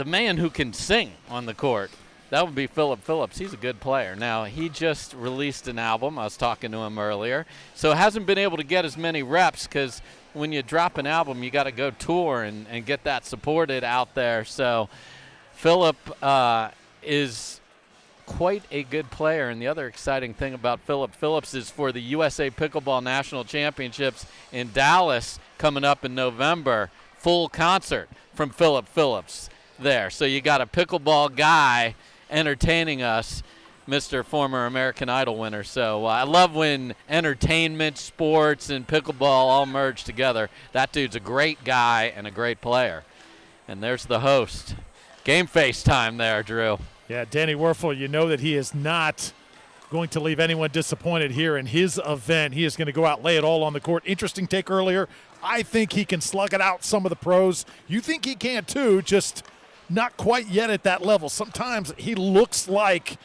man who can sing on the court That would be Philip Phillips. He's a good player. Now, he just released an album. I was talking to him earlier. So hasn't been able to get as many reps because when you drop an album, you got to go tour and get that supported out there. So Philip is quite a good player. And the other exciting thing about Philip Phillips is for the USA Pickleball National Championships in Dallas coming up in November, full concert from Philip Phillips there. So you got a pickleball guy entertaining us, Mr. former American Idol winner. So I love when entertainment, sports, and pickleball all merge together. That dude's a great guy and a great player. And there's the host. Game face time there, Drew. Yeah, Danny Werfel, you know that he is not going to leave anyone disappointed here in his event. He is going to go out, lay it all on the court. Interesting take earlier. I think he can slug it out some of the pros. You think he can too, just not quite yet at that level. Sometimes he looks like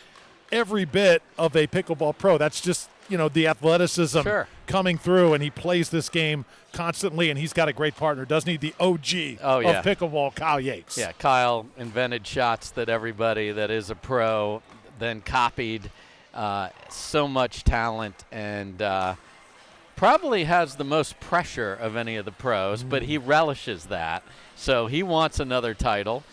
every bit of a pickleball pro. That's just, the athleticism coming through, and he plays this game constantly, and he's got a great partner, doesn't he? The OG of pickleball, Kyle Yates. Yeah, Kyle invented shots that everybody that is a pro then copied. So much talent, and probably has the most pressure of any of the pros, but he relishes that. So he wants another title.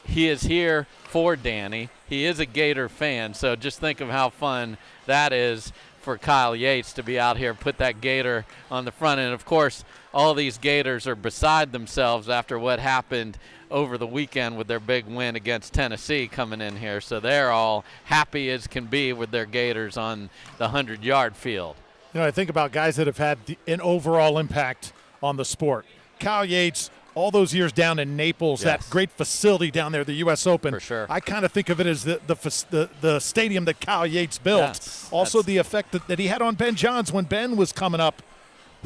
He is here for Danny. He is a Gator fan, so just think of how fun that is for Kyle Yates to be out here, put that Gator on the front. And, of course, all these Gators are beside themselves after what happened over the weekend with their big win against Tennessee coming in here. So they're all happy as can be with their Gators on the 100-yard field. I think about guys that have had an overall impact on the sport. Kyle Yates, all those years down in Naples, that great facility down there, the U.S. Open. For sure. I kind of think of it as the stadium that Kyle Yates built. Also the effect that he had on Ben Johns when Ben was coming up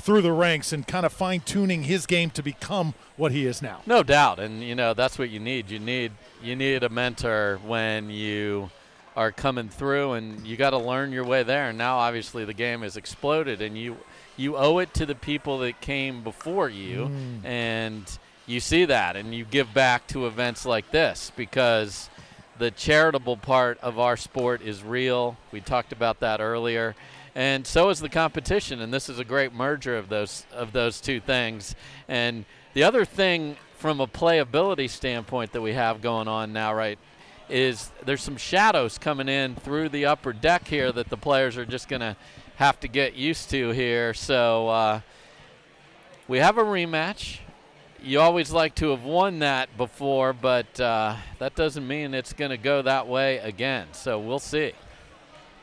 through the ranks and kind of fine-tuning his game to become what he is now. No doubt, and that's what you need. You need a mentor when you are coming through, and you got to learn your way there. And now, obviously, the game has exploded, and you owe it to the people that came before you, and you see that, and you give back to events like this because the charitable part of our sport is real. We talked about that earlier. And so is the competition, and this is a great merger of those two things. And the other thing from a playability standpoint that we have going on now, right, is there's some shadows coming in through the upper deck here that the players are just going to have to get used to here. So we have a rematch. You always like to have won that before, but that doesn't mean it's going to go that way again. So we'll see.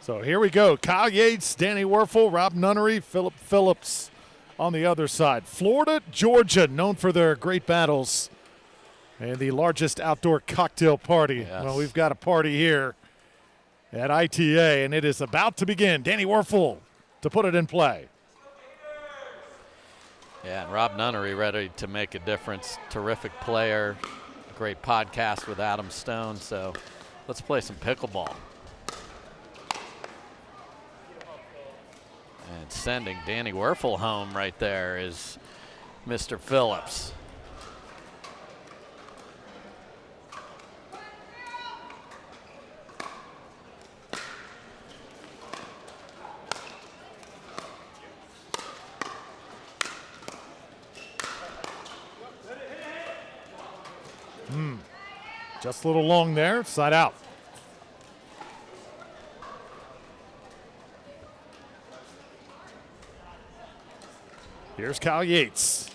So here we go. Kyle Yates, Danny Werfel, Rob Nunnery, Philip Phillips on the other side. Florida, Georgia, known for their great battles and the largest outdoor cocktail party. Yes. Well, we've got a party here at ITA, and it is about to begin. Danny Werfel to put it in play. Yeah, and Rob Nunnery ready to make a difference. Terrific player, great podcast with Adam Stone. So let's play some pickleball. And sending Danny Werfel home right there is Mr. Phillips. Just a little long there, side out. Here's Kyle Yates.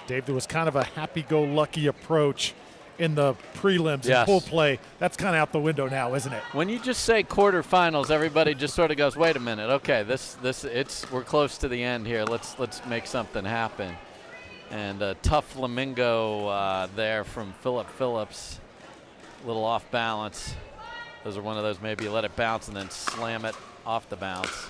Dave, there was kind of a happy-go-lucky approach in the prelims and full play. That's kind of out the window now, isn't it? When you just say quarterfinals, everybody just sort of goes, "Wait a minute, okay, we're close to the end here. Let's make something happen." And a tough flamingo there from Philip Phillips. A little off balance. Those are one of those maybe you let it bounce and then slam it off the bounce.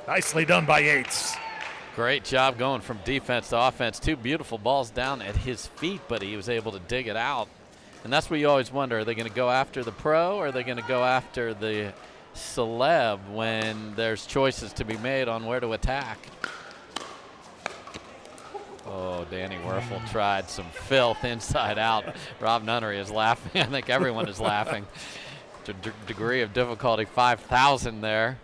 Nicely done by Yates. Great job going from defense to offense. Two beautiful balls down at his feet, but he was able to dig it out And that's what you always wonder. Are they going to go after the pro, or are they going to go after the celeb when there's choices to be made on where to attack? Oh, Danny Werfel tried some filth inside out. Rob Nunnery is laughing. I think everyone is laughing. To degree of difficulty 5,000 there.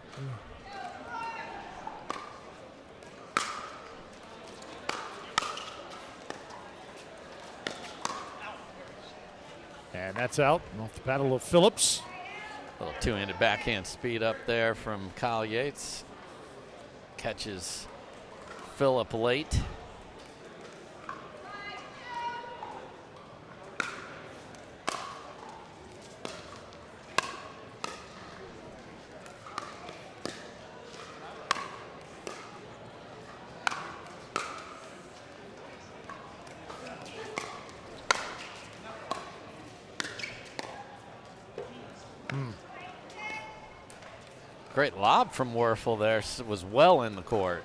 And that's out off the paddle of Phillips. A little two-handed backhand speed up there from Kyle Yates. Catches Phillip late. Great lob from Werfel there, was well in the court.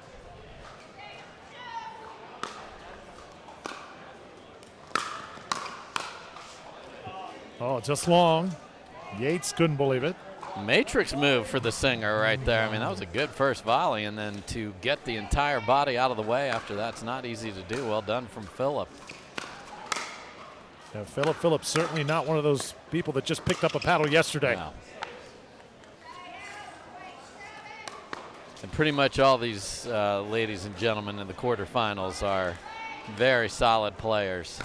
Oh, just long. Yates couldn't believe it. Matrix move for the singer right there. I mean, that was a good first volley, and then to get the entire body out of the way after that's not easy to do. Well done from Phillip. Yeah, Phillips certainly not one of those people that just picked up a paddle yesterday. No. And pretty much all these ladies and gentlemen in the quarterfinals are very solid players.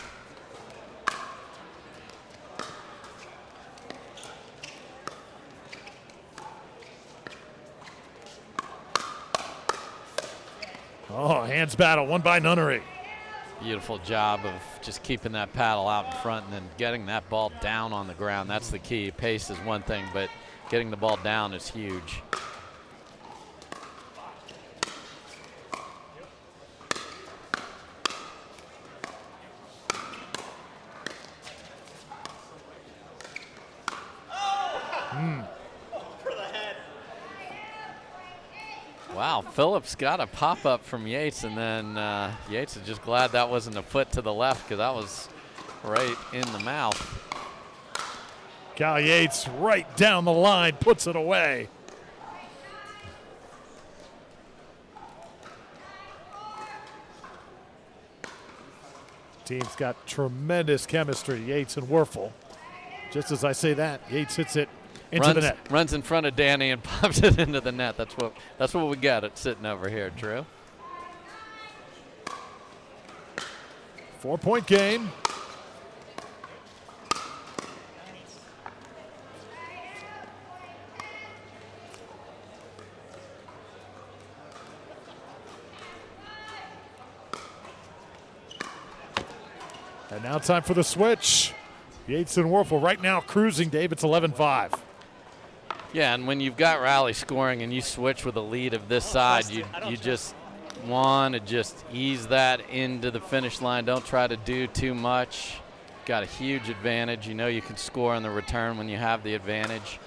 Oh, hands battle, won by Nunnery. Beautiful job of just keeping that paddle out in front and then getting that ball down on the ground. That's the key. Pace is one thing, but getting the ball down is huge. Wow, Phillips got a pop-up from Yates, and then Yates is just glad that wasn't a foot to the left because that was right in the mouth. Cal Yates right down the line, puts it away. Team's got tremendous chemistry, Yates and Werfel. Just as I say that, Yates hits it into the net. Runs in front of Danny and pops it into the net. That's what we got it sitting over here, Drew. 4-point game. And now time for the switch. Yates and Werfel right now cruising, Dave. It's 11-5. Yeah, and when you've got rally scoring and you switch with a lead of this side, you just want to just ease that into the finish line. Don't try to do too much. Got a huge advantage. You know you can score on the return when you have the advantage.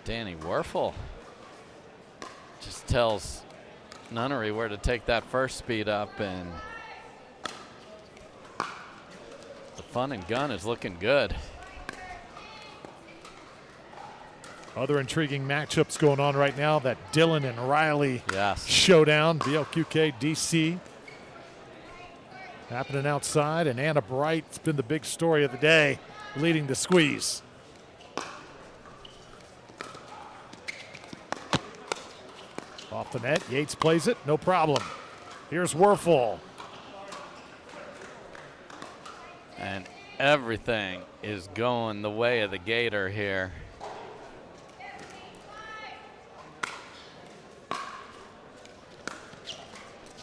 Danny Werfel just tells Nunnery where to take that first speed up, and the fun and gun is looking good. Other intriguing matchups going on right now. That Dillon and Riley showdown, BLQK DC. Happening outside, and Anna Bright's been the big story of the day, leading the squeeze. Off the net, Yates plays it, no problem. Here's Werfel. And everything is going the way of the Gator here.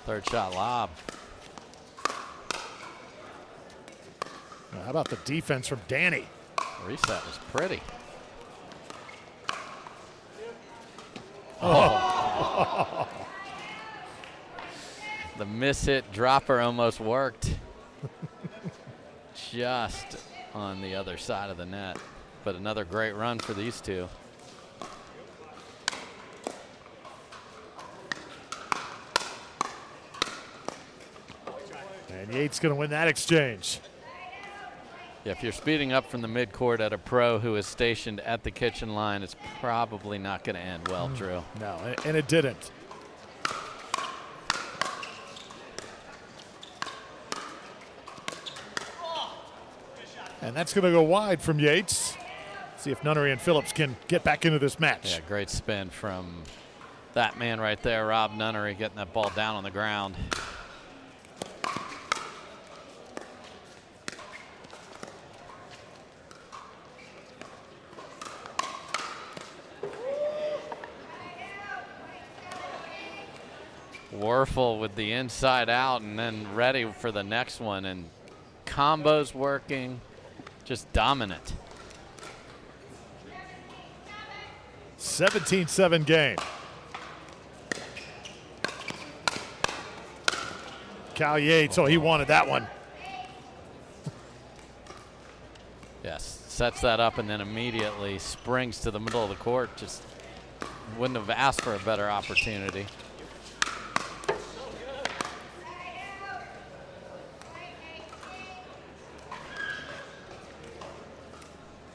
Third shot lob. How about the defense from Danny? Reset was pretty. Oh. The miss hit dropper almost worked. Just on the other side of the net. But another great run for these two. And Yates going to win that exchange. Yeah, if you're speeding up from the midcourt at a pro who is stationed at the kitchen line, it's probably not going to end well, Drew. No, and it didn't. And that's going to go wide from Yates. See if Nunnery and Phillips can get back into this match. Yeah, great spin from that man right there, Rob Nunnery, getting that ball down on the ground. Werfel with the inside out and then ready for the next one, and combos working, just dominant. 17-7 game. Cal Yates, oh, he wanted that one. Yes, sets that up and then immediately springs to the middle of the court. Just wouldn't have asked for a better opportunity.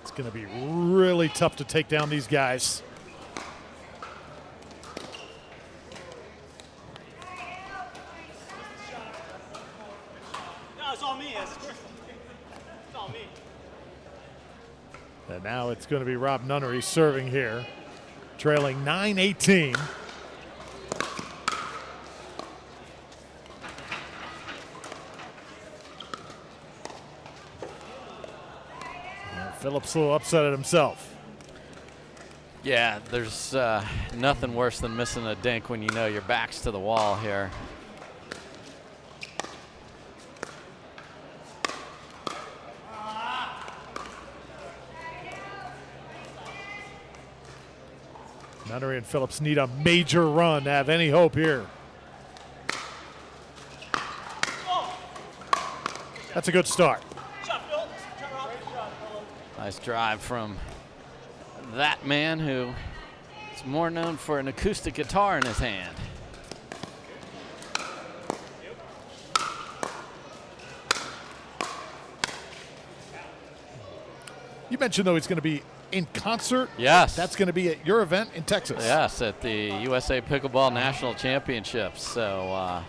It's going to be really tough to take down these guys. No, it's all me. It's all me. And now it's going to be Rob Nunnery serving here, trailing 9-18. Phillips a little upset at himself. Yeah, there's nothing worse than missing a dink when you know your back's to the wall here. Nunnery and Phillips need a major run to have any hope here. That's a good start. Nice drive from that man who is more known for an acoustic guitar in his hand. You mentioned, though, he's going to be in concert. Yes. That's going to be at your event in Texas. Yes, at the USA Pickleball National Championships. So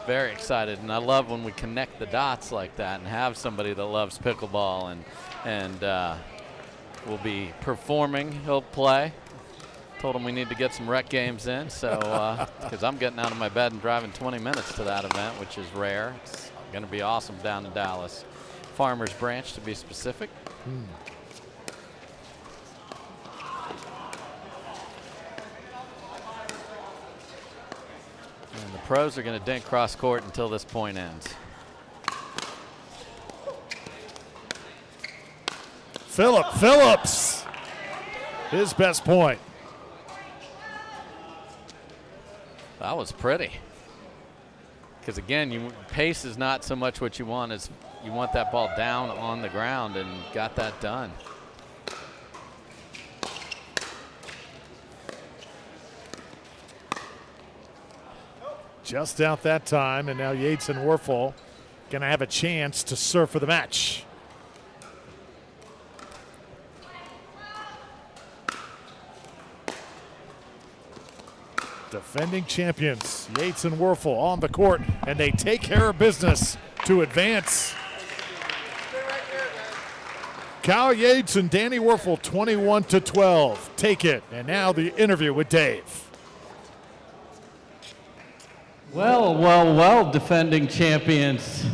very excited, and I love when we connect the dots like that and have somebody that loves pickleball and will be performing. He'll play. Told him we need to get some rec games in, so because I'm getting out of my bed and driving 20 minutes to that event, which is rare. It's going to be awesome down in Dallas. Farmers Branch, to be specific. And the pros are going to dink cross court until this point ends. Phillips, his best point. That was pretty. Because again, pace is not so much what you want as you want that ball down on the ground, and got that done. Just out that time, and now Yates and Werfel going to have a chance to serve for the match. Defending champions, Yates and Werfel on the court, and they take care of business to advance. Cal Yates and Danny Werfel, 21-12. Take it. And now the interview with Dave. Well, defending champions.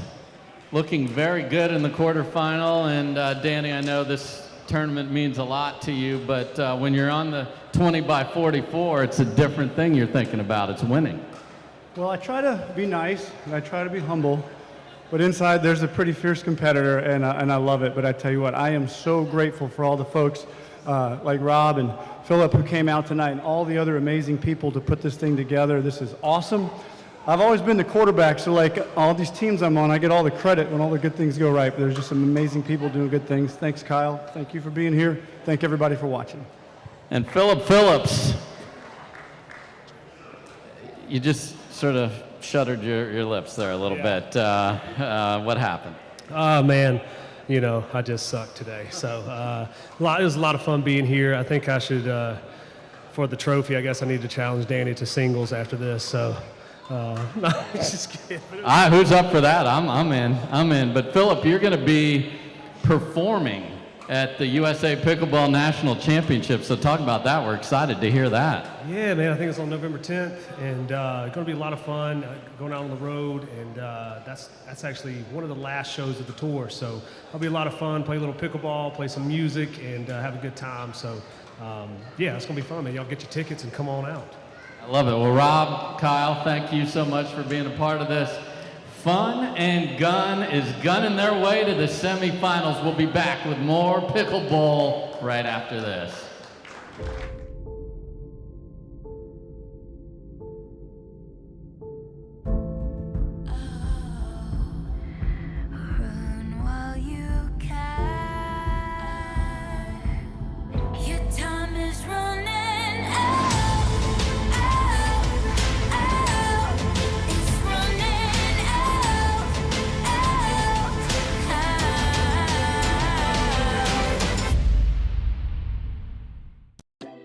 Looking very good in the quarterfinal. And Danny, I know this tournament means a lot to you, but when you're on the 20x44, it's a different thing you're thinking about. It's winning. Well, I try to be nice, and I try to be humble, but inside there's a pretty fierce competitor, and I love it. But I tell you what, I am so grateful for all the folks like Rob and Philip who came out tonight, and all the other amazing people to put this thing together. This is awesome. I've always been the quarterback, so like all these teams I'm on, I get all the credit when all the good things go right. But there's just some amazing people doing good things. Thanks, Kyle. Thank you for being here. Thank everybody for watching. And Philip Phillips, you just sort of shuddered your lips there a little bit. What happened? Oh, man. You know, I just sucked today. So it was a lot of fun being here. I think I should, for the trophy, I guess I need to challenge Danny to singles after this. So, no, just kidding. Who's up for that? I'm in. But Philip, you're going to be performing at the USA Pickleball National Championship. So talk about that. We're excited to hear that. Yeah, man. I think it's on November 10th, and it's going to be a lot of fun going out on the road. And that's actually one of the last shows of the tour. So it'll be a lot of fun. Play a little pickleball, play some music, and have a good time. So yeah, it's going to be fun, man. Y'all get your tickets and come on out. I love it. Well, Rob, Kyle, thank you so much for being a part of this. Fun and Gun is gunning their way to the semifinals. We'll be back with more Pickleball right after this.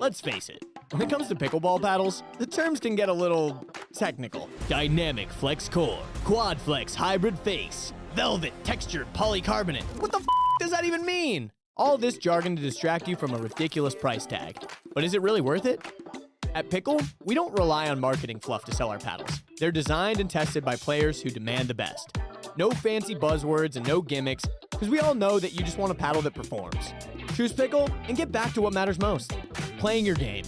Let's face it, when it comes to pickleball paddles, the terms can get a little technical. Dynamic flex core, quad flex hybrid face, velvet textured polycarbonate. What the f does that even mean? All this jargon to distract you from a ridiculous price tag. But is it really worth it? At Pickle, we don't rely on marketing fluff to sell our paddles. They're designed and tested by players who demand the best. No fancy buzzwords and no gimmicks, because we all know that you just want a paddle that performs. Choose Pickle and get back to what matters most, playing your game.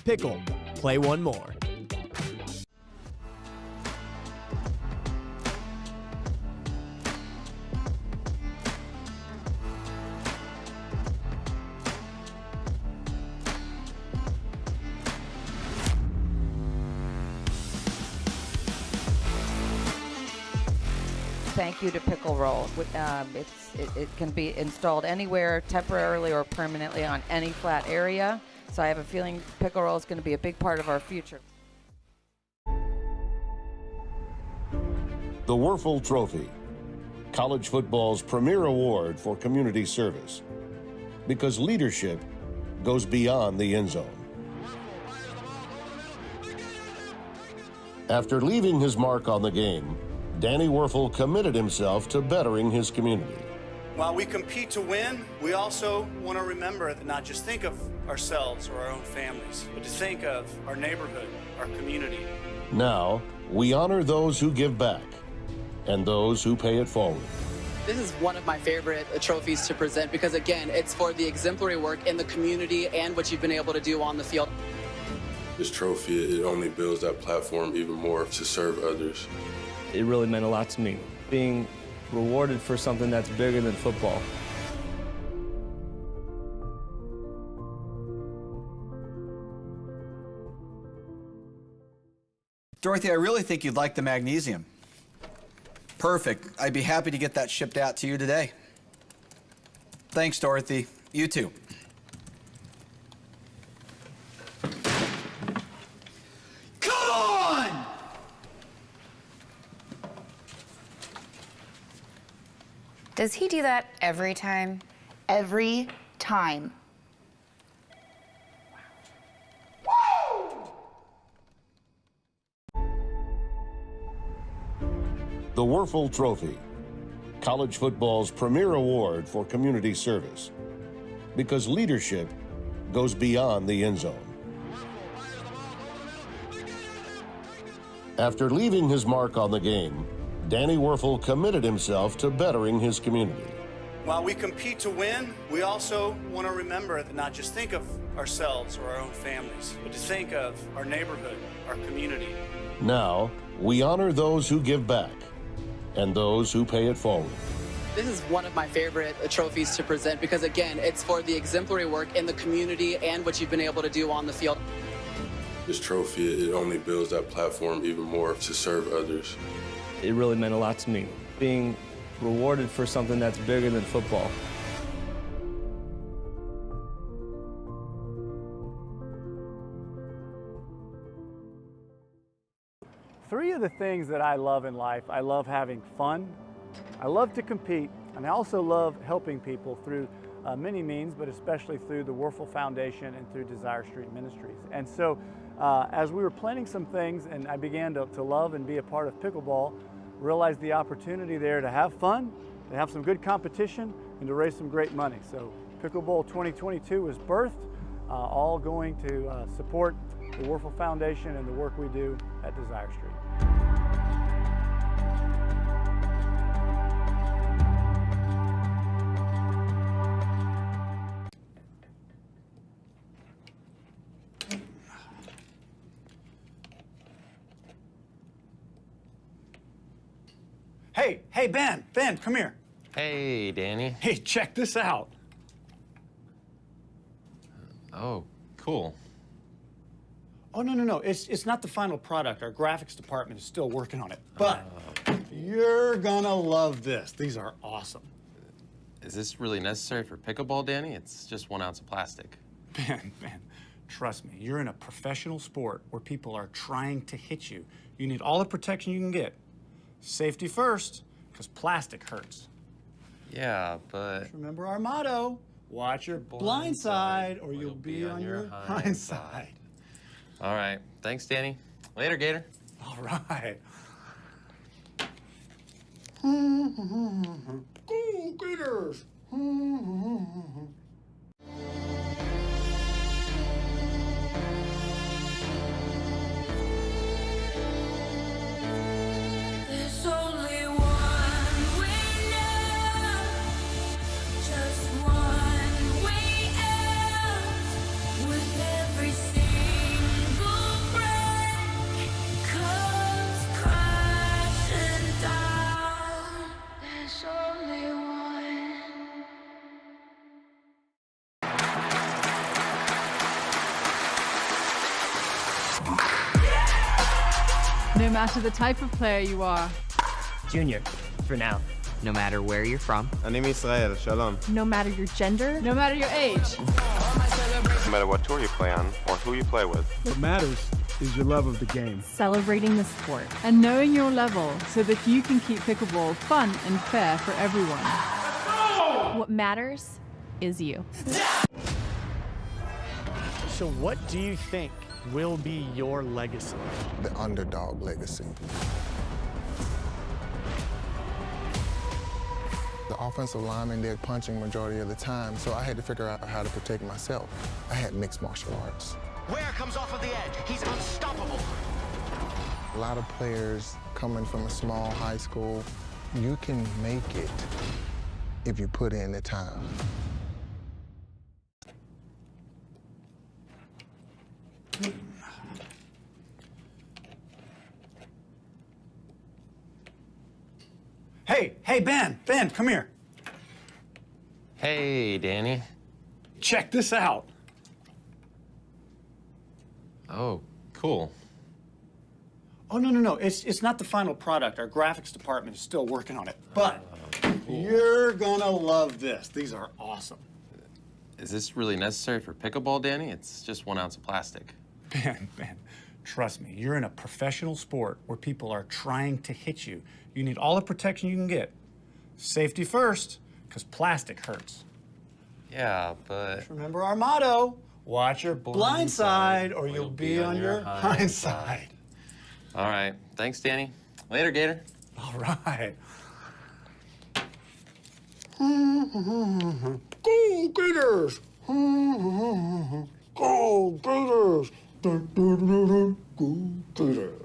Pickle, play one more. Thank you to Pickleball. It can be installed anywhere, temporarily or permanently on any flat area. So I have a feeling Pickleball is going to be a big part of our future. The Werfel Trophy, college football's premier award for community service. Because leadership goes beyond the end zone. After leaving his mark on the game, Danny Werfel committed himself to bettering his community. While we compete to win, we also want to remember to not just think of ourselves or our own families, but to think of our neighborhood, our community. Now, we honor those who give back and those who pay it forward. This is one of my favorite trophies to present because, again, it's for the exemplary work in the community and what you've been able to do on the field. This trophy, it only builds that platform even more to serve others. It really meant a lot to me, being rewarded for something that's bigger than football. Dorothy, I really think you'd like the magnesium. Perfect. I'd be happy to get that shipped out to you today. Thanks, Dorothy. You too. Come on! Does he do that every time? Every time. The Werfel Trophy, college football's premier award for community service. Because leadership goes beyond the end zone. After leaving his mark on the game, Danny Werfel committed himself to bettering his community. While we compete to win, we also want to remember to not just think of ourselves or our own families, but to think of our neighborhood, our community. Now, we honor those who give back and those who pay it forward. This is one of my favorite trophies to present because, again, it's for the exemplary work in the community and what you've been able to do on the field. This trophy, it only builds that platform even more to serve others. It really meant a lot to me. Being rewarded for something that's bigger than football. Three of the things that I love in life: I love having fun, I love to compete, and I also love helping people through many means, but especially through the Werfel Foundation and through Desire Street Ministries. And so as we were planning some things and I began to love and be a part of pickleball, realized the opportunity there to have fun, to have some good competition, and to raise some great money. So Picklebowl 2022 was birthed, all going to support the Werfel Foundation and the work we do at Desire Street. Hey, Ben, come here. Hey, Danny. Hey, check this out. Oh, cool. Oh, no, it's not the final product. Our graphics department is still working on it. But you're gonna love this. These are awesome. Is this really necessary for pickleball, Danny? It's just 1 ounce of plastic. Ben, trust me, you're in a professional sport where people are trying to hit you. You need all the protection you can get. Safety first, because plastic hurts. Yeah, but... Just remember our motto: watch your blind side, or you'll be on your hind side. All right. Thanks, Danny. Later, Gator. All right. Go Gators! There's only one way now, just one way out. With every single break comes crashing down. There's only one. No matter the type of player you are, Junior, for now. No matter where you're from. Anim Israel, shalom. no matter your gender, no matter your age, No matter what tour you play on or who you play with. What matters is your love of the game. celebrating the sport, and knowing your level so that you can keep pickleball fun and fair for everyone. What matters is you. So what do you think will be your legacy? The underdog legacy. The offensive lineman did punching majority of the time, so I had to figure out how to protect myself. I had mixed martial arts. Ware comes off of the edge. He's unstoppable. A lot of players coming from a small high school, you can make it if you put in the time. Hey, Ben, come here. Hey, Danny. Check this out. Oh, cool. Oh, no, it's not the final product. Our graphics department is still working on it. But you're gonna love this. These are awesome. Is this really necessary for pickleball, Danny? It's just 1 ounce of plastic. Ben, trust me, you're in a professional sport where people are trying to hit you. You need all the protection you can get. Safety first, because plastic hurts. Yeah, but... Just remember our motto: watch your blind side, or you'll be on your hind side. All right. Thanks, Danny. Later, Gator. All right. Go Gators! Go Gators! Go Gators!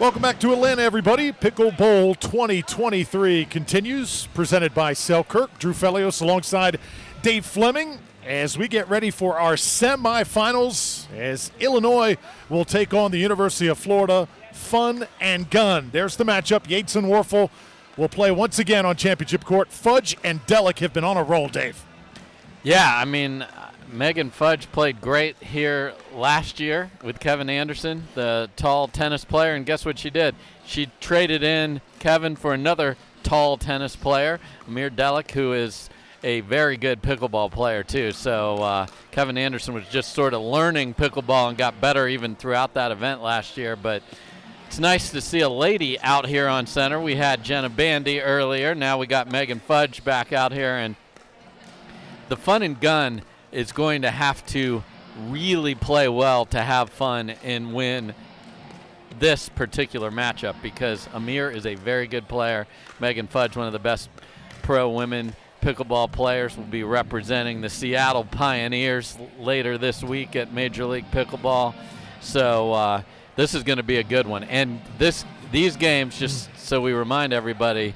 Welcome back to Atlanta, everybody. Picklebowl 2023 continues, presented by Selkirk. Drew Felios alongside Dave Fleming as we get ready for our semifinals, as Illinois will take on the University of Florida. Fun and gun. There's the matchup. Yates and Werfel will play once again on championship court. Fudge and Delic have been on a roll, Dave. Yeah, I mean, Megan Fudge played great here last year with Kevin Anderson, the tall tennis player, and guess what she did? She traded in Kevin for another tall tennis player, Amir Delic, who is a very good pickleball player too. So Kevin Anderson was just sort of learning pickleball and got better even throughout that event last year. But it's nice to see a lady out here on center. We had Jenna Bandy earlier. Now we got Megan Fudge back out here. And the Fun and Gun is going to have to really play well to have fun and win this particular matchup, because Amir is a very good player. Megan Fudge, one of the best pro women pickleball players, will be representing the Seattle Pioneers later this week at Major League Pickleball. So this is going to be a good one. And these games, just so we remind everybody,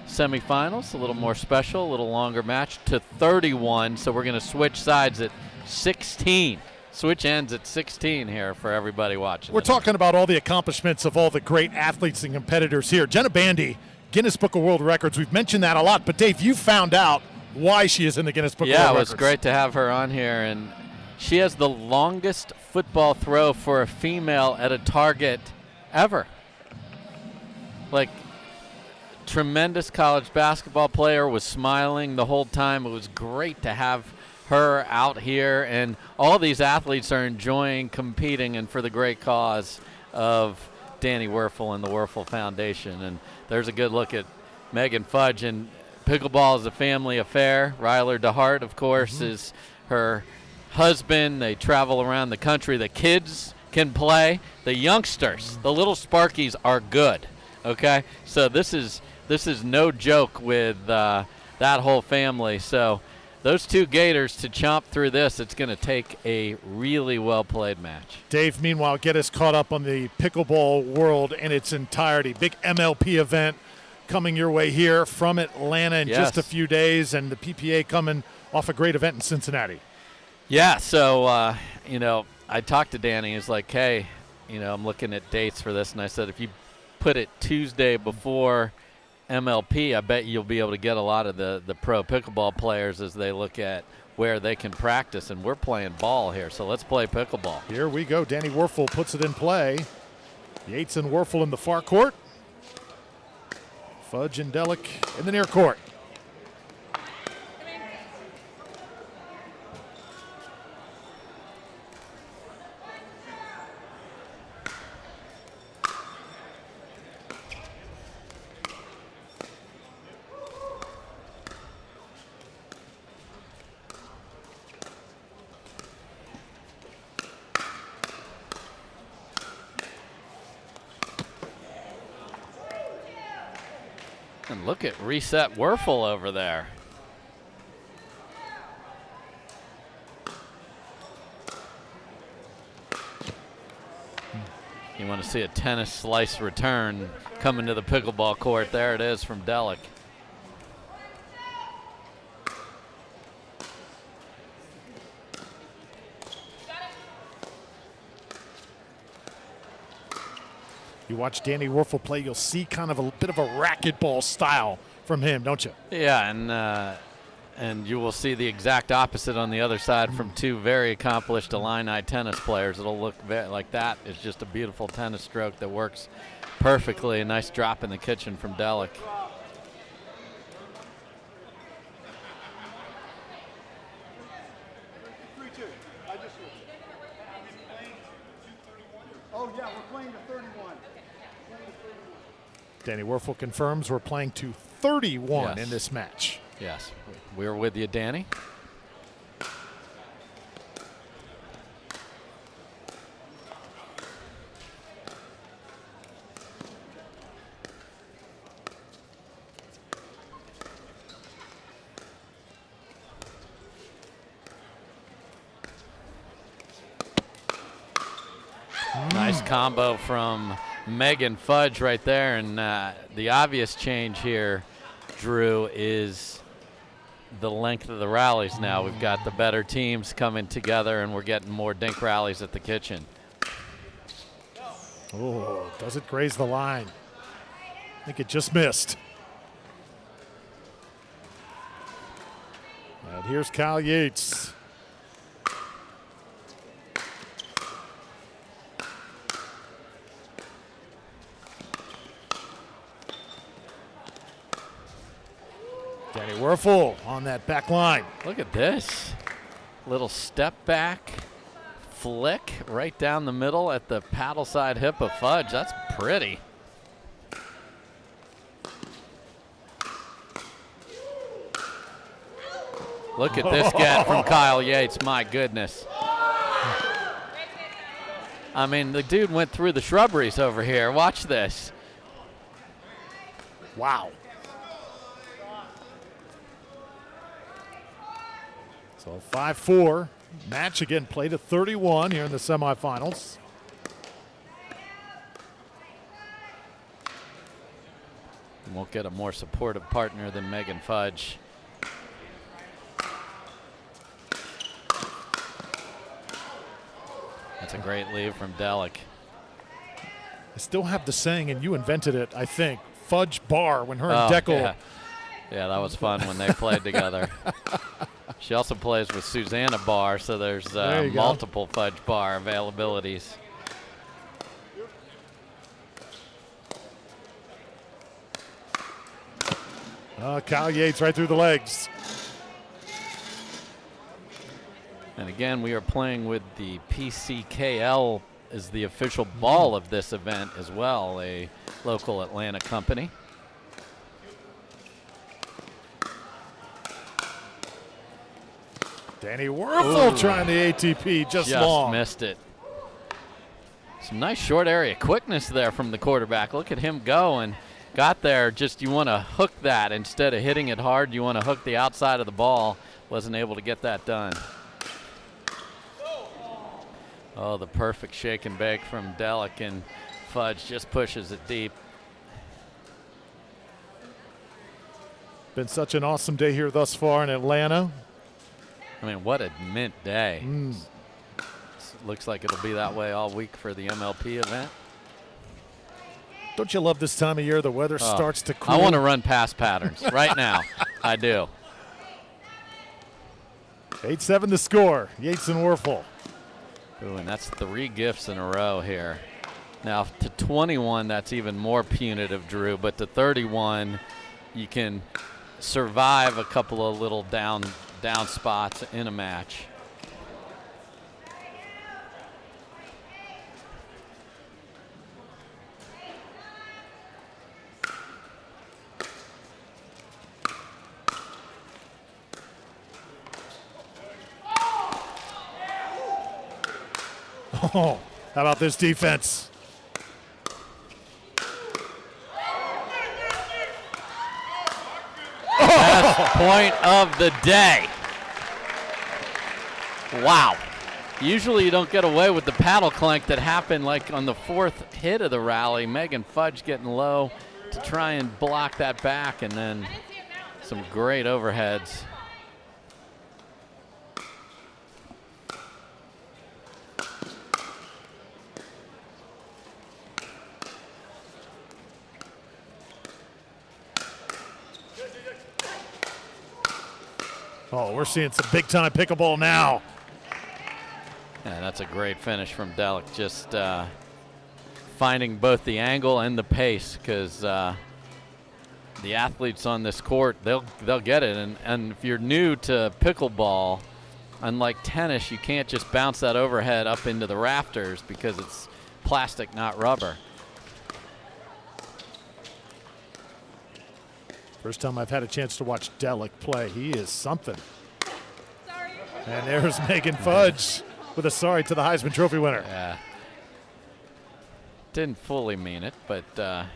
semifinals, a little more special, a little longer match to 31. So we're going to switch sides at 16. Switch ends at 16 here for everybody watching. We're talking about all the accomplishments of all the great athletes and competitors here. Jenna Bandy, Guinness Book of World Records. We've mentioned that a lot, but Dave, you found out why she is in the Guinness Book of World Records. Yeah, it was great to have her on here, and she has the longest football throw for a female at a target ever. Like, tremendous college basketball player, was smiling the whole time. It was great to have her out here, and all these athletes are enjoying competing and for the great cause of Danny Werfel and the Werfel Foundation. And there's a good look at Megan Fudge. And pickleball is a family affair. Ryler DeHart, of course, is her husband. They travel around the country. The kids can play. The youngsters, the little Sparkies, are good. Okay, so this is no joke with that whole family. So those two Gators, to chomp through this, it's going to take a really well-played match. Dave, meanwhile, get us caught up on the pickleball world in its entirety. Big MLP event coming your way here from Atlanta in just a few days, and the PPA coming off a great event in Cincinnati. Yeah, so, I talked to Danny. He's like, hey, I'm looking at dates for this, and I said, if you put it Tuesday before MLP, I bet you'll be able to get a lot of the pro pickleball players as they look at where they can practice, and we're playing ball here, so let's play pickleball. Here we go. Danny Werfel puts it in play. Yates and Werfel in the far court. Fudge and Delic in the near court. And look at Reset Werfel over there. You want to see a tennis slice return coming to the pickleball court. There it is from Delic. You watch Danny Werfel play, you'll see kind of a bit of a racquetball style from him, don't you? Yeah, and you will see the exact opposite on the other side from two very accomplished Illini tennis players. It'll look like that. It's just a beautiful tennis stroke that works perfectly. A nice drop in the kitchen from Delic. Oh, yeah, we're playing to 31. Danny Werfel confirms we're playing to 31 in this match. Yes, we're with you, Danny. Nice combo from Megan Fudge right there, and the obvious change here, Drew, is the length of the rallies now. We've got the better teams coming together, and we're getting more dink rallies at the kitchen. Oh, does it graze the line? I think it just missed. And here's Kyle Yates. Danny Werfel on that back line. Look at this. Little step back, flick right down the middle at the paddle side hip of Fudge. That's pretty. Look at this get from Kyle Yates. My goodness. I mean, the dude went through the shrubberies over here. Watch this. Wow. So 5-4 match again, played at 31 here in the semifinals. Won't get a more supportive partner than Megan Fudge. That's a great lead from Delic. I still have the saying, and you invented it, I think, Fudge Bar, when her and Deckel. Yeah, that was fun when they played together. She also plays with Susanna Bar, so there's multiple Fudge Bar availabilities. Kyle Yates right through the legs. And again, we are playing with the PCKL as the official ball of this event as well, a local Atlanta company. Danny Werfel trying the ATP, just long. Missed it. Some nice short area quickness there from the quarterback. Look at him go and got there. Just you want to hook that instead of hitting it hard. You want to hook the outside of the ball. Wasn't able to get that done. Oh, the perfect shake and bake from Delic, and Fudge just pushes it deep. Been such an awesome day here thus far in Atlanta. I mean, what a mint day. Looks like it'll be that way all week for the MLP event. Don't you love this time of year? The weather starts to cool. I want to run pass patterns right now. I do. 8-7 the score. Yates and Werfel. Ooh, and that's 3 gifts in a row here. Now to 21, that's even more punitive, Drew. But to 31, you can survive a couple of little down spots in a match. Oh, how about this defense? Best point of the day. Wow. Usually you don't get away with the paddle clank that happened like on the 4th hit of the rally. Megan Fudge getting low to try and block that back, and then some great overheads. Oh, we're seeing some big-time pickleball now. Yeah, that's a great finish from Delic. Just finding both the angle and the pace, because the athletes on this court, they'll get it. And if you're new to pickleball, unlike tennis, you can't just bounce that overhead up into the rafters because it's plastic, not rubber. First time I've had a chance to watch Delic play. He is something. And there's Megan Fudge with a sorry to the Heisman Trophy winner. Yeah. Didn't fully mean it, but So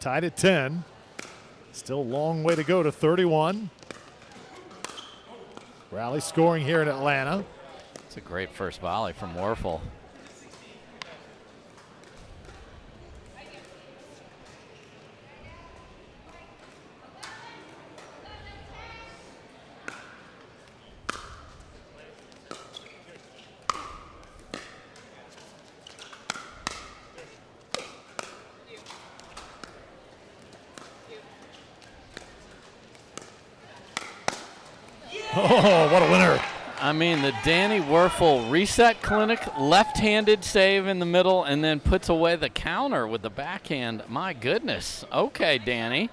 tied at 10. Still a long way to go to 31. Rally scoring here in Atlanta. it's a great first volley from Werfel. Oh, what a winner. I mean, the Danny Werfel reset clinic, left-handed save in the middle, and then puts away the counter with the backhand. My goodness. Okay, Danny.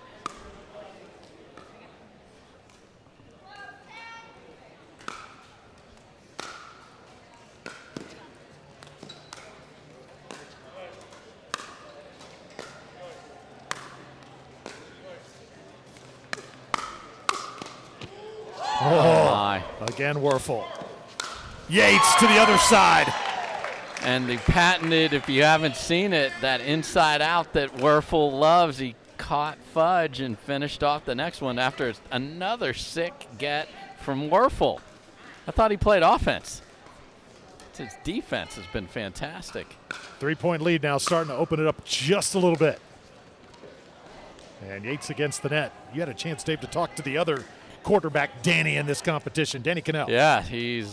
Oh, again, Werfel. Yates to the other side. And the patented, if you haven't seen it, that inside out that Werfel loves. He caught Fudge and finished off the next one after another sick get from Werfel. I thought he played offense. His defense has been fantastic. 3-point lead now, starting to open it up just a little bit. And Yates against the net. You had a chance, Dave, to talk to the other quarterback, Danny, in this competition, Danny Cannell. Yeah, he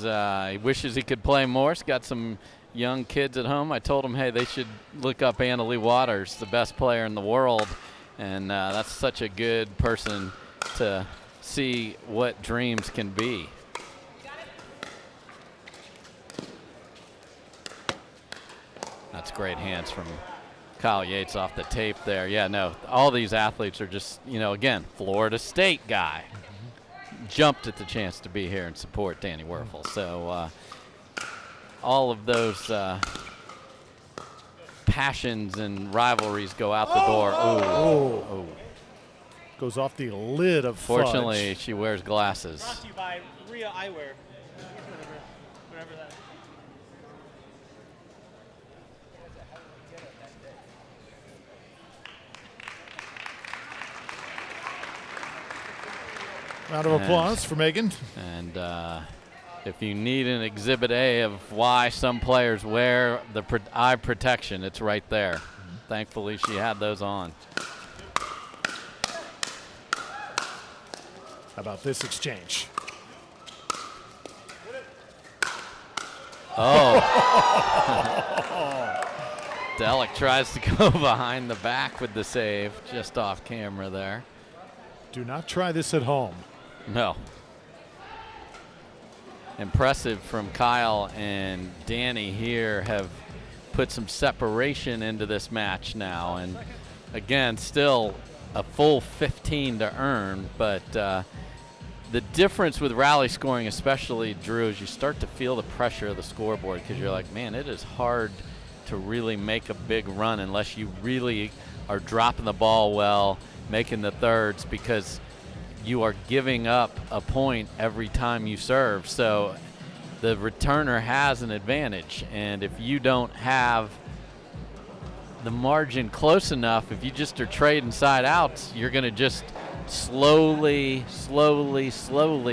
wishes he could play more. He's got some young kids at home. I told him, hey, they should look up Anna Lee Waters, the best player in the world. And that's such a good person to see what dreams can be. That's great hands from Kyle Yates off the tape there. Yeah, no, all these athletes are just, again, Florida State guy. Jumped at the chance to be here and support Danny Werfel. So all of those passions and rivalries go out the door. Ooh. Goes off the lid of Fortunately, Fudge. she wears glasses. Brought to you by Rhea Eyewear. Whatever that. Round of applause for Megan. And if you need an exhibit A of why some players wear the eye protection, it's right there. Thankfully, she had those on. How about this exchange? Oh. Delic tries to go behind the back with the save, just off camera there. Do not try this at home. No. Impressive from Kyle and Danny here have put some separation into this match now. And again, still a full 15 to earn, but the difference with rally scoring, especially, Drew, is you start to feel the pressure of the scoreboard because you're like, man, it is hard to really make a big run unless you really are dropping the ball well, making the thirds, because you are giving up a point every time you serve. So the returner has an advantage, and if you don't have the margin close enough, if you just are trading side outs, you're going to just slowly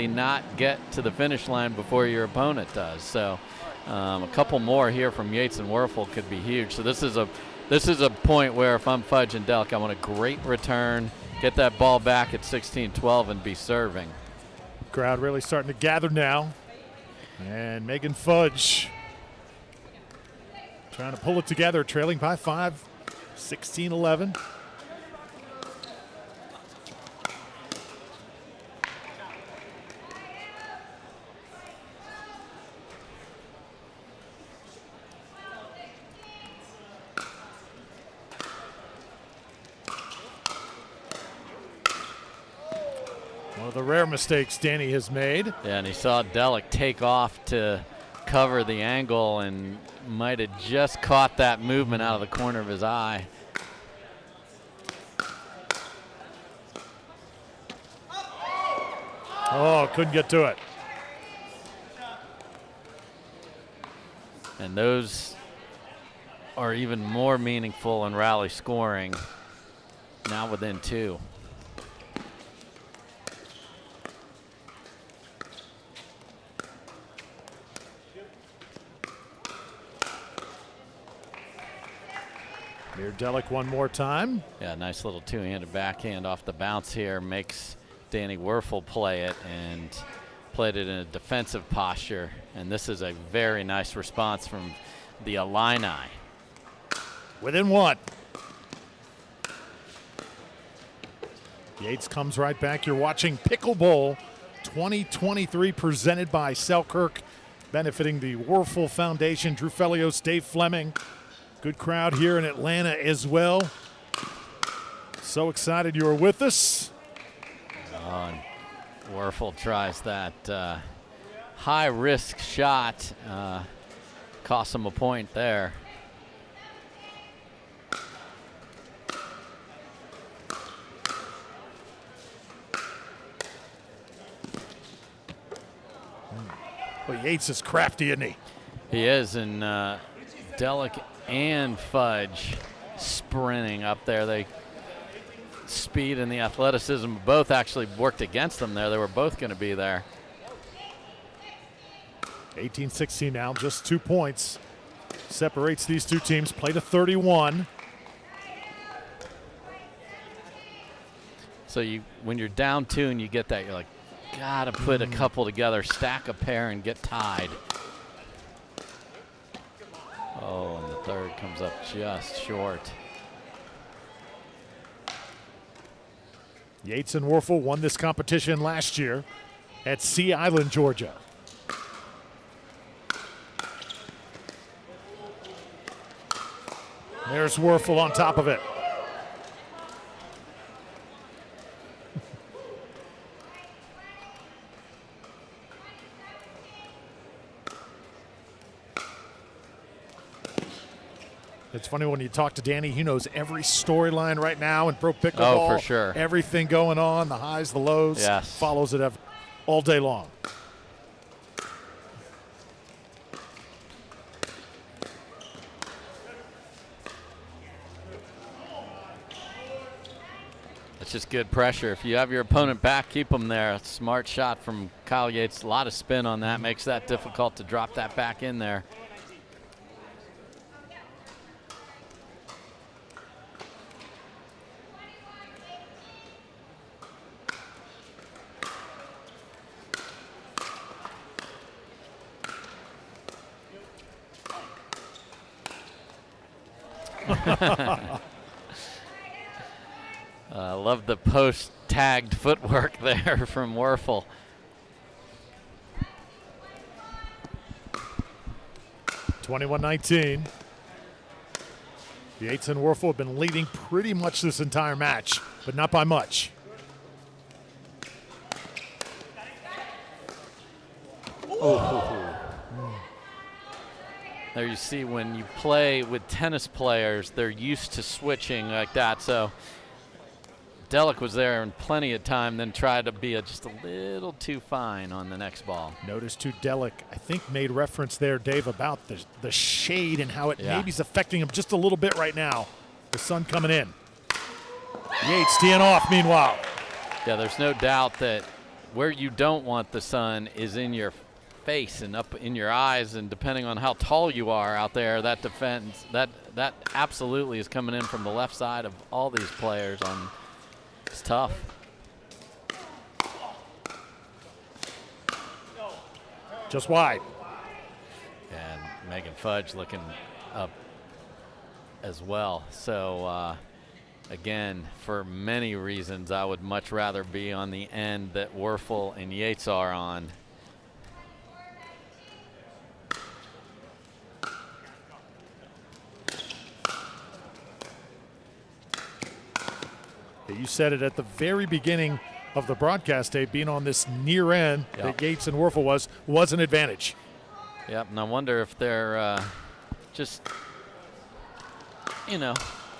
not get to the finish line before your opponent does. So a couple more here from Yates and Werfel could be huge. So this is a point where if I'm Fudge and Delic, I want a great return, get that ball back at 16-12 and be serving. Crowd really starting to gather now. And Megan Fudge trying to pull it together, trailing by 5, 16-11. One of the rare mistakes Danny has made. Yeah, and he saw Delic take off to cover the angle and might have just caught that movement out of the corner of his eye. Oh, couldn't get to it. And those are even more meaningful in rally scoring, now within 2. Near Delic one more time. Yeah, nice little two-handed backhand off the bounce here. Makes Danny Werfel play it and played it in a defensive posture. And this is a very nice response from the Illini. Within 1. Yates comes right back. You're watching Picklebowl 2023 presented by Selkirk, benefiting the Warfel Foundation. Drew Felios, Dave Fleming. Good crowd here in Atlanta as well. So excited you are with us. And Warfel tries that high-risk shot. Cost him a point there. Well, Yates is crafty, isn't he? He is, and Delic and Fudge sprinting up there. They speed and the athleticism both actually worked against them there. They were both going to be there. 18-16 now, just 2 points. Separates these two teams. Play to 31. So when you're down 2 and you get that, you're like, gotta put a couple together, stack a pair, and get tied. Oh, and the third comes up just short. Yates and Warfel won this competition last year at Sea Island, Georgia. There's Warfel on top of it. It's funny when you talk to Danny, he knows every storyline right now in pro pickleball. Oh, for sure. Everything going on, the highs, the lows. Yes. Follows it all day long. It's just good pressure. If you have your opponent back, keep them there. A smart shot from Kyle Yates. A lot of spin on that. Makes that difficult to drop that back in there. Love the post-tagged footwork there from Warfel. (21-19). Yates and Warfel have been leading pretty much this entire match, but not by much. There you see when you play with tennis players, they're used to switching like that. So Delic was there in plenty of time, then tried to be just a little too fine on the next ball. Notice too, Delic, I think, made reference there, Dave, about the shade and how it maybe is affecting him just a little bit right now. The sun coming in. Yates teeing off meanwhile. Yeah, there's no doubt that where you don't want the sun is in your face and up in your eyes, and depending on how tall you are out there, that defense, that absolutely is coming in from the left side of all these players. It's tough. Just wide. And Megan Fudge looking up as well. So again, for many reasons, I would much rather be on the end that Warfel and Yates are on. You said it at the very beginning of the broadcast, Dave, being on this near end that Yates and Warfel was an advantage. Yep, and I wonder if they're just,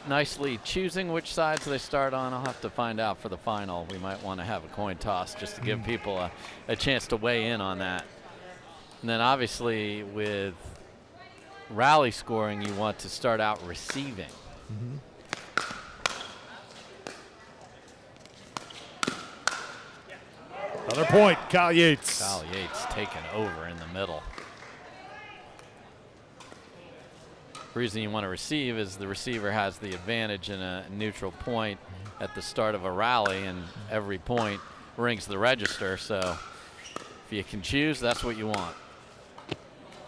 nicely choosing which sides they start on. I'll have to find out for the final. We might want to have a coin toss just to give people a chance to weigh in on that. And then obviously with rally scoring, you want to start out receiving. Mm-hmm. Another point, Kyle Yates. Kyle Yates taken over in the middle. The reason you want to receive is the receiver has the advantage in a neutral point at the start of a rally, and every point rings the register. So if you can choose, that's what you want.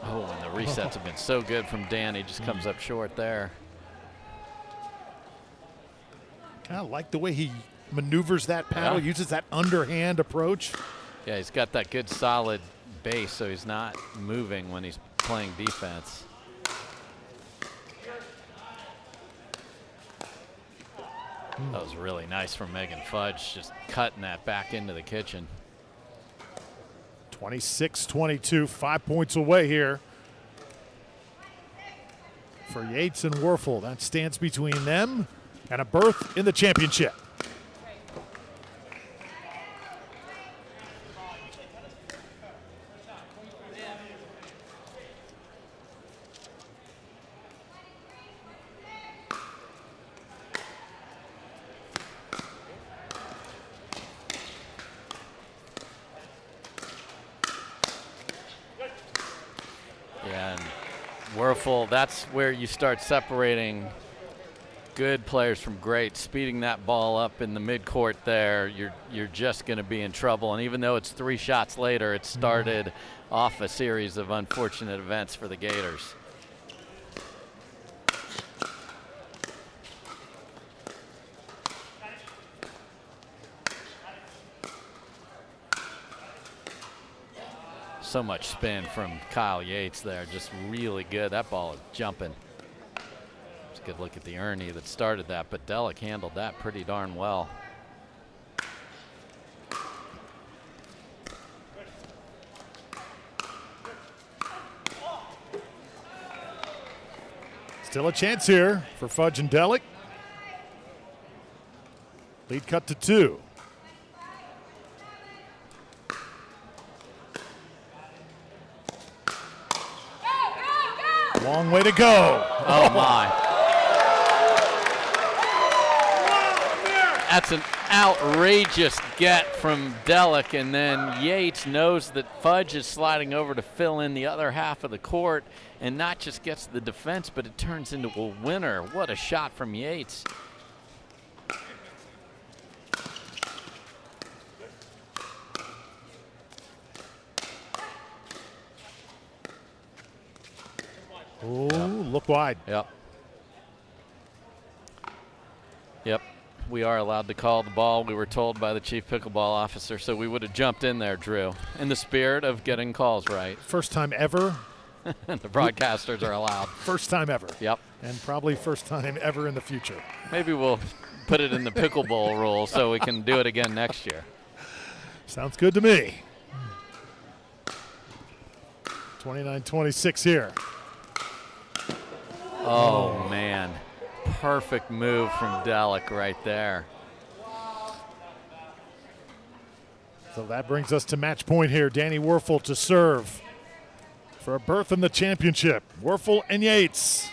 Oh, and the resets have been so good from Danny. Just comes up short there. Kind of like the way he maneuvers that paddle, uses that underhand approach. Yeah, he's got that good solid base, so he's not moving when he's playing defense. That was really nice from Megan Fudge, just cutting that back into the kitchen. 26-22, 5 points away here for Yates and Werfel. That stands between them and a berth in the championship. Yeah, and Werfel, that's where you start separating good players from great. Speeding that ball up in the midcourt there, you're just going to be in trouble. And even though it's 3 shots later, it started off a series of unfortunate events for the Gators. So much spin from Kyle Yates there, just really good. That ball is jumping. It's a good look at the Ernie that started that, but Delic handled that pretty darn well. Still a chance here for Fudge and Delic. Lead cut to 2. Long way to go. Oh my. That's an outrageous get from Delic, and then Yates knows that Fudge is sliding over to fill in the other half of the court and not just gets the defense, but it turns into a winner. What a shot from Yates. Oh, look wide. Yep. Yep. We are allowed to call the ball. We were told by the chief pickleball officer, so we would have jumped in there, Drew, in the spirit of getting calls right. First time ever. The broadcasters are allowed. First time ever. Yep. And probably first time ever in the future. Maybe we'll put it in the Picklebowl rule so we can do it again next year. Sounds good to me. 29-26 here. Oh, man. Perfect move from Delic right there. So that brings us to match point here. Danny Werfel to serve for a berth in the championship. Werfel and Yates.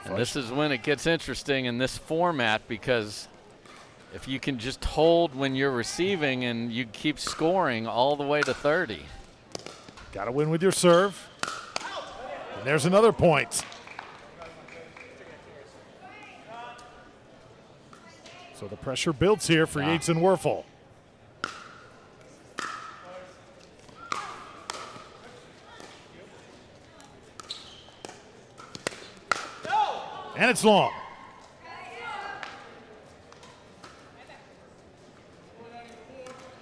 And this is when it gets interesting in this format, because if you can just hold when you're receiving and you keep scoring all the way to 30. Got to win with your serve. And there's another point. So the pressure builds here for Yates and Werfel. And it's long.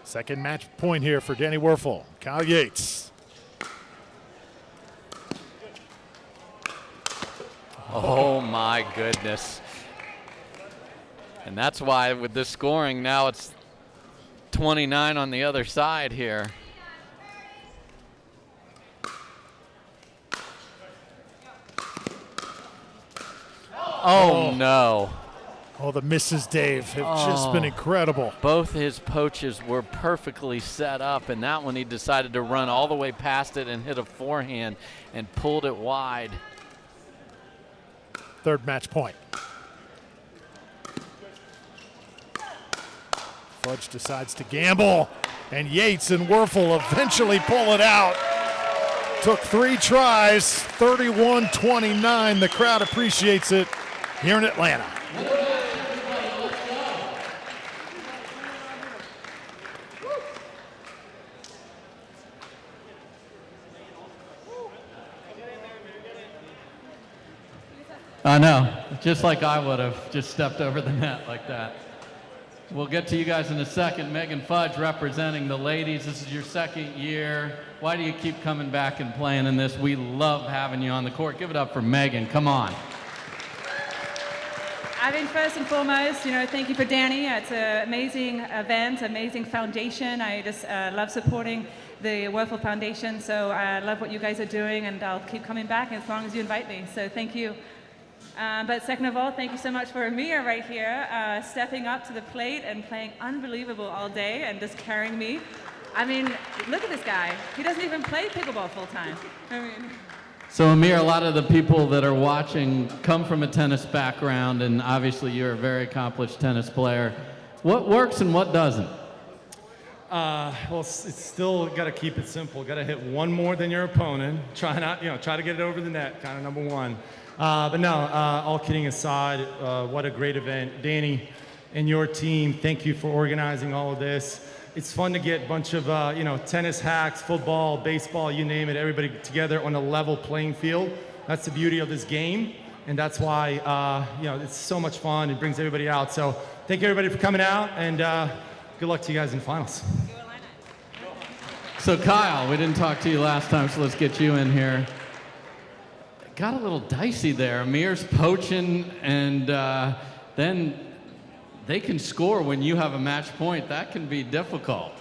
Second match point here for Danny Werfel. Kyle Yates. Oh my goodness. And that's why with this scoring, now it's 29 on the other side here. Oh no. Oh, the misses, Dave, have just been incredible. Both his poaches were perfectly set up, and that one he decided to run all the way past it and hit a forehand and pulled it wide. Third match point. Fudge decides to gamble, and Yates and Werfel eventually pull it out. Took 3 tries, 31-29. The crowd appreciates it here in Atlanta. I know, just like I would have just stepped over the net like that. We'll get to you guys in a second. Megan Fudge representing the ladies. This is your second year. Why do you keep coming back and playing in this? We love having you on the court. Give it up for Megan. Come on. I mean, first and foremost, thank you for Danny. It's an amazing event, amazing foundation. I just love supporting the Werfel Foundation, so I love what you guys are doing, and I'll keep coming back as long as you invite me. So thank you. But second of all, thank you so much for Amir right here, stepping up to the plate and playing unbelievable all day and just carrying me. I mean, look at this guy. He doesn't even play pickleball full time. So Amir, a lot of the people that are watching come from a tennis background, and obviously you're a very accomplished tennis player. What works and what doesn't? Well, it's still got to keep it simple. Got to hit one more than your opponent. Try to get it over the net, kind of number one. But no, all kidding aside, what a great event. Danny and your team, thank you for organizing all of this. It's fun to get a bunch of, tennis hacks, football, baseball, you name it, everybody together on a level playing field. That's the beauty of this game, and that's why, it's so much fun. It brings everybody out. So thank you, everybody, for coming out, and good luck to you guys in the finals. So Kyle, we didn't talk to you last time, so let's get you in here. Got a little dicey there. Amir's poaching, and then they can score when you have a match point. That can be difficult.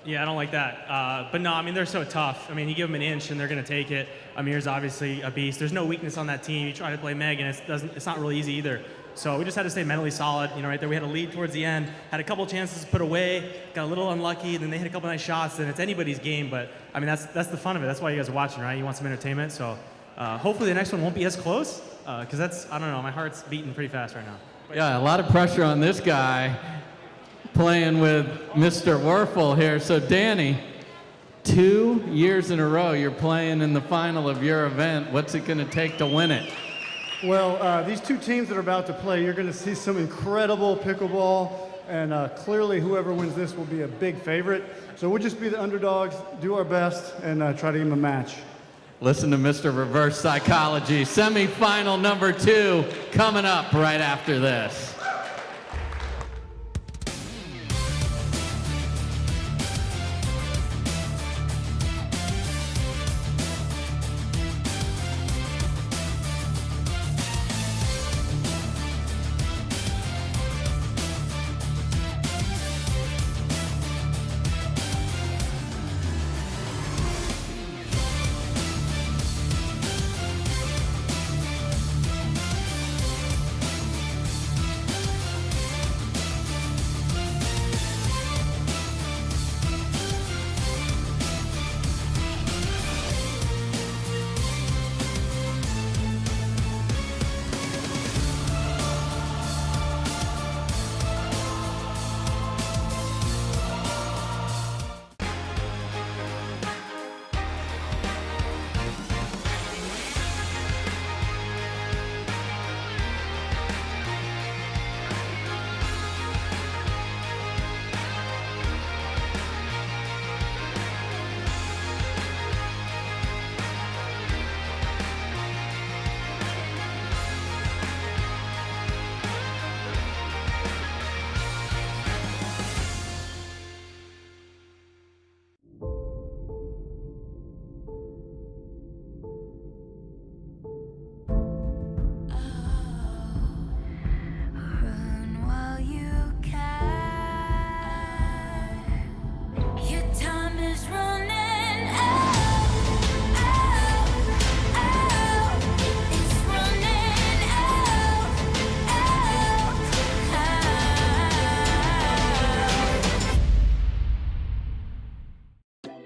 Yeah, I don't like that. But no, I mean, they're so tough. I mean, you give them an inch and they're going to take it. Amir's obviously a beast. There's no weakness on that team. You try to play Meg, and it's not really easy either. So we just had to stay mentally solid. Right there, we had a lead towards the end, had a couple chances to put away, got a little unlucky, then they hit a couple nice shots, and it's anybody's game. But, I mean, that's the fun of it. That's why you guys are watching, right? You want some entertainment. So hopefully the next one won't be as close, because I don't know, my heart's beating pretty fast right now. Yeah, a lot of pressure on this guy playing with Mr. Werfel here. So Danny, 2 years in a row you're playing in the final of your event. What's it going to take to win it? Well, these two teams that are about to play, you're going to see some incredible pickleball, and clearly whoever wins this will be a big favorite. So we'll just be the underdogs, do our best, and try to give them a match. Listen to Mr. Reverse Psychology. Semifinal number 2 coming up right after this.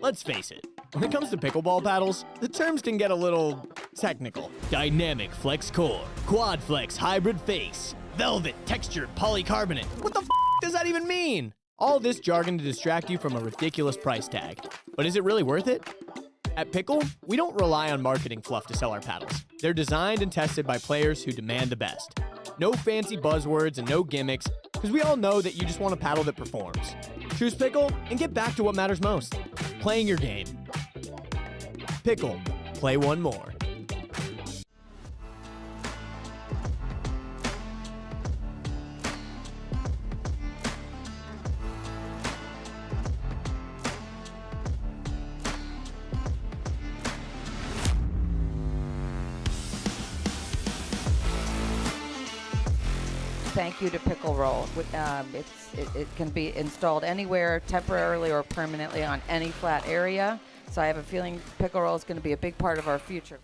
Let's face it, when it comes to pickleball paddles, the terms can get a little technical. Dynamic flex core, quad flex hybrid face, velvet textured polycarbonate. What the f does that even mean? All this jargon to distract you from a ridiculous price tag. But is it really worth it? At Pickle, we don't rely on marketing fluff to sell our paddles. They're designed and tested by players who demand the best. No fancy buzzwords and no gimmicks, because we all know that you just want a paddle that performs. Choose Pickle and get back to what matters most, playing your game. Pickle, play one more. thank you to Pickleball. It can be installed anywhere, temporarily or permanently, on any flat area. So I have a feeling Pickleball is going to be a big part of our future.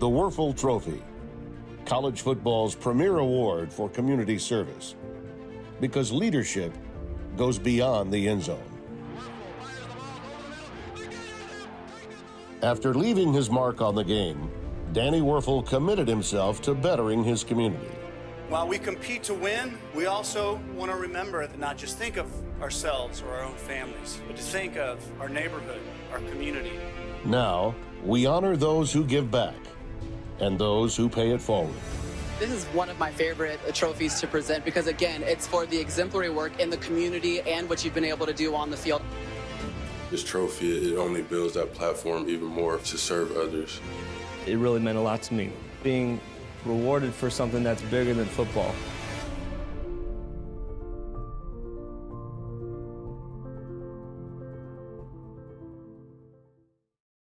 The Werfel Trophy, college football's premier award for community service. Because leadership goes beyond the end zone. After leaving his mark on the game, Danny Werfel committed himself to bettering his community. While we compete to win, we also want to remember that not just think of ourselves or our own families, but to think of our neighborhood, our community. Now, we honor those who give back and those who pay it forward. This is one of my favorite trophies to present because, again, it's for the exemplary work in the community and what you've been able to do on the field. This trophy, it only builds that platform even more to serve others. It really meant a lot to me, being rewarded for something that's bigger than football.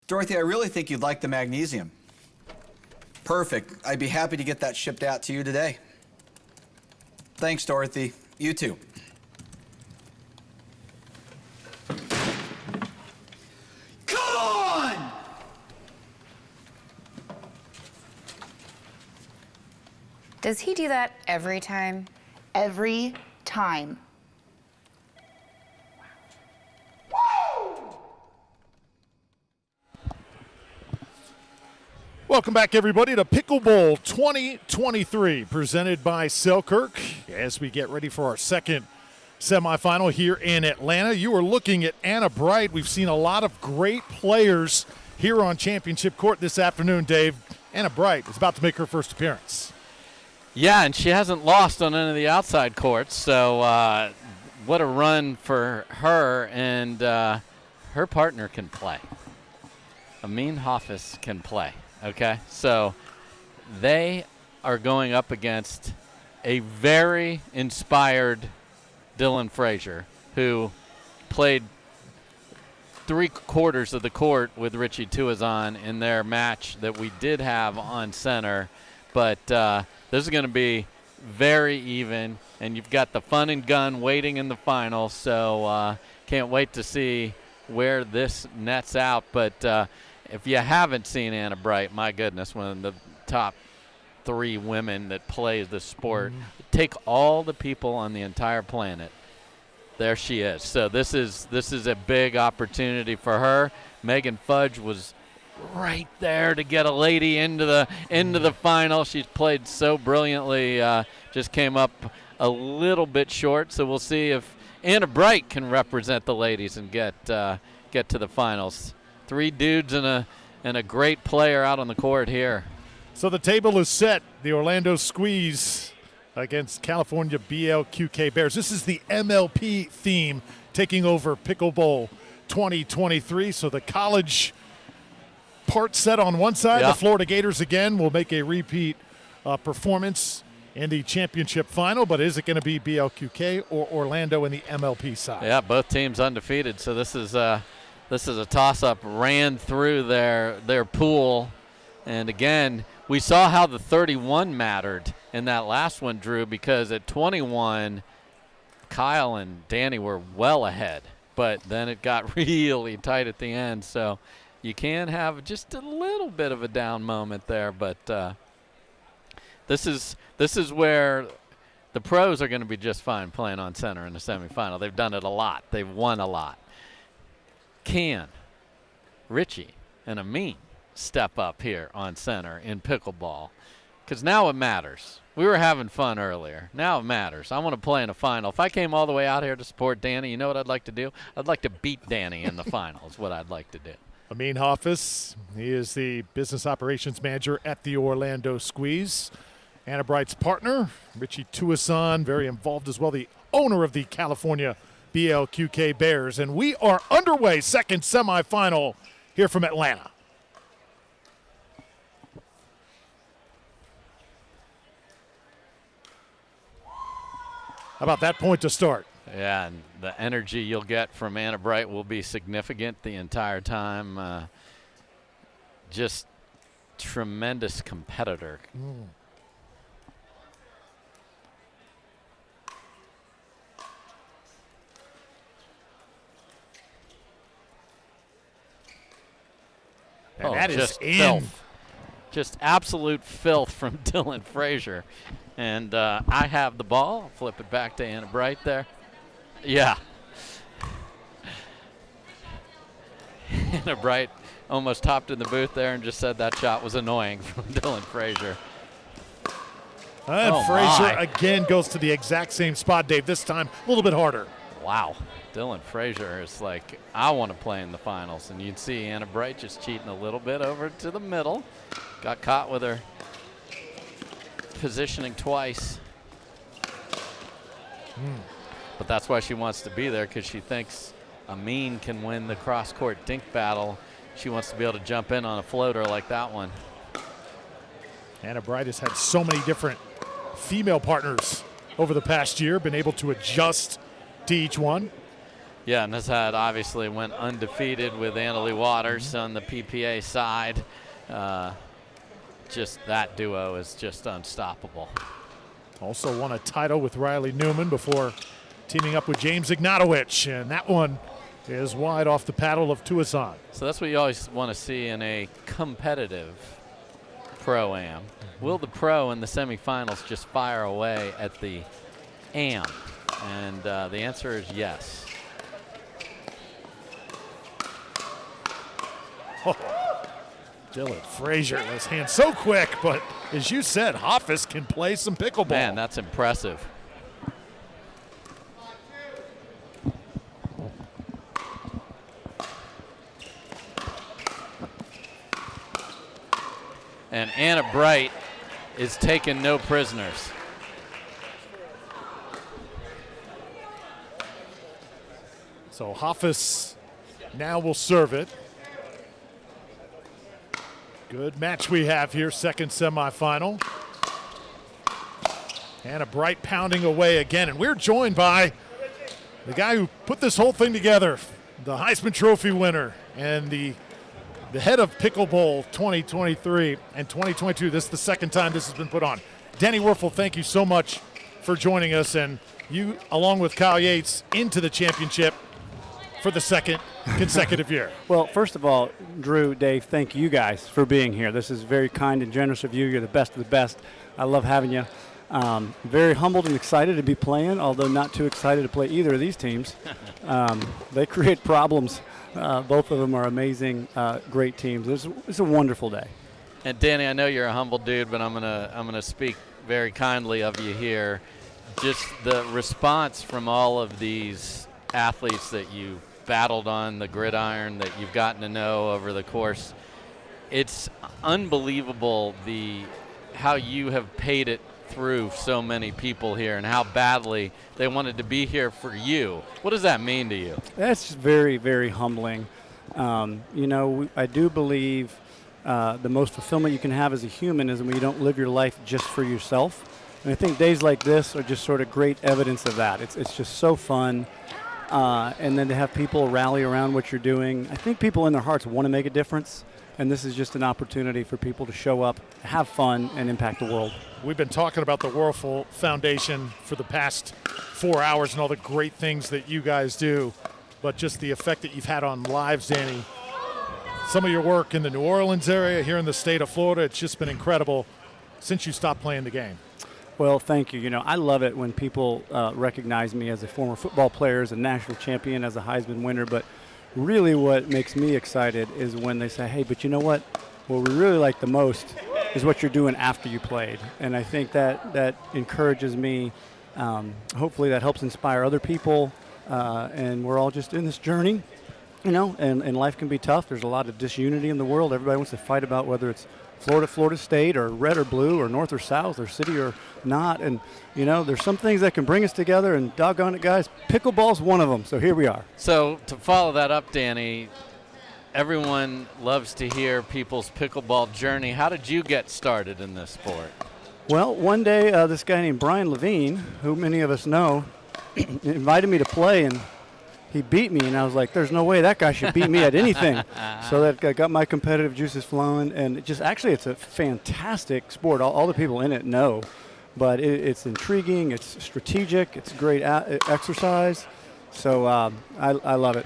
Dorothy, I really think you'd like the magnesium. Perfect. I'd be happy to get that shipped out to you today. Thanks, Dorothy. You too. Come on! Does he do that every time? Every time. Welcome back, everybody, to Picklebowl 2023, presented by Selkirk. As we get ready for our second semifinal here in Atlanta, you are looking at Anna Bright. We've seen a lot of great players here on Championship Court this afternoon, Dave. Anna Bright is about to make her first appearance. Yeah, and she hasn't lost on any of the outside courts, so what a run for her, and her partner can play. Amin Hafiz can play. Okay, so they are going up against a very inspired Dylan Frazier, who played 3/4 of the court with Richie Tuazon in their match that we did have on center. But this is going to be very even, and you've got the fun and gun waiting in the final, so can't wait to see where this nets out. But if you haven't seen Anna Bright, my goodness, one of the top 3 women that plays the sport, take all the people on the entire planet, there she is. So this is a big opportunity for her. Megan Fudge was right there to get a lady into the final. She's played so brilliantly, just came up a little bit short. So we'll see if Anna Bright can represent the ladies and get to the finals. 3 dudes and a great player out on the court here. So the table is set. The Orlando Squeeze against California BLQK Bears. This is the MLP theme taking over Picklebowl 2023. So the college part set on one side. Yeah. The Florida Gators again will make a repeat performance in the championship final, but is it going to be BLQK or Orlando in the MLP side? Yeah, both teams undefeated. So this is a toss-up. Ran through their pool, and again, we saw how the 31 mattered in that last one, Drew, because at 21, Kyle and Danny were well ahead, but then it got really tight at the end. So you can have just a little bit of a down moment there, but this is where the pros are going to be just fine playing on center in the semifinal. They've done it a lot. They've won a lot. Can Richie and Amin step up here on center in Pickleball? Because now it matters. We were having fun earlier. Now it matters. I want to play in a final. If I came all the way out here to support Danny, you know what I'd like to do? I'd like to beat Danny in the final is what I'd like to do. Amin Hafiz, he is the business operations manager at the Orlando Squeeze. Anna Bright's partner, Richie Tuazon, very involved as well, the owner of the California BLQK Bears. And we are underway, second semifinal here from Atlanta. How about that point to start? Yeah, and the energy you'll get from Anna Bright will be significant the entire time. Just tremendous competitor. And that is just in. Filth. Just absolute filth from Dylan Frazier. And I have the ball. I'll flip it back to Anna Bright there. Yeah. Anna Bright almost hopped in the booth there and just said that shot was annoying from Dylan Frazier. And Frazier again goes to the exact same spot, Dave. This time a little bit harder. Wow. Dylan Frazier is like, I want to play in the finals. And you'd see Anna Bright just cheating a little bit over to the middle. Got caught with her positioning twice. But that's why she wants to be there, because she thinks Amin can win the cross-court dink battle. She wants to be able to jump in on a floater like that one. Anna Bright has had so many different female partners over the past year, been able to adjust to each one. Yeah, and has had, obviously went undefeated with Annalie Waters on the PPA side. Just that duo is just unstoppable. Also won a title with Riley Newman before teaming up with James Ignatowicz, and that one is wide off the paddle of Tuason. So that's what you always want to see in a competitive Pro-Am. Will the Pro in the semifinals just fire away at the Am? And the answer is yes. Dylan Frazier, those hands so quick, but as you said, Hoffus can play some pickleball. Man, that's impressive. And Anna Bright is taking no prisoners. So Hoffus now will serve it. Good match we have here, second semifinal. Anna Bright pounding away again, and we're joined by the guy who put this whole thing together, the Heisman Trophy winner and the head of Picklebowl 2023 and 2022. This is the second time this has been put on. Danny Werfel, thank you so much for joining us, and you, along with Kyle Yates, into the championship for the second consecutive year. Well, first of all, Drew, Dave, thank you guys for being here. This is very kind and generous of you. You're the best of the best. I love having you. Very humbled and excited to be playing, although not too excited to play either of these teams. They create problems. Both of them are amazing, great teams. It's a wonderful day. And Danny, I know you're a humble dude, but I'm gonna speak very kindly of you here. Just the response from all of these athletes that you battled on the gridiron, that you've gotten to know over the course. It's unbelievable how you have paid it through so many people here and how badly they wanted to be here for you. What does that mean to you? That's very, very humbling. I do believe the most fulfillment you can have as a human is when you don't live your life just for yourself. And I think days like this are just sort of great evidence of that. It's just so fun. And then to have people rally around what you're doing. I think people in their hearts want to make a difference. And this is just an opportunity for people to show up, have fun, and impact the world. We've been talking about the Werfel Foundation for the past 4 hours and all the great things that you guys do, but just the effect that you've had on lives, Danny. Some of your work in the New Orleans area, here in the state of Florida, it's just been incredible since you stopped playing the game. Well, thank you. I love it when people recognize me as a former football player, as a national champion, as a Heisman winner, but really what makes me excited is when they say, hey, but you know what we really like the most is what you're doing after you played. And I think that encourages me. Hopefully that helps inspire other people. And we're all just in this journey, and life can be tough. There's a lot of disunity in the world. Everybody wants to fight about whether it's Florida State, or red or blue, or north or south, or city or not. And, there's some things that can bring us together, and doggone it, guys, pickleball's one of them. So here we are. So to follow that up, Danny, everyone loves to hear people's pickleball journey. How did you get started in this sport? Well, one day, this guy named Brian Levine, who many of us know, invited me to play, and he beat me, and I was like, there's no way that guy should beat me at anything. So that got my competitive juices flowing, and it's a fantastic sport. All the people in it know, but it's intriguing, it's strategic, it's great exercise. So I love it.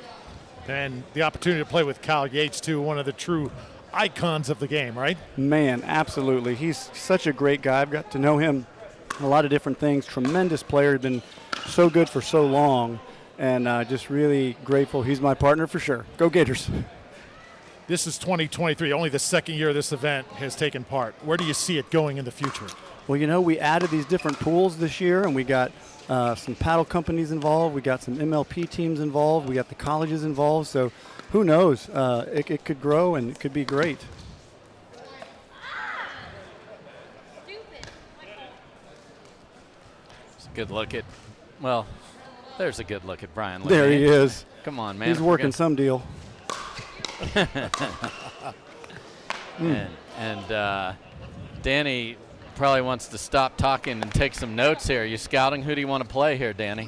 And the opportunity to play with Kyle Yates, too, one of the true icons of the game, right? Man, absolutely. He's such a great guy. I've got to know him a lot of different things. Tremendous player, been so good for so long, and just really grateful. He's my partner for sure. Go Gators. This is 2023, only the second year this event has taken part. Where do you see it going in the future? Well, we added these different pools this year, and we got some paddle companies involved. We got some MLP teams involved. We got the colleges involved. So who knows? It could grow, and it could be great. It's a good look at, well, there's a good look at Brian. There he is. Come on, man. He's working some deal. And Danny probably wants to stop talking and take some notes here. Are you scouting? Who do you want to play here, Danny?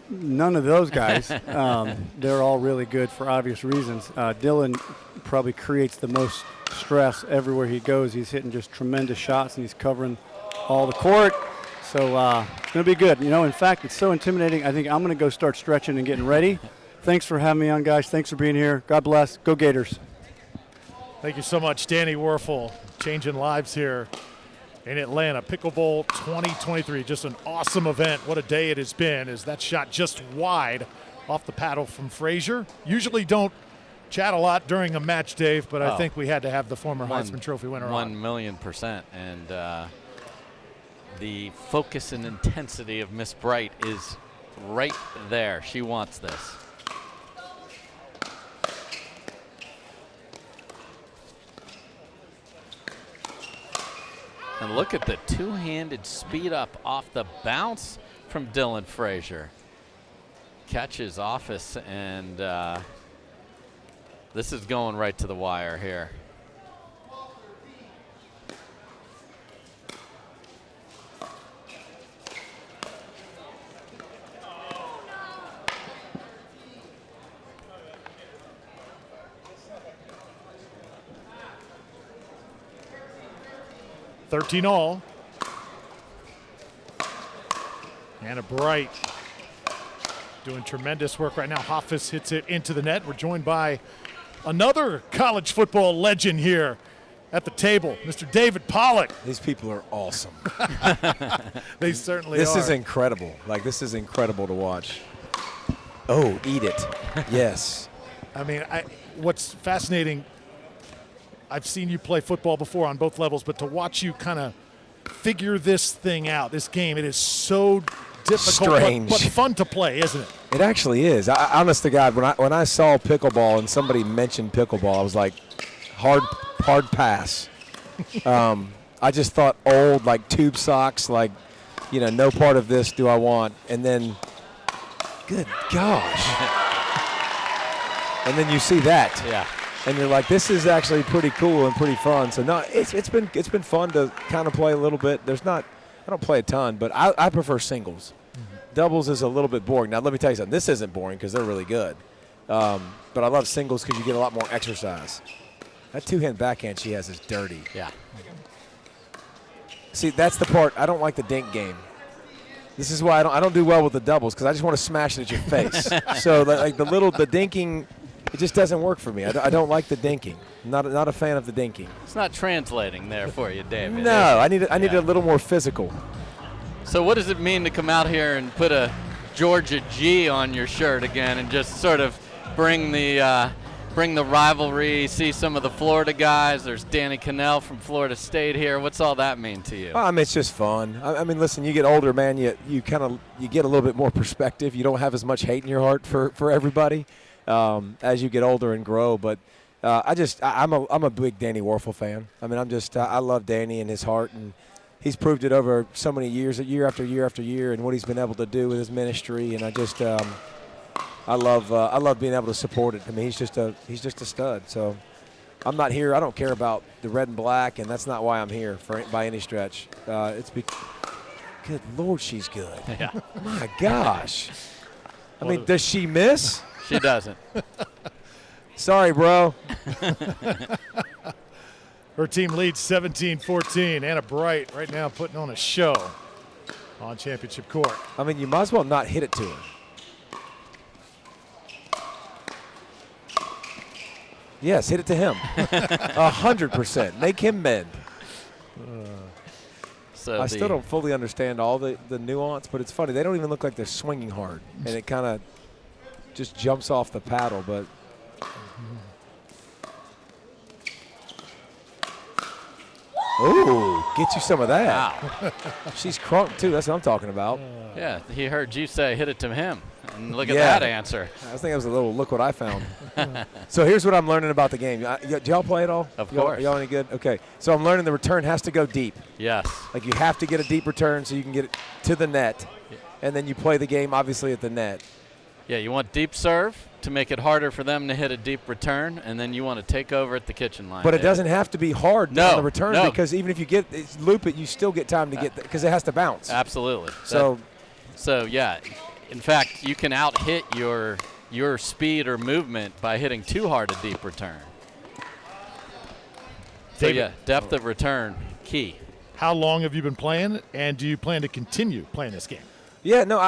None of those guys. They're all really good for obvious reasons. Dylan probably creates the most stress everywhere he goes. He's hitting just tremendous shots, and he's covering all the court. So it's going to be good. In fact, it's so intimidating. I think I'm going to go start stretching and getting ready. Thanks for having me on, guys. Thanks for being here. God bless. Go Gators. Thank you so much, Danny Werfel, changing lives here in Atlanta. Pickleball 2023, just an awesome event. What a day it has been, as that shot just wide off the paddle from Frazier. Usually don't chat a lot during a match, Dave, but I think we had to have the former Heisman Trophy winner on. 1,000,000%. And the focus and intensity of Miss Bright is right there. She wants this. And look at the two-handed speed up off the bounce from Dylan Frazier. Catches office, and this is going right to the wire here. $13-all. Anna Bright doing tremendous work right now. Hoffus hits it into the net. We're joined by another college football legend here at the table, Mr. David Pollock. These people are awesome. They certainly are. This is incredible. This is incredible to watch. Oh, eat it. Yes. I mean, what's fascinating, I've seen you play football before on both levels, but to watch you kind of figure this thing out, this game, it is so difficult, strange, but fun to play, isn't it? It actually is. Honest to God, when I saw pickleball and somebody mentioned pickleball, I was like, hard pass. I just thought old, like tube socks, like, no part of this do I want. And then, good gosh. And then you see that. Yeah. And you're like, this is actually pretty cool and pretty fun. So no, it's been fun to kind of play a little bit. I don't play a ton, but I prefer singles. Mm-hmm. Doubles is a little bit boring. Now let me tell you something. This isn't boring because they're really good. But I love singles because you get a lot more exercise. That two-hand backhand she has is dirty. Yeah. See, that's the part I don't like, the dink game. This is why I don't do well with the doubles, because I just want to smash it at your face. So like the dinking. It just doesn't work for me. I don't like the dinking. Not a fan of the dinking. It's not translating there for you, David. No, I need it a little more physical. So what does it mean to come out here and put a Georgia G on your shirt again and just sort of bring the rivalry, see some of the Florida guys? There's Danny Cannell from Florida State here. What's all that mean to you? It's just fun. I mean, listen, you get older, man, you get a little bit more perspective. You don't have as much hate in your heart for everybody. As you get older and grow, but I'm a big Danny Werfel fan. I mean, I love Danny and his heart, and he's proved it over so many years, year after year after year, and what he's been able to do with his ministry. And I love being able to support it. I mean, he's just a stud. So I'm not here. I don't care about the red and black, and that's not why I'm here by any stretch. Good Lord, she's good. Yeah. My gosh. I mean, does she miss? She doesn't. Sorry, bro. Her team leads 17-14. Anna Bright right now putting on a show on championship court. I mean, you might as well not hit it to him. Yes, hit it to him. 100%. Make him bend. So I still don't fully understand all the nuance, but it's funny. They don't even look like they're swinging hard, and it kind of just jumps off the paddle. But ooh, get you some of that. Wow. She's crunk, too. That's what I'm talking about. Yeah, he heard you say hit it to him. And look at that answer. I think it was a little look what I found. So here's what I'm learning about the game. Do y'all play at all? Of course. Y'all any good? Okay. So I'm learning the return has to go deep. Yes. Like you have to get a deep return so you can get it to the net. And then you play the game, obviously, at the net. Yeah, you want deep serve to make it harder for them to hit a deep return, and then you want to take over at the kitchen line. But it doesn't have to be hard on the return because even if you loop it, you still get time to get because it has to bounce. Absolutely. So yeah, in fact, you can out-hit your speed or movement by hitting too hard a deep return. So yeah, depth of return, key. How long have you been playing, and do you plan to continue playing this game? Yeah, no,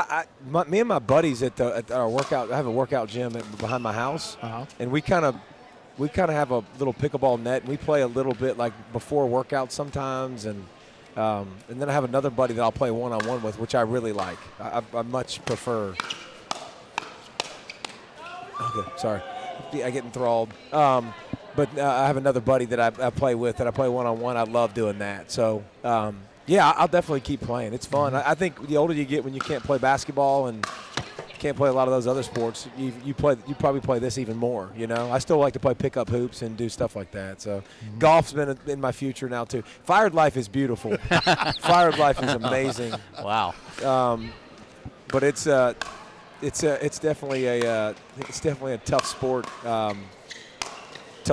me and my buddies at our workout. I have a workout gym behind my house, and we kind of have a little pickleball net. And we play a little bit like before workouts sometimes, and then I have another buddy that I'll play one-on-one with, which I really like. I much prefer. Okay, sorry, I get enthralled. But I have another buddy that I play with that I play one-on-one. I love doing that. So. Yeah, I'll definitely keep playing. It's fun. I think the older you get, when you can't play basketball and can't play a lot of those other sports, you probably play this even more. You know, I still like to play pickup hoops and do stuff like that. So, golf's been in my future now too. Fired life is beautiful. Fired life is amazing. Wow. But it's definitely a tough sport to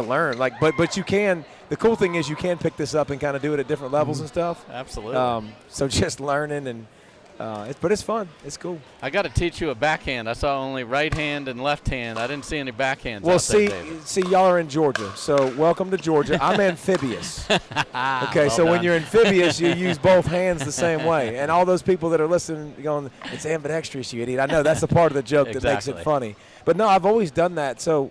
learn. Like, but you can. The cool thing is you can pick this up and kind of do it at different levels and stuff. Absolutely. So just learning and but it's fun. It's cool. I got to teach you a backhand. I saw only right hand and left hand. I didn't see any backhands. Well, out there, David. see, y'all are in Georgia, so welcome to Georgia. I'm amphibious. Okay, Well so when done. you're amphibious, you use both hands the same way. And all those people that are listening, going, "It's ambidextrous, you idiot." I know that's the part of the joke that makes it funny. But no, I've always done that. So.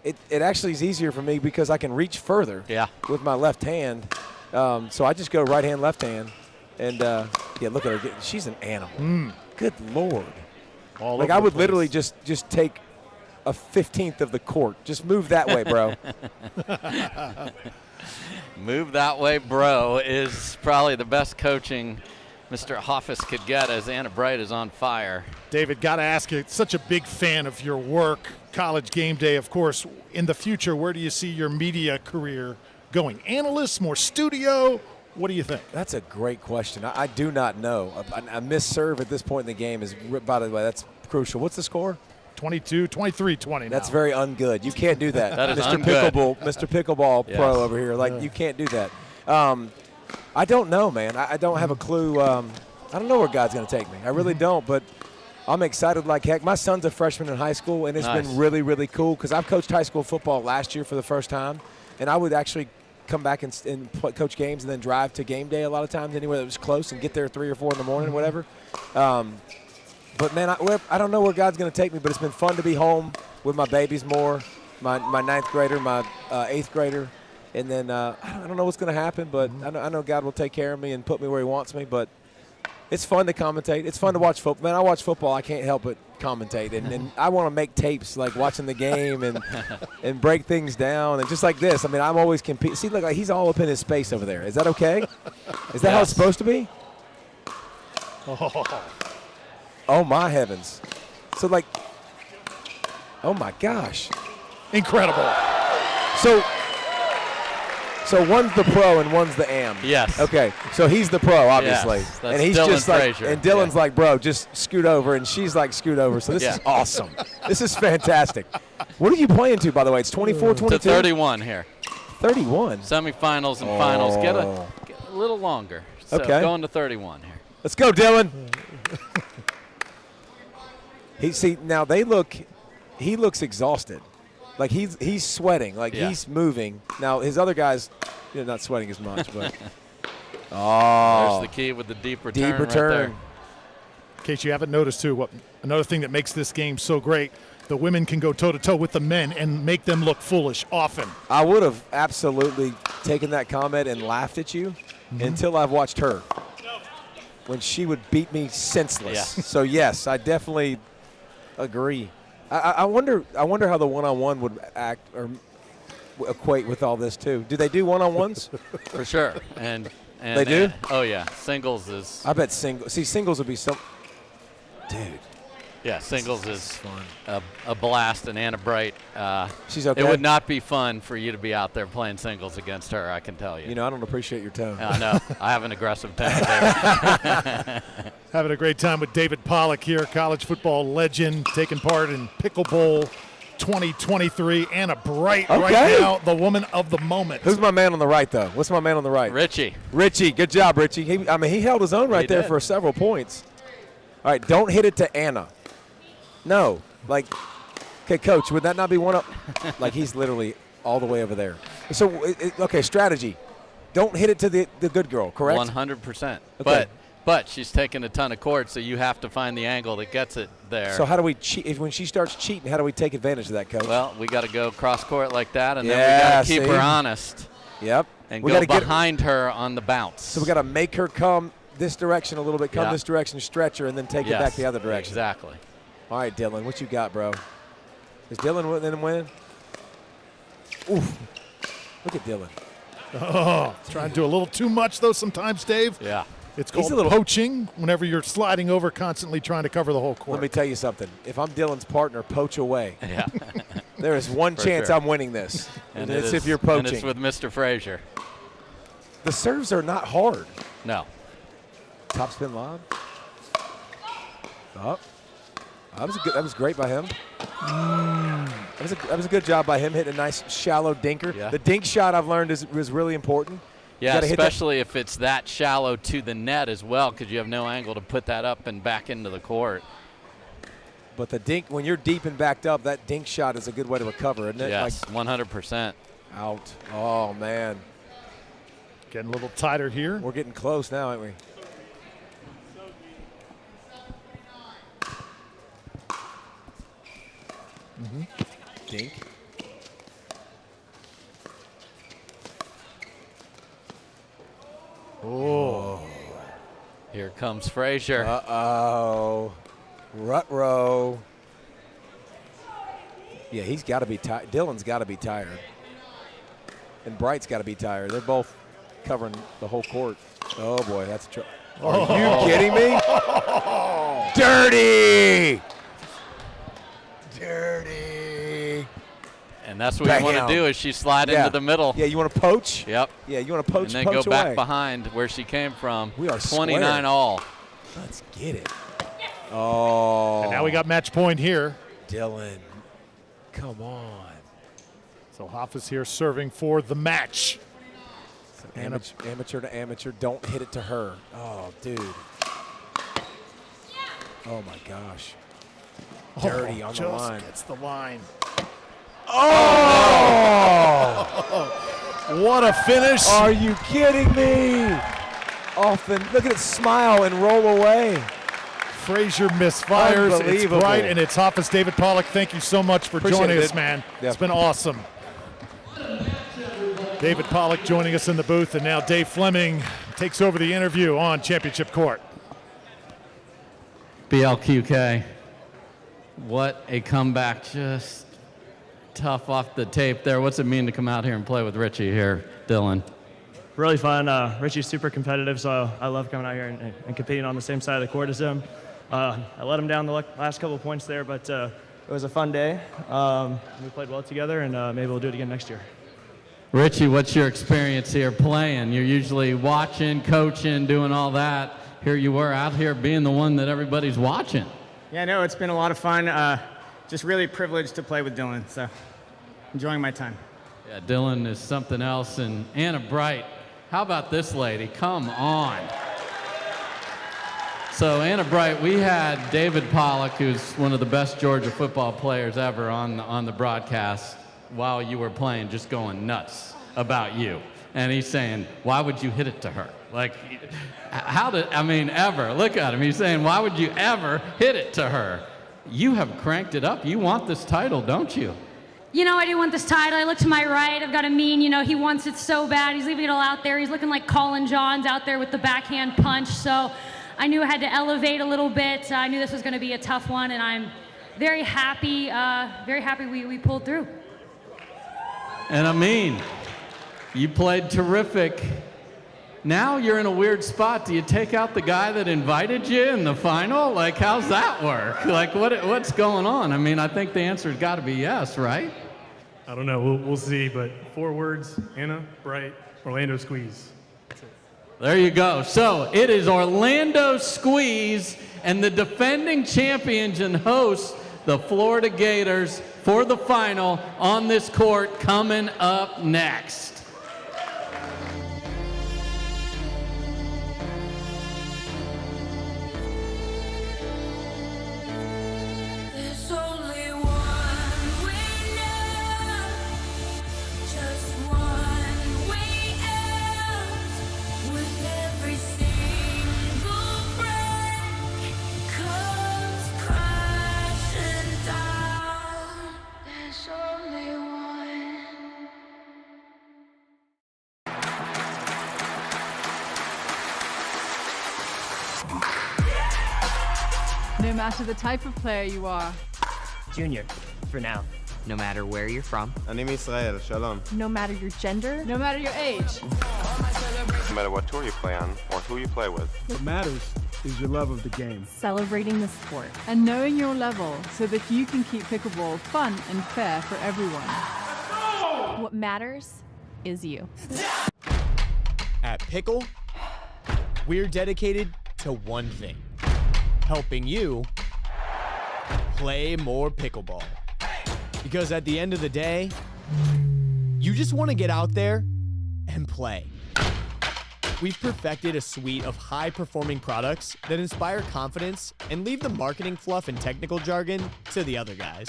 It actually is easier for me because I can reach further with my left hand. So I just go right hand, left hand. And, look at her. She's an animal. Good Lord. All like over I the would place. literally just take a 15th of the court. Just move that way, bro. Move that way, bro, is probably the best coaching Mr. Hoffus could get as Anna Bright is on fire. David, got to ask you, such a big fan of your work, College Game Day, of course. In the future, where do you see your media career going? Analyst, more studio? What do you think? That's a great question. I do not know. A missed serve at this point in the game is, by the way, that's crucial. What's the score? 23-20 now. That's very ungood. You can't do that. That is Mr. ungood. Mr. Pickleball Yes. pro over here. Like, you can't do that. I don't know, man. I don't have a clue. I don't know where God's going to take me. I really don't, but I'm excited like heck. My son's a freshman in high school, and it's been really, really cool because I've coached high school football last year for the first time, and I would actually come back and coach games and then drive to game day a lot of times anywhere that was close and get there 3 or 4 in the morning, whatever. But, man, I don't know where God's going to take me, but it's been fun to be home with my babies more, my 9th grader, my 8th grader. And then I don't know what's going to happen, but I know God will take care of me and put me where he wants me. But it's fun to commentate. It's fun to watch football. Man, I watch football. I can't help but commentate. And I want to make tapes, like watching the game and break things down. And just like this, I mean, I'm always competing. See, look, like he's all up in his space over there. Is that okay? Is that how it's supposed to be? Oh, my heavens. So, like, oh, my gosh. Incredible. So one's the pro and one's the am. Yes. Okay. So he's the pro, obviously. Yes, that's and he's Dylan just like, Frazier. and Dylan's like, bro, just scoot over, and she's like, scoot over. So this is awesome. This is fantastic. What are you playing to, by the way? It's 24-22? To 31 here. 31. Semifinals and finals. Get a little longer. So Okay. going to 31 here. Let's go, Dylan. See, now they look he looks exhausted. Like he's sweating, like he's moving. Now his other guys, not sweating as much, but there's the key with the deep return. Deep return. Right there. In case you haven't noticed too, another thing that makes this game so great, the women can go toe-to-toe with the men and make them look foolish often. I would have absolutely taken that comment and laughed at you until I've watched her. When she would beat me senseless. Yeah. So yes, I definitely agree. I wonder how the one-on-one would act or equate with all this too. Do they do one-on-ones? For sure. And they do? Oh yeah, singles is. I bet singles would be so. Dude. Yeah, singles is fun. A blast, and Anna Bright. She's okay. It would not be fun for you to be out there playing singles against her, I can tell you. You know, I don't appreciate your tone. I know. I have an aggressive tone, David. Having a great time with David Pollock here, college football legend, taking part in Picklebowl 2023. Anna Bright right now, the woman of the moment. Who's my man on the right, though? What's my man on the right? Richie. Richie, good job, Richie. He held his own right there for several points. All right, don't hit it to Anna. No, okay, Coach, would that not be one up? Like he's literally all the way over there. So, okay, strategy. Don't hit it to the good girl, correct? 100%. Okay. But she's taking a ton of court, so you have to find the angle that gets it there. So how do we cheat? When she starts cheating, how do we take advantage of that, Coach? Well, we got to go cross court like that, and then we got to keep her honest. Yep. And go behind her on the bounce. So we got to make her come this direction a little bit, come this direction, stretch her, and then take it back the other direction. Exactly. All right, Dylan, what you got, bro? Is Dylan winning? Oof. Look at Dylan. Oh, trying to do a little too much, though, sometimes, Dave. Yeah. It's called poaching whenever you're sliding over, constantly trying to cover the whole court. Let me tell you something. If I'm Dylan's partner, poach away. Yeah. There is one chance I'm winning this. And it's if you're poaching. And it's with Mr. Frazier. The serves are not hard. No. Top spin lob. Up. That was great by him. That was a good job by him, hitting a nice shallow dinker. Yeah. The dink shot I've learned is really important. Yeah, especially if it's that shallow to the net as well, because you have no angle to put that up and back into the court. But the dink, when you're deep and backed up, that dink shot is a good way to recover, isn't it? Yes, 100%. Out. Oh, man. Getting a little tighter here. We're getting close now, aren't we? Dink. Oh. Here comes Frazier. Uh-oh. Rut-row. Yeah, he's got to be tired. Dylan's got to be tired. And Bright's got to be tired. They're both covering the whole court. Oh, boy, that's a trouble. Are you kidding me? Dirty! Dirty. And that's what you want to do is she slide into the middle. Yeah, you want to poach? Yep. Yeah, you want to poach, and then go back away. behind where she came from. We are 29 square. all. Let's get it. Oh. And now we got match point here. Dylan, come on. So Hoffa's here serving for the match. Amateur to amateur. Don't hit it to her. Oh, dude. Oh, my gosh. Dirty on the line. Gets the line. Oh! What a finish. Are you kidding me? Look at it smile and roll away. Frazier misfires. It's Unbelievable. Bright, and it's Hoffa's David Pollock. Thank you so much for joining us, man. Yeah. It's been awesome. David Pollock joining us in the booth, and now Dave Fleming takes over the interview on Championship Court. BLQK, what a comeback. Just tough off the tape there. What's it mean to come out here and play with Richie here, Dylan? Really fun. Richie's super competitive, so I love coming out here and competing on the same side of the court as him. I let him down the last couple of points there, but it was a fun day. We played well together, and maybe we'll do it again next year. Richie, what's your experience here playing? You're usually watching, coaching, doing all that. Here you were out here being the one that everybody's watching. Yeah, no, it's been a lot of fun. Just really privileged to play with Dylan, so enjoying my time. Yeah, Dylan is something else. And Anna Bright, how about this lady? Come on. So, Anna Bright, we had David Pollock, who's one of the best Georgia football players ever on the broadcast while you were playing, just going nuts about you. And he's saying, why would you hit it to her? Like, ever. Look at him. He's saying, why would you ever hit it to her? You have cranked it up. You want this title, don't you? You know, I do want this title. I look to my right. I've got Amin. You know, he wants it so bad. He's leaving it all out there. He's looking like Colin Johns out there with the backhand punch. So I knew I had to elevate a little bit. I knew this was going to be a tough one, and I'm very happy we pulled through. And Amin, you played terrific. Now you're in a weird spot. Do you take out the guy that invited you in the final? Like, how's that work? Like, what's going on? I mean, I think the answer's got to be yes, right? I don't know. We'll see. But 4 words: Anna Bright, Orlando Squeeze. That's it. There you go. So it is Orlando Squeeze and the defending champions and hosts, the Florida Gators, for the final on this court coming up next. No matter the type of player you are. Junior, for now. No matter where you're from. אני מישראל, shalom. No matter your gender. No matter your age. No matter what tour you play on or who you play with. What matters is your love of the game. Celebrating the sport. And knowing your level so that you can keep pickleball fun and fair for everyone. What matters is you. At Pickle, we're dedicated to one thing. Helping you play more pickleball. Because at the end of the day, you just want to get out there and play. We've perfected a suite of high-performing products that inspire confidence and leave the marketing fluff and technical jargon to the other guys.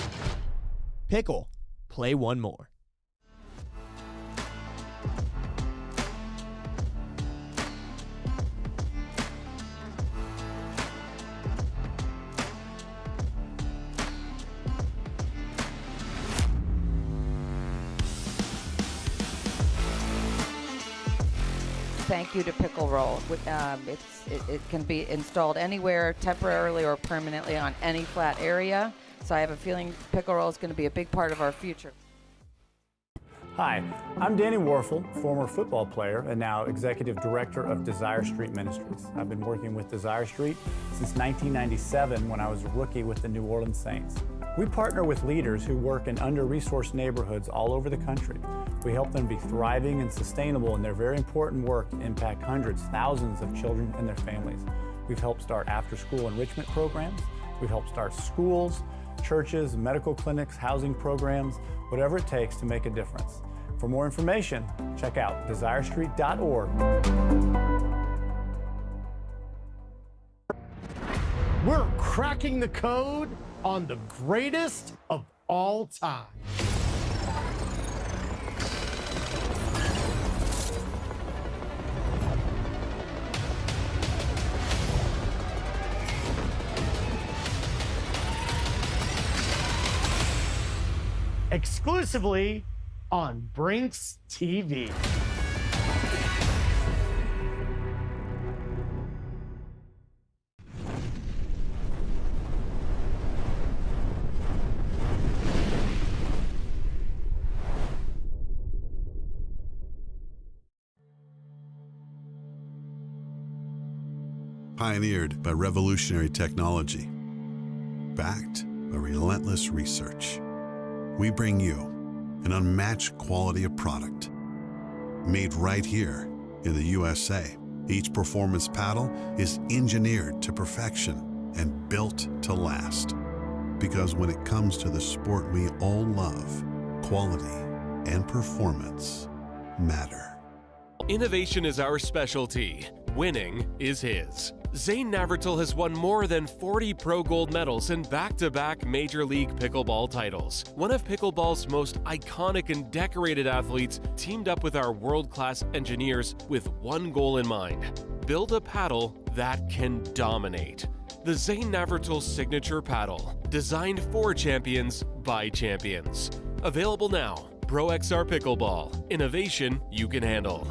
Pickle, play one more. Thank you to Picklebowl. It can be installed anywhere, temporarily or permanently, on any flat area. So I have a feeling Picklebowl is going to be a big part of our future. Hi, I'm Danny Warfel, former football player and now Executive Director of Desire Street Ministries. I've been working with Desire Street since 1997 when I was a rookie with the New Orleans Saints. We partner with leaders who work in under-resourced neighborhoods all over the country. We help them be thriving and sustainable in their very important work to impact hundreds, thousands of children and their families. We've helped start after-school enrichment programs. We've helped start schools, churches, medical clinics, housing programs, whatever it takes to make a difference. For more information, check out desirestreet.org. We're cracking the code on the greatest of all time. Exclusively on Brinks TV. Pioneered by revolutionary technology, backed by relentless research, we bring you an unmatched quality of product, made right here in the USA. Each performance paddle is engineered to perfection and built to last. Because when it comes to the sport we all love, quality and performance matter. Innovation is our specialty. Winning is his. Zane Navratil has won more than 40 Pro Gold medals and back-to-back Major League Pickleball titles. One of pickleball's most iconic and decorated athletes teamed up with our world-class engineers with one goal in mind: build a paddle that can dominate. The Zane Navratil Signature Paddle, designed for champions by champions. Available now. Pro XR Pickleball. Innovation you can handle.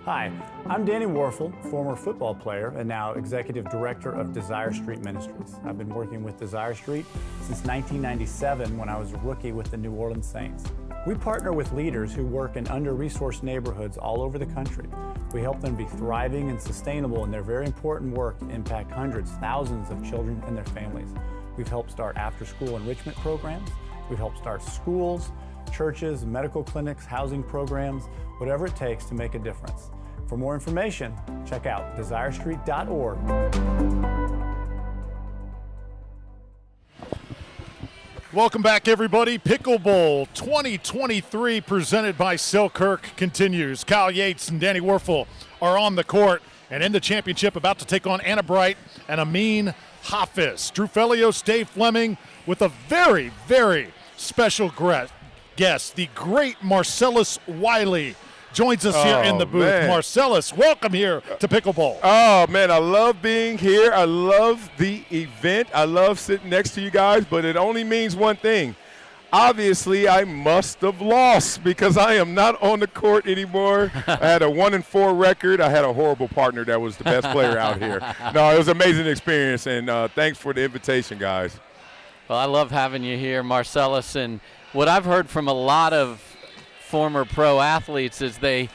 Hi, I'm Danny Warfel, former football player and now Executive Director of Desire Street Ministries. I've been working with Desire Street since 1997 when I was a rookie with the New Orleans Saints. We partner with leaders who work in under-resourced neighborhoods all over the country. We help them be thriving and sustainable in their very important work to impact hundreds, thousands of children and their families. We've helped start after-school enrichment programs. We've helped start schools, churches, medical clinics, housing programs, whatever it takes to make a difference. For more information, check out desirestreet.org. Welcome back, everybody. Picklebowl 2023 presented by Selkirk continues. Kyle Yates and Danny Warfel are on the court, and in the championship about to take on Anna Bright and Amin Hafiz. Drew Felios, Dave Fleming with a very, very special guest, the great Marcellus Wiley, joins us here in the booth. Man. Marcellus, welcome here to Pickleball. Oh, man, I love being here. I love the event. I love sitting next to you guys, but it only means one thing. Obviously, I must have lost because I am not on the court anymore. I had a 1-4 record. I had a horrible partner that was the best player out here. No, it was an amazing experience, and thanks for the invitation, guys. Well, I love having you here, Marcellus, and what I've heard from a lot of former pro athletes is they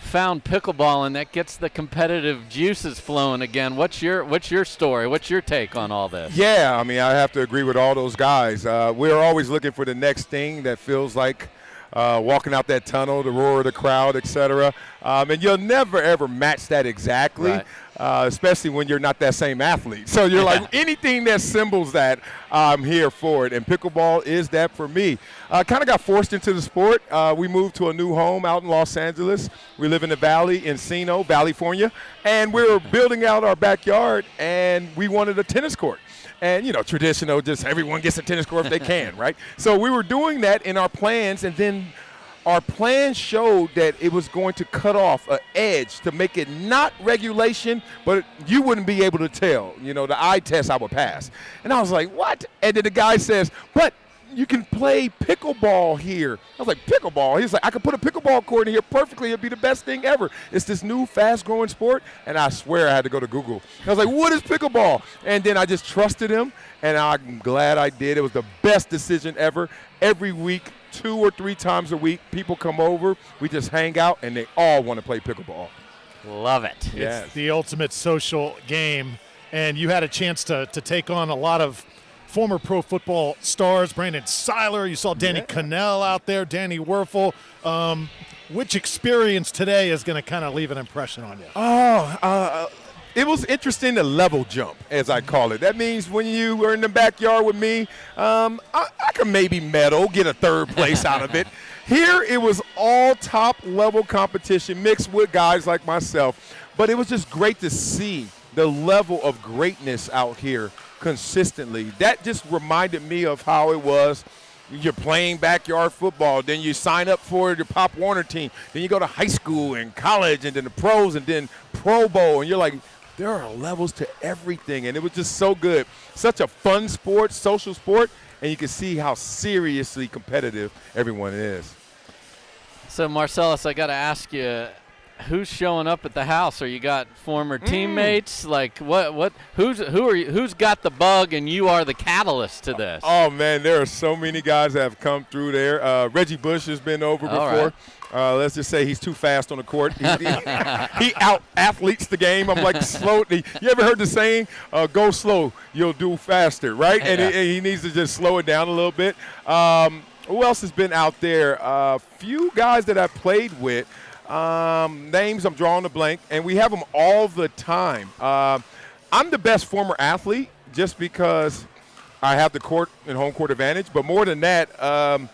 found pickleball and that gets the competitive juices flowing again. What's your story? What's your take on all this? Yeah, I mean, I have to agree with all those guys. We're always looking for the next thing that feels like walking out that tunnel, the roar of the crowd, etc. And you'll never, ever match that exactly, Right. Especially when you're not that same athlete. So you're like, anything that symbols that, I'm here for it. And pickleball is that for me. Kind of got forced into the sport. We moved to a new home out in Los Angeles. We live in the Valley, Encino, California. And we were building out our backyard, and we wanted a tennis court. And, you know, traditional, just everyone gets a tennis court if they can, right? So we were doing that in our plans, and then our plan showed that it was going to cut off an edge to make it not regulation, but you wouldn't be able to tell, you know, the eye test I would pass. And I was like, what? And then the guy says, but you can play pickleball here. I was like, pickleball? He's like, I could put a pickleball court in here perfectly. It'd be the best thing ever. It's this new fast-growing sport, and I swear I had to go to Google. I was like, what is pickleball? And then I just trusted him, and I'm glad I did. It was the best decision ever. Every week, 2 or 3 times a week, people come over. We just hang out, and they all want to play pickleball. Love it. Yes. It's the ultimate social game, and you had a chance to take on a lot of former pro football stars. Brandon Seiler, you saw Danny Cannell out there, Danny Werfel. Which experience today is going to kind of leave an impression on you? It was interesting, the level jump, as I call it. That means when you were in the backyard with me, I could maybe medal, get a 3rd place out of it. Here, it was all top-level competition mixed with guys like myself. But it was just great to see the level of greatness out here consistently. That just reminded me of how it was. You're playing backyard football, then you sign up for the Pop Warner team, then you go to high school and college and then the pros and then Pro Bowl, and you're like, there are levels to everything, and it was just so good. Such a fun sport, social sport, and you can see how seriously competitive everyone is. So, Marcellus, I got to ask you, who's showing up at the house? Or you got former teammates? Like who's got the bug and you are the catalyst to this? Oh man, there are so many guys that have come through there. Reggie Bush has been over before. Right. Let's just say he's too fast on the court. He out athletes the game. I'm like, slow. You ever heard the saying, go slow, you'll do faster, right? And he needs to just slow it down a little bit. Who else has been out there? A few guys that I've played with. Names, I'm drawing a blank, and we have them all the time. I'm the best former athlete just because I have the court and home court advantage. But more than that,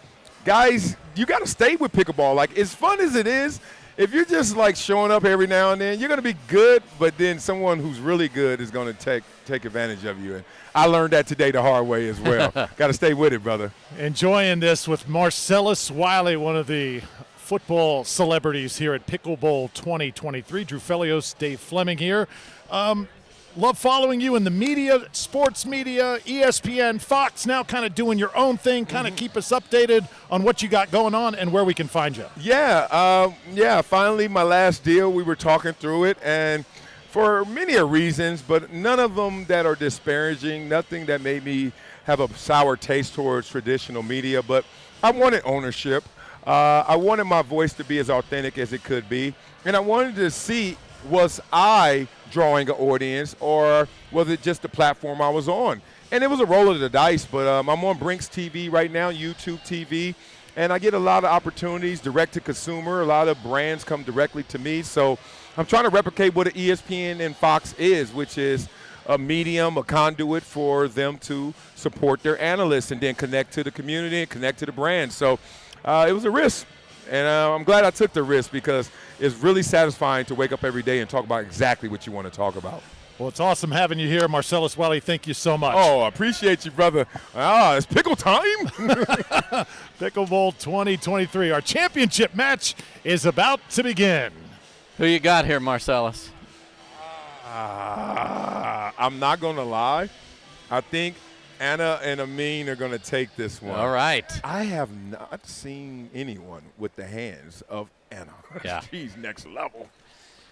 guys, you got to stay with pickleball. Like, as fun as it is, if you're just like showing up every now and then, you're going to be good, but then someone who's really good is going to take advantage of you. And I learned that today the hard way as well. Got to stay with it, brother. Enjoying this with Marcellus Wiley, one of the football celebrities here at Picklebowl 2023. Drew Felios, Dave Fleming here. Love following you in the media, sports media, ESPN, Fox, now kind of doing your own thing. Kind of keep us updated on what you got going on and where we can find you. Yeah, finally my last deal, we were talking through it, and for many reasons, but none of them that are disparaging, nothing that made me have a sour taste towards traditional media, but I wanted ownership. I wanted my voice to be as authentic as it could be, and I wanted to see, was I drawing an audience, or was it just the platform I was on? And it was a roll of the dice, but I'm on Brinks TV right now, YouTube TV, and I get a lot of opportunities direct to consumer. A lot of brands come directly to me, so I'm trying to replicate what an ESPN and Fox is, which is a medium, a conduit for them to support their analysts and then connect to the community and connect to the brand. So it was a risk, and I'm glad I took the risk because it's really satisfying to wake up every day and talk about exactly what you want to talk about. Well, it's awesome having you here, Marcellus Wiley. Thank you so much. Oh, I appreciate you, brother. It's pickle time. Pickleball 2023. Our championship match is about to begin. Who you got here, Marcellus? I'm not going to lie. I think Anna and Amin are going to take this one. All right. I have not seen anyone with the hands of Anna. Yeah. She's next level.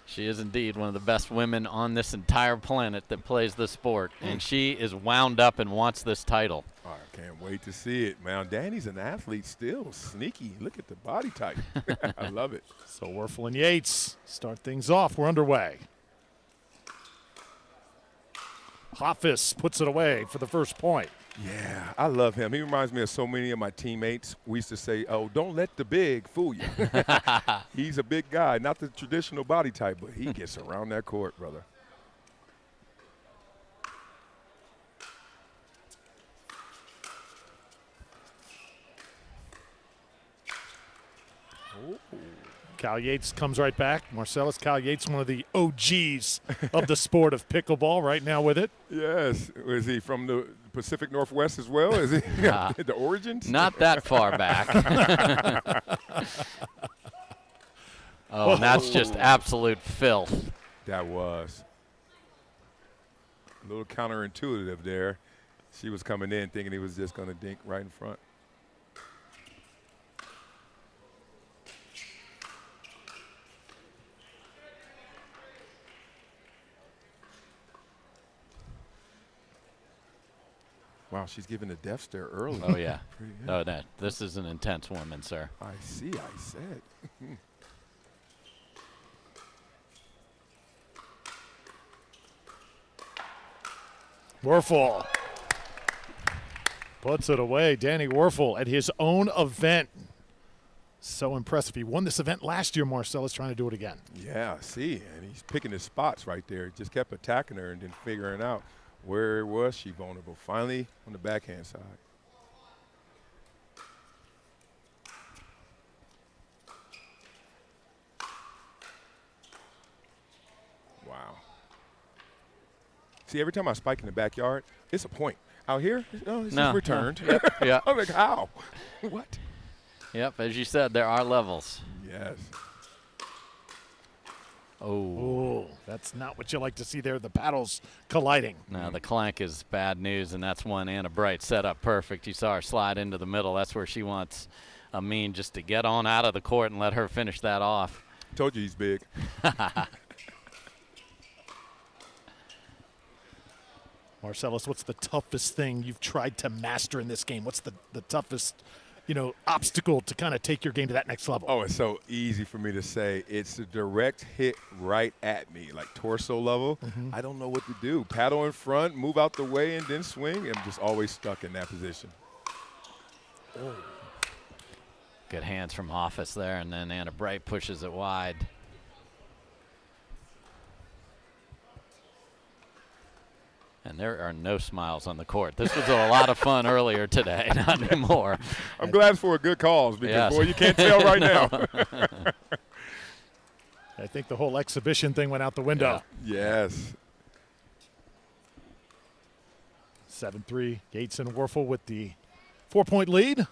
She is indeed one of the best women on this entire planet that plays the sport, and she is wound up and wants this title. I can't wait to see it, man. Danny's an athlete still, sneaky. Look at the body type. I love it. So Werfel and Yates start things off. We're underway. Hoffus puts it away for the first point. Yeah, I love him. He reminds me of so many of my teammates. We used to say, oh, don't let the big fool you. He's a big guy, not the traditional body type, but he gets around that court, brother. Ooh. Cal Yates comes right back. Marcellus, Cal Yates, one of the OGs of the sport of pickleball, right now with it. Yes. Is he from the Pacific Northwest as well? Is he the origins? Not that far back. And that's just absolute filth. That was. A little counterintuitive there. She was coming in thinking he was just going to dink right in front. Wow, she's giving a death stare early. Oh, yeah. No, this is an intense woman, sir. I see, I said. Werfel puts it away. Danny Werfel at his own event. So impressive. He won this event last year, Marcellus, trying to do it again. Yeah, see, and he's picking his spots right there. Just kept attacking her and then figuring out where was she vulnerable. Finally, on the backhand side. Wow. See, every time I spike in the backyard, it's a point. Out here, it's just returned. No. Yep, yeah. I'm like, how? What? Yep, as you said, there are levels. Yes. Oh, that's not what you like to see there, the paddles colliding. No, the clank is bad news, and that's one Anna Bright set up perfect. You saw her slide into the middle. That's where she wants Amin just to get on out of the court and let her finish that off. Told you he's big. Marcellus, what's the toughest thing you've tried to master in this game? What's the toughest obstacle to kind of take your game to that next level? Oh, it's so easy for me to say. It's a direct hit right at me, like torso level. I don't know what to do. Paddle in front, move out the way, and then swing. I'm just always stuck in that position. Oh. Good hands from Hoffus there, and then Anna Bright pushes it wide. And there are no smiles on the court. This was a lot of fun earlier today, not anymore. I'm glad it's for a good cause because, Yes. boy, you can't tell right now. I think the whole exhibition thing went out the window. Yes. 7-3, Gates and Werfel with the 4-point lead.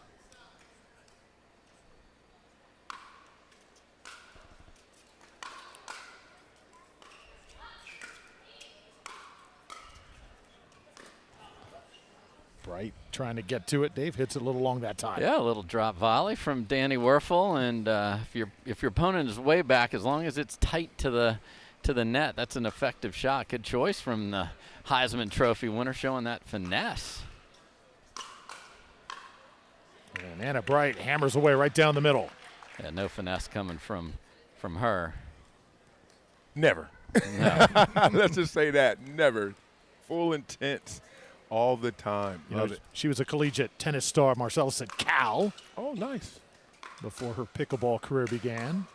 Bright trying to get to it. Dave hits it a little long that time. Yeah, a little drop volley from Danny Werfel, and if your opponent is way back, as long as it's tight to the net, that's an effective shot. Good choice from the Heisman Trophy winner, showing that finesse. And Anna Bright hammers away right down the middle. Yeah, no finesse coming from her. Never. No. Let's just say that. Never. Full intense all the time. You know, Love it. she was a collegiate tennis star, Marcellus at Cal. Oh, nice. Before her pickleball career began.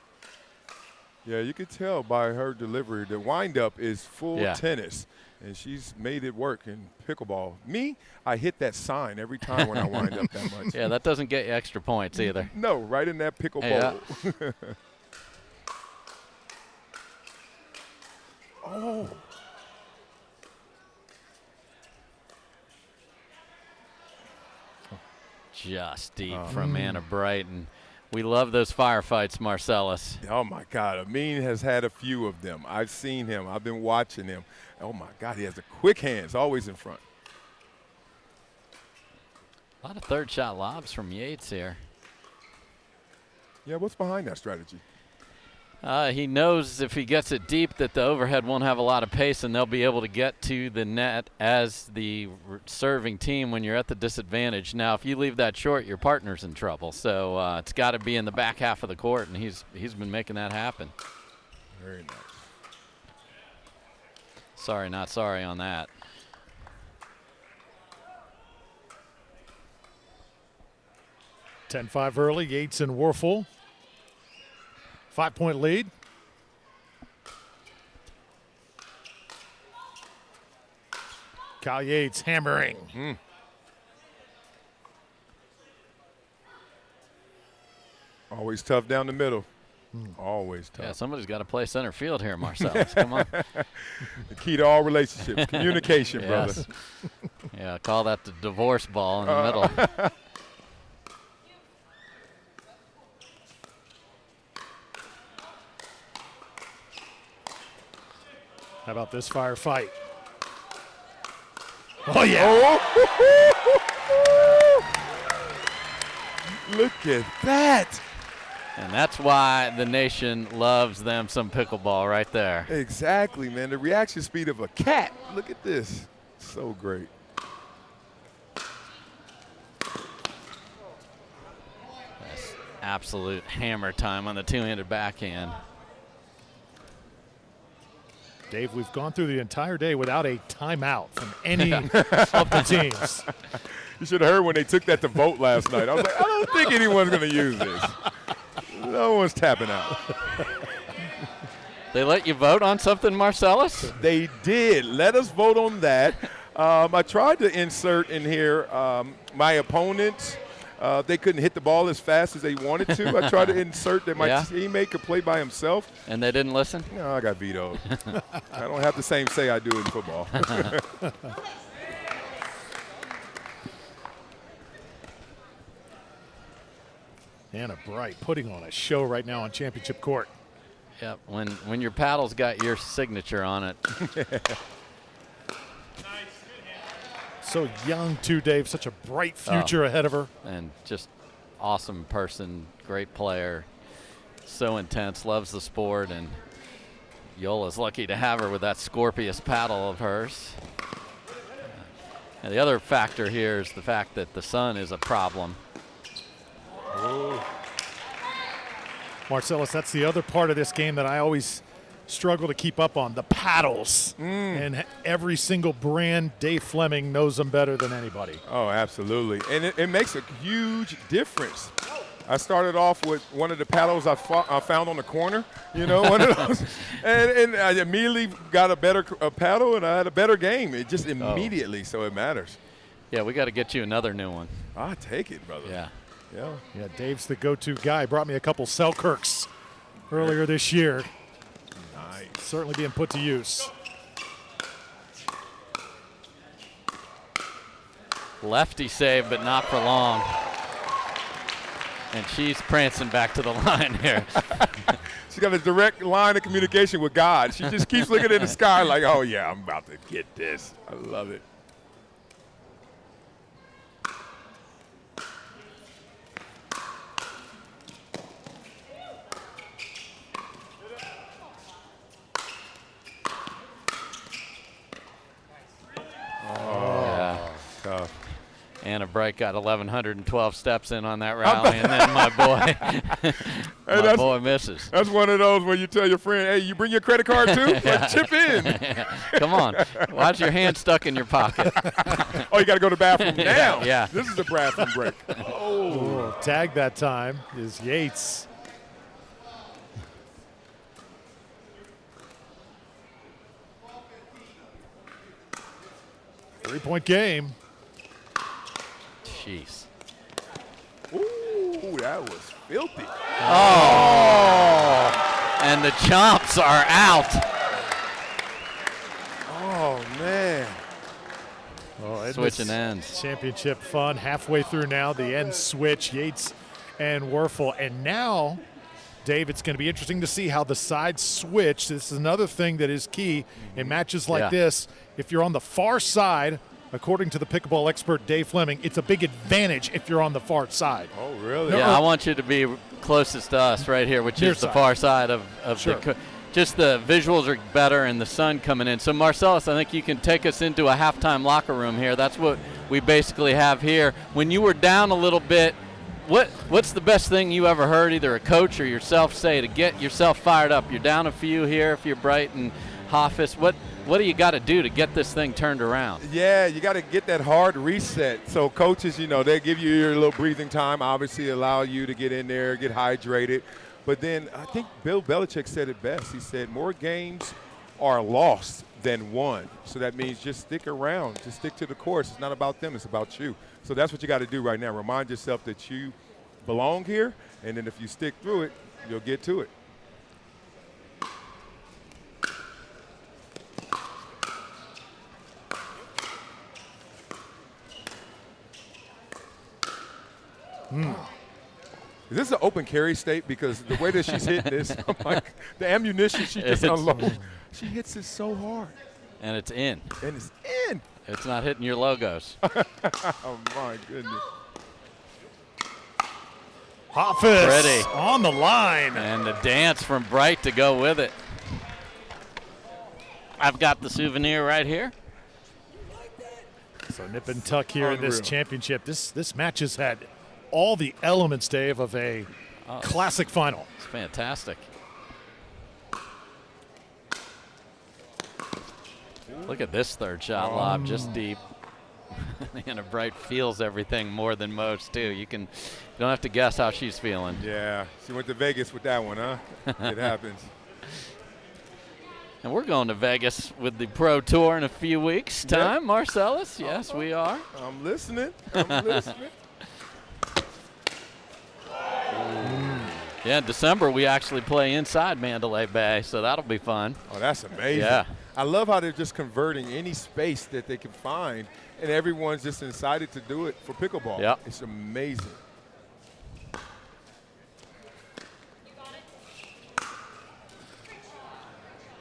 Yeah, you could tell by her delivery. The wind-up is full tennis, and she's made it work in pickleball. Me, I hit that sign every time when I wind up that much. Yeah, that doesn't get you extra points either. No, right in that pickleball. Yeah. Oh. Just deep from Anna Bright, and we love those firefights, Marcellus. Oh, my God. Amin has had a few of them. I've seen him. I've been watching him. Oh, my God. He has the quick hands, always in front. A lot of third shot lobs from Yates here. Yeah, what's behind that strategy? He knows if he gets it deep that the overhead won't have a lot of pace, and they'll be able to get to the net as the serving team when you're at the disadvantage. Now, if you leave that short, your partner's in trouble. So it's got to be in the back half of the court, and he's been making that happen. Very nice. Sorry, not sorry on that. (10-5) early. Yates and Werfel. 5-point lead. Kyle Yates hammering. Always tough down the middle. Always tough. Yeah, somebody's got to play center field here, Marcellus. Come on. The key to all relationships, communication, brother. Yeah, call that the divorce ball in the middle. How about this firefight? Oh, yeah. Look at that. And that's why the nation loves them some pickleball right there. Exactly, man. The reaction speed of a cat. Look at this. So great. That's absolute hammer time on the two-handed backhand. Dave, we've gone through the entire day without a timeout from any of the teams. You should have heard when they took that to vote last night. I was like, I don't think anyone's going to use this. No one's tapping out. They let you vote on something, Marcellus? They did. Let us vote on that. I tried to insert in here my opponents. They couldn't hit the ball as fast as they wanted to. I tried to insert that my teammate could play by himself. And they didn't listen? No, I got vetoed. I don't have the same say I do in football. Anna Bright putting on a show right now on championship court. Yep, when your paddle's got your signature on it. So young too, Dave. Such a bright future ahead of her. And just awesome person, great player. So intense, loves the sport, and Yola's lucky to have her with that Scorpius paddle of hers. And the other factor here is the fact that the sun is a problem. Marcellus, that's the other part of this game that I always struggle to keep up on, the paddles. And every single brand, Dave Fleming knows them better than anybody. Oh, absolutely. And it makes a huge difference. I started off with one of the paddles I found on the corner, one of those. And I immediately got a better paddle, and I had a better game. It just immediately, so it matters. Yeah, we got to get you another new one. I take it, brother. Yeah. Yeah, Dave's the go-to guy. Brought me a couple Selkirks earlier this year. Nice. Certainly being put to use. Lefty save, but not for long. And she's prancing back to the line here. She got a direct line of communication with God. She just keeps looking in the sky like, oh, yeah, I'm about to get this. I love it. Tough. Anna Bright got 1,112 steps in on that rally, and then my boy misses. That's one of those where you tell your friend, hey, you bring your credit card too? Like, chip in. Come on. Why's your hand stuck in your pocket? Oh, you got to go to the bathroom now. Yeah. This is a bathroom break. Oh, tag that time is Yates. Three-point game. Jeez. Ooh, that was filthy. Oh. And the chomps are out. Oh, man. Oh, switching ends. Championship fun. Halfway through now, the end switch, Yates and Werfel. And now, Dave, it's going to be interesting to see how the sides switch. This is another thing that is key in matches like this. If you're on the far side, according to the pickleball expert Dave Fleming, it's a big advantage if you're on the far side. Oh, really? Yeah, I want you to be closest to us right here, which is the far side of the just the visuals are better and the sun coming in. So, Marcellus, I think you can take us into a halftime locker room here. That's what we basically have here. When you were down a little bit, what's the best thing you ever heard either a coach or yourself say to get yourself fired up? You're down a few here if you're Bright and Hoffus. What do you got to do to get this thing turned around? Yeah, you got to get that hard reset. So coaches, they give you your little breathing time, obviously allow you to get in there, get hydrated. But then I think Bill Belichick said it best. He said more games are lost than won. So that means just stick around, just stick to the course. It's not about them, it's about you. So that's what you got to do right now. Remind yourself that you belong here, and then if you stick through it, you'll get to it. Is this an open carry state? Because the way that she's hitting this, I'm like, the ammunition she just unloads, she hits it so hard. And it's in. And it's in. It's not hitting your logos. Oh, my goodness. Hoffus Pretty. On the line. And the dance from Bright to go with it. I've got the souvenir right here. So nip and tuck here in this championship. This match has had all the elements, Dave, of a classic final. It's fantastic. Look at this third shot lob, just deep. And Bright feels everything more than most, too. You don't have to guess how she's feeling. Yeah, she went to Vegas with that one, huh? It happens. And we're going to Vegas with the Pro Tour in a few weeks' time, Marcellus. Yes, we are. I'm listening. I'm listening. Yeah, in December we actually play inside Mandalay Bay, so that'll be fun. Oh, that's amazing. Yeah. I love how they're just converting any space that they can find, and everyone's just excited to do it for pickleball. Yep. It's amazing.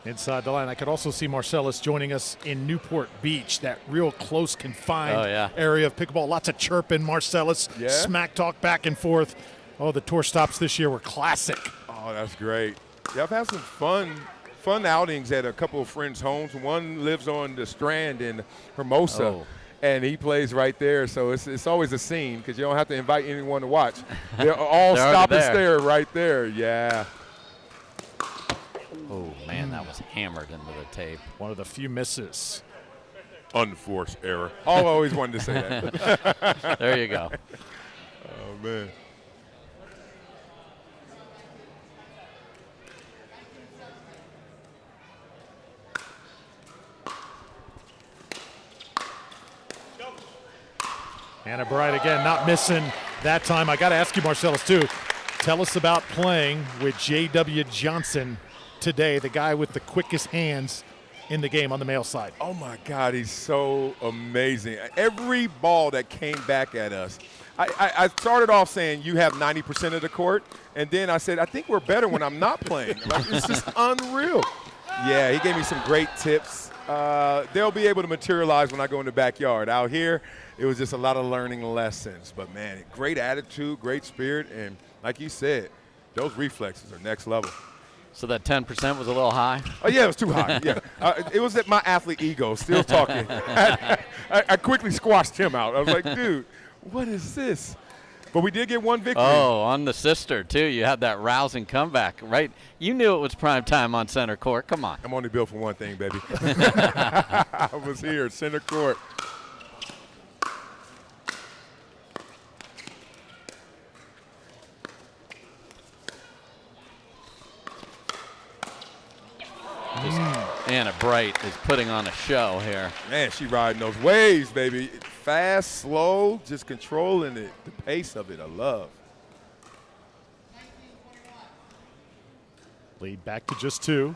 Inside the line. I could also see Marcellus joining us in Newport Beach, that real close confined area of pickleball. Lots of chirping, Marcellus, smack talk back and forth. Oh, the tour stops this year were classic. Oh, that's great. Yeah, I've had some fun outings at a couple of friends' homes. One lives on the Strand in Hermosa, and he plays right there. So it's always a scene because you don't have to invite anyone to watch. They're all stop and stare right there. Yeah. Oh, man, that was hammered into the tape. One of the few misses. Unforced error. Always wanted to say that. There you go. Oh, man. Anna Bright again, not missing that time. I got to ask you, Marcellus, too. Tell us about playing with J.W. Johnson today, the guy with the quickest hands in the game on the male side. Oh, my God, he's so amazing. Every ball that came back at us, I started off saying you have 90% of the court, and then I said, I think we're better when I'm not playing. Like, it's just unreal. Yeah, he gave me some great tips. They'll be able to materialize when I go in the backyard. Out here, it was just a lot of learning lessons. But, man, great attitude, great spirit, and like you said, those reflexes are next level. So that 10% was a little high? Oh, yeah, it was too high. Yeah, it was at my athlete ego still talking. I quickly squashed him out. I was like, dude, what is this? But we did get one victory. Oh, on the sister, too. You had that rousing comeback, right? You knew it was prime time on center court. Come on. I'm only built for one thing, baby. I was here, center court. Anna Bright is putting on a show here. Man, she riding those waves, baby. Fast, slow, just controlling it. The pace of it, I love. Lead back to just 2.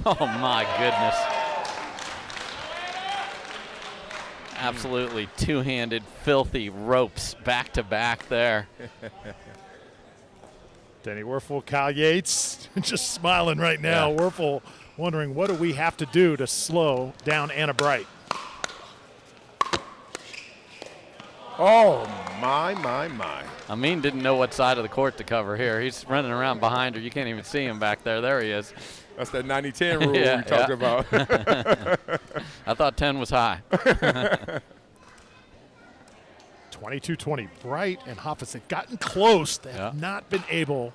Oh, my goodness. Absolutely two-handed, filthy ropes back-to-back there. Denny Werfel, Kyle Yates, just smiling right now. Yeah. Werfel wondering, what do we have to do to slow down Anna Bright? Oh, my. Amin didn't know what side of the court to cover here. He's running around behind her. You can't even see him back there. There he is. That's that 90-10 rule we talked about. I thought 10 was high. 22-20. Bright and Hoffus have gotten close. They have not been able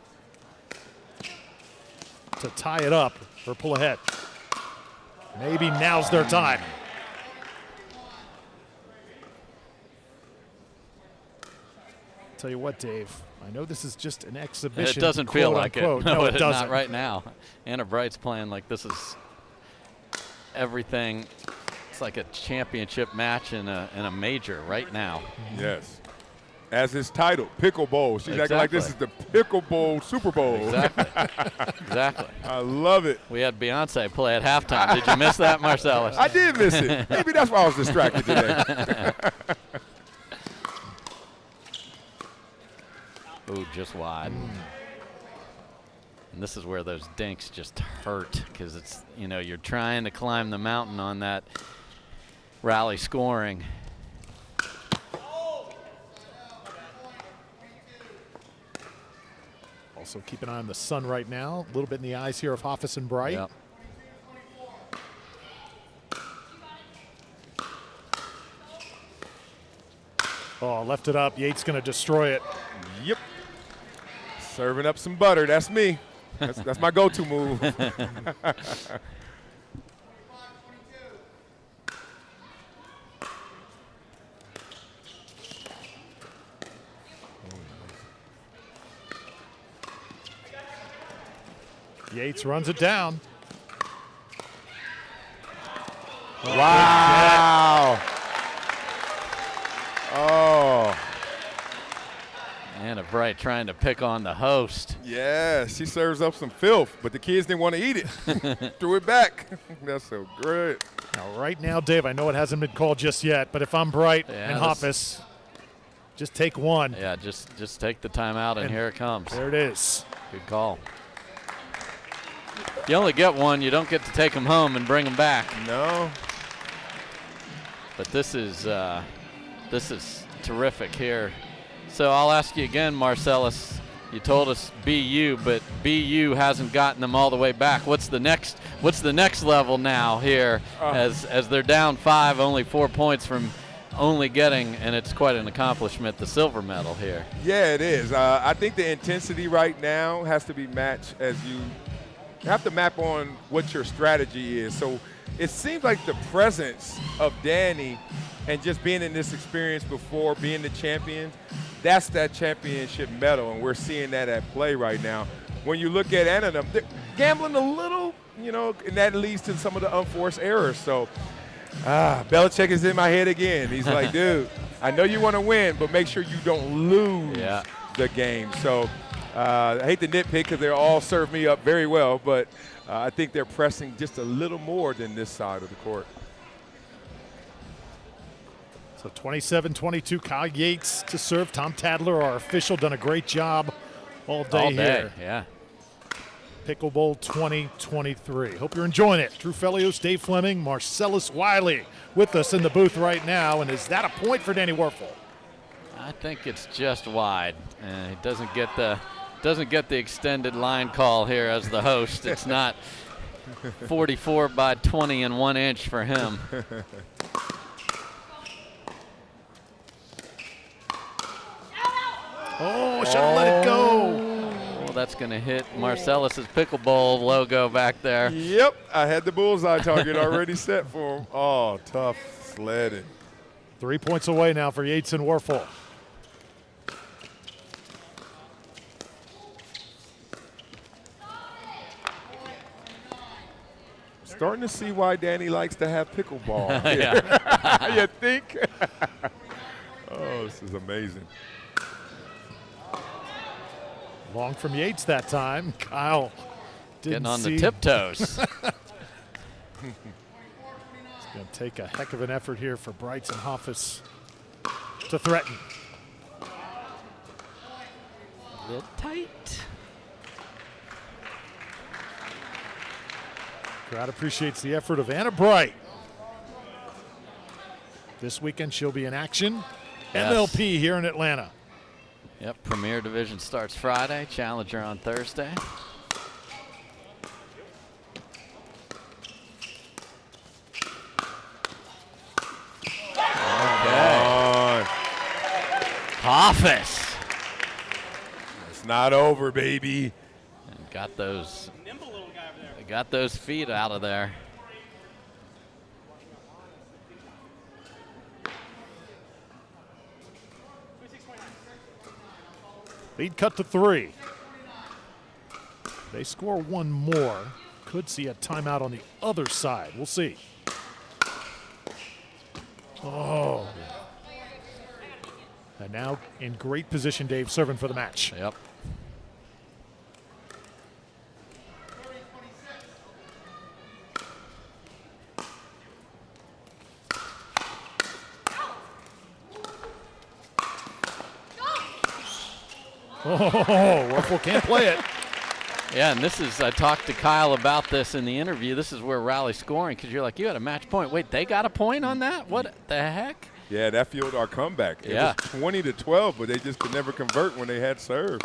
to tie it up or pull ahead. Maybe now's their time. Tell you what, Dave, I know this is just an exhibition. It doesn't feel like unquote. it. No, it doesn't. Not right now. Anna Bright's playing like this is everything. It's like a championship match in a major right now. Yes. As it's titled, Picklebowl. She's acting like this is the Picklebowl Super Bowl. Exactly. Exactly. I love it. We had Beyonce play at halftime. Did you miss that, Marcellus? I did miss it. Maybe that's why I was distracted today. Ooh, just wide. And this is where those dinks just hurt because it's, you know, you're trying to climb the mountain on that rally scoring. Also keep an eye on the sun right now. A little bit in the eyes here of Hoffus and Bright. Yep. Oh, left it up. Yates going to destroy it. Yep. Serving up some butter. That's me. That's my go-to move. Yates runs it down. Wow. Oh. Anna Bright trying to pick on the host. Yeah, she serves up some filth, but the kids didn't want to eat it. Threw it back. That's so great. Now, right now, Dave, I know it hasn't been called just yet, but if I'm Bright and Hoffus, just take one. Yeah, just take the timeout, and here it comes. There it is. Good call. You only get one. You don't get to take them home and bring them back. No. But this is terrific here. So I'll ask you again, Marcellus. You told us BU, but BU hasn't gotten them all the way back. What's the next level now here as they're down 5, only 4 points from only getting, and it's quite an accomplishment, the silver medal here. Yeah, it is. I think the intensity right now has to be matched as you have to map on what your strategy is. So it seems like the presence of Danny and just being in this experience before, being the champion, that's that championship medal, and we're seeing that at play right now. When you look at Anna, they're gambling a little you know, and that leads to some of the unforced errors. So, Belichick is in my head again. He's like, dude, I know you want to win, but make sure you don't lose the game. So, I hate to nitpick because they all serve me up very well, but I think they're pressing just a little more than this side of the court. So 27-22, Kyle Yates to serve. Tom Tadler, our official, done a great job all day here. Yeah. Picklebowl 2023. Hope you're enjoying it. Drew Felios, Dave Fleming, Marcellus Wiley with us in the booth right now. And is that a point for Danny Werfel? I think it's just wide. He doesn't get the extended line call here as the host. It's not 44 by 20 and 1 inch for him. Oh, should have let it go. Well, that's going to hit Marcellus's Pickleball logo back there. Yep, I had the bullseye target already set for him. Oh, tough sledding. 3 points away now for Yates and Werfel. Starting to see why Danny likes to have pickleball. Yeah. You think? Oh, this is amazing. Long from Yates that time. Kyle getting on the tiptoes. It's going to take a heck of an effort here for Brights and Hoffus to threaten. A little tight. Crowd appreciates the effort of Anna Bright. This weekend she'll be in action. Yes. MLP here in Atlanta. Yep, Premier Division starts Friday, Challenger on Thursday. Okay. Hoffus. It's not over, baby. And got those feet out of there. Lead cut to 3. They score one more. Could see a timeout on the other side. We'll see. Oh. And now in great position, Dave, serving for the match. Yep. Oh, Werfel can't play it. Yeah, and this is, I talked to Kyle about this in the interview. This is where rally's scoring because you're like, you had a match point. Wait, they got a point on that? What the heck? Yeah, that fueled our comeback. It was 20-12, but they just could never convert when they had serve.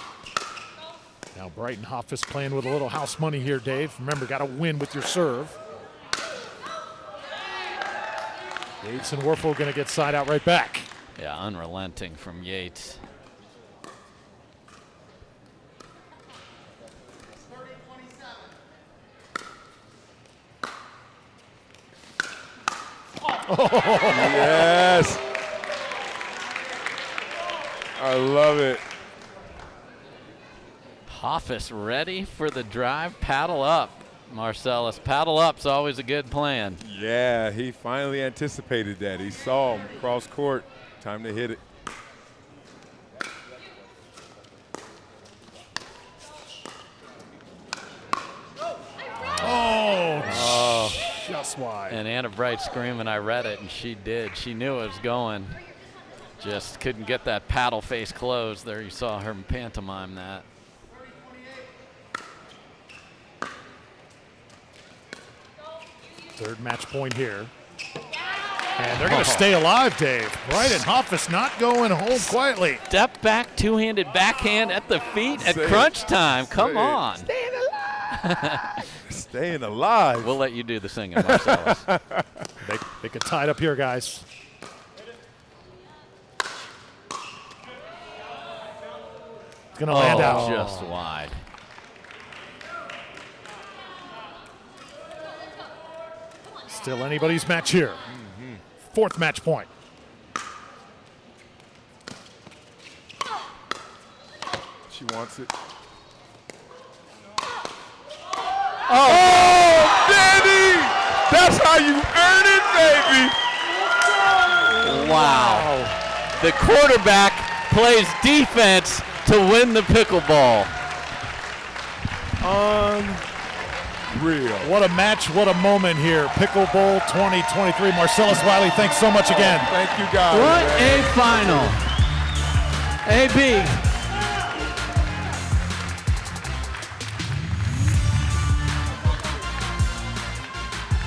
Now Brighton Hoffus playing with a little house money here, Dave. Remember, got to win with your serve. Yates and Werfel going to get side out right back. Yeah, unrelenting from Yates. Yes. I love it. Hoffus ready for the drive. Paddle up, Marcellus. Paddle up's always a good plan. Yeah, he finally anticipated that. He saw him cross court. Time to hit it. Oh, just wide. And Anna Bright screaming, I read it, and she did. She knew it was going. Just couldn't get that paddle face closed. There you saw her pantomime that. Third match point here. And they're going to stay alive, Dave. Bright and Hoffus not going home quietly. Step back, two-handed backhand at the feet at crunch time. Come on. Staying alive. Staying alive. We'll let you do the singing, Marcellus. They get tied up here, guys. It's going to land out. Just wide. Still anybody's match here. Fourth match point. She wants it. Oh, That's how you earn it, baby. Wow. The quarterback plays defense to win the pickleball. Unreal. What a match, what a moment here. Pickleball 2023. Marcellus Wiley, thanks so much again. Thank you, guys. What a final. AB.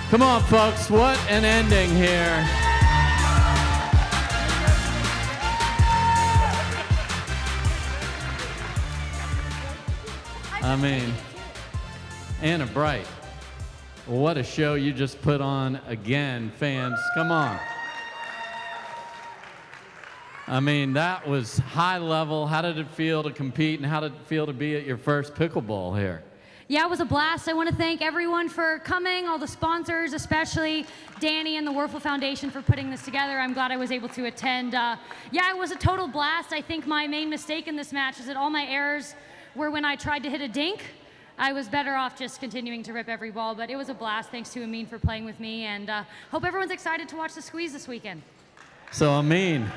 Come on, folks. What an ending here. I mean, Anna Bright, what a show you just put on again, fans. Come on. I mean, that was high level. How did it feel to compete, and how did it feel to be at your first pickleball here? Yeah, it was a blast. I want to thank everyone for coming, all the sponsors, especially Danny and the Werfel Foundation for putting this together. I'm glad I was able to attend. Yeah, it was a total blast. I think my main mistake in this match is that all my errors were when I tried to hit a dink. I was better off just continuing to rip every ball, but it was a blast. Thanks to Amin for playing with me, and hope everyone's excited to watch the squeeze this weekend. So, Amin,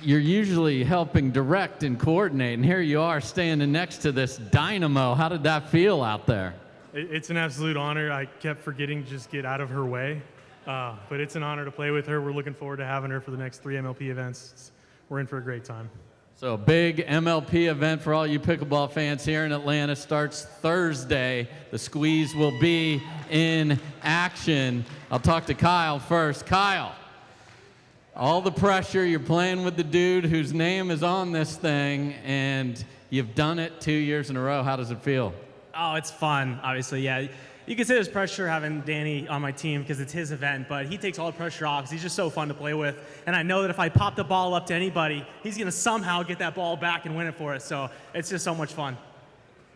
you're usually helping direct and coordinate, and here you are standing next to this dynamo. How did that feel out there? It's an absolute honor. I kept forgetting to just get out of her way, but it's an honor to play with her. We're looking forward to having her for the next 3 MLP events. We're in for a great time. So a big MLP event for all you pickleball fans here in Atlanta starts Thursday. The squeeze will be in action. I'll talk to Kyle first. Kyle, all the pressure, you're playing with the dude whose name is on this thing, and you've done it 2 years in a row. How does it feel? Oh, it's fun, obviously, yeah. You can say there's pressure having Danny on my team because it's his event, but he takes all the pressure off because he's just so fun to play with. And I know that if I pop the ball up to anybody, he's going to somehow get that ball back and win it for us. So it's just so much fun.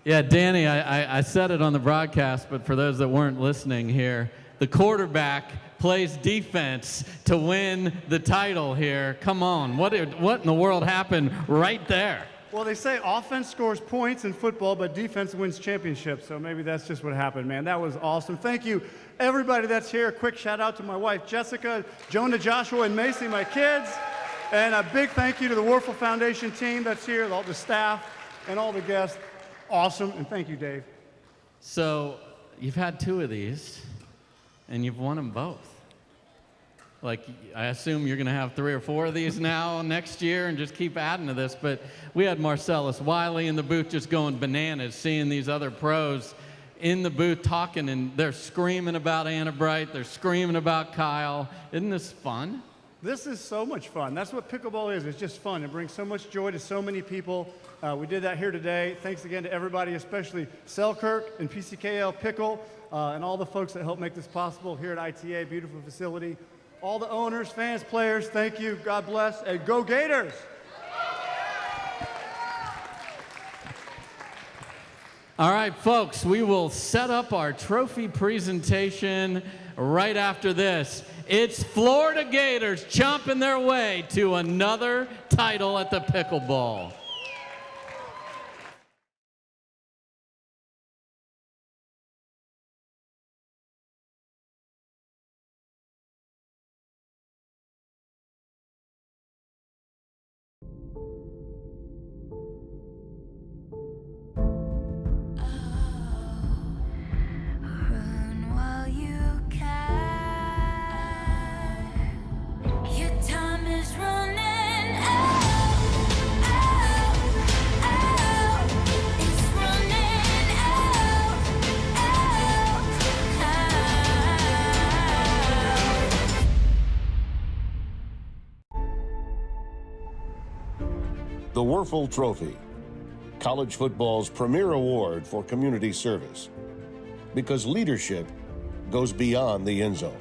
Yeah, Danny, I said it on the broadcast, but for those that weren't listening here, the quarterback plays defense to win the title here. Come on, what in the world happened right there? Well, they say offense scores points in football, but defense wins championships. So maybe that's just what happened, man. That was awesome. Thank you, everybody that's here. A quick shout out to my wife, Jessica, Jonah, Joshua, and Macy, my kids. And a big thank you to the Werfel Foundation team that's here, all the staff, and all the guests. Awesome. And thank you, Dave. So you've had 2 of these, and you've won them both. Like, I assume you're going to have 3 or 4 of these now next year and just keep adding to this. But we had Marcellus Wiley in the booth just going bananas, seeing these other pros in the booth talking, and they're screaming about Anna Bright. They're screaming about Kyle. Isn't this fun? This is so much fun. That's what pickleball is. It's just fun. It brings so much joy to so many people. We did that here today. Thanks again to everybody, especially Selkirk and PCKL Pickle, and all the folks that helped make this possible here at ITA. Beautiful facility. All the owners, fans, players, thank you. God bless, and go Gators! All right, folks, we will set up our trophy presentation right after this. It's Florida Gators chomping their way to another title at the Pickleball. The Werfel Trophy, college football's premier award for community service, because leadership goes beyond the end zone.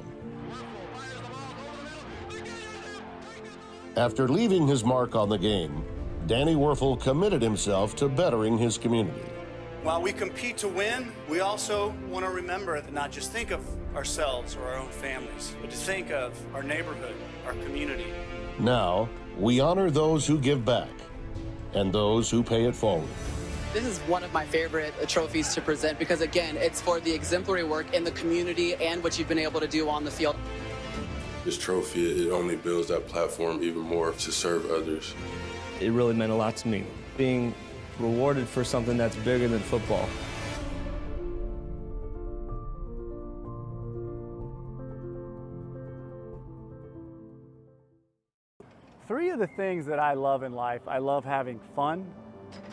After leaving his mark on the game, Danny Werfel committed himself to bettering his community. While we compete to win, we also want to remember to not just think of ourselves or our own families, but to think of our neighborhood, our community. Now, we honor those who give back and those who pay it forward. This is one of my favorite trophies to present because, again, it's for the exemplary work in the community and what you've been able to do on the field. This trophy, it only builds that platform even more to serve others. It really meant a lot to me, being rewarded for something that's bigger than football. Three of the things that I love in life: I love having fun,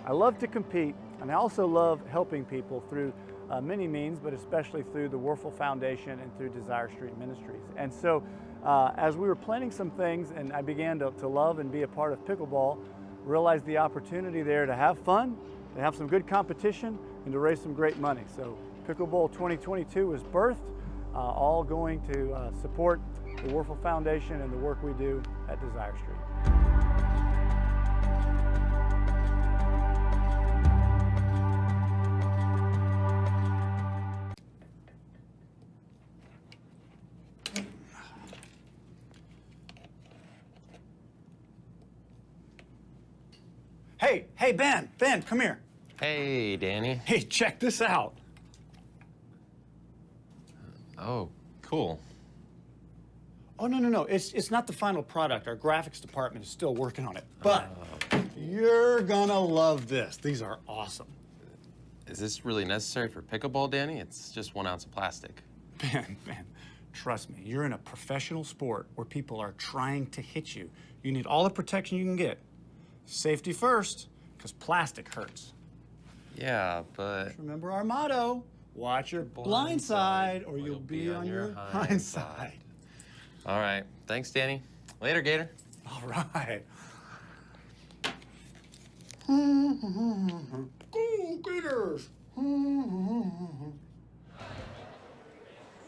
I love to compete, and I also love helping people through many means, but especially through the Werfel Foundation and through Desire Street Ministries. And so as we were planning some things and I began to love and be a part of pickleball, realized the opportunity there to have fun, to have some good competition, and to raise some great money. So Picklebowl 2022 was birthed, all going to support the Werfel Foundation and the work we do at Desire Street. Hey, Ben, come here. Hey, Danny. Hey, check this out. Oh, cool. Oh, no, it's not the final product. Our graphics department is still working on it. But you're gonna love this. These are awesome. Is this really necessary for pickleball, Danny? It's just 1 ounce of plastic. Ben, trust me, you're in a professional sport where people are trying to hit you. You need all the protection you can get. Safety first, because plastic hurts. Yeah, but... Just remember our motto: watch your blind side, or you'll be on your hind side. All right. Thanks, Danny. Later, Gator. All right. Go Gators!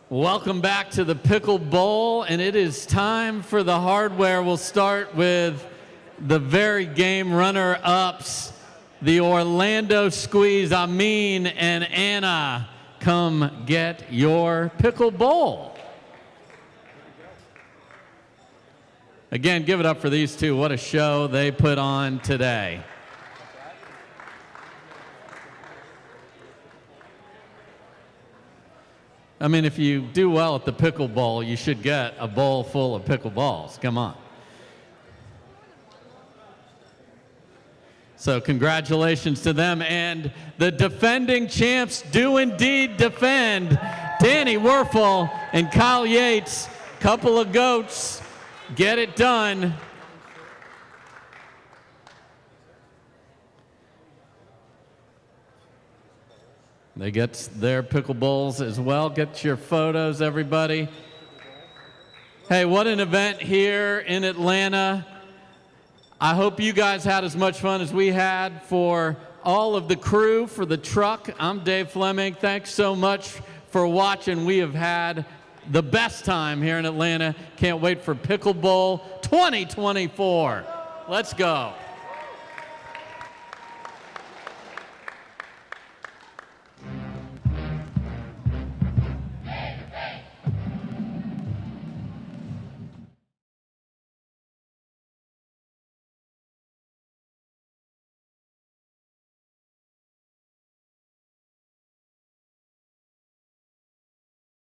Welcome back to the Picklebowl, and it is time for the hardware. We'll start with the very game runner-ups, the Orlando Squeeze, Amin and Anna. Come get your Picklebowl. Again, give it up for these two. What a show they put on today. I mean, if you do well at the Pickleball, you should get a bowl full of pickleballs. Come on. So congratulations to them. And the defending champs do indeed defend. Danny Werfel and Kyle Yates, couple of goats, get it done. They get their picklebowls as well. Get your photos, everybody. Hey, what an event here in Atlanta. I hope you guys had as much fun as we had. For all of the crew, for the truck, I'm Dave Fleming. Thanks so much for watching. We have had the best time here in Atlanta. Can't wait for Picklebowl 2024. Let's go.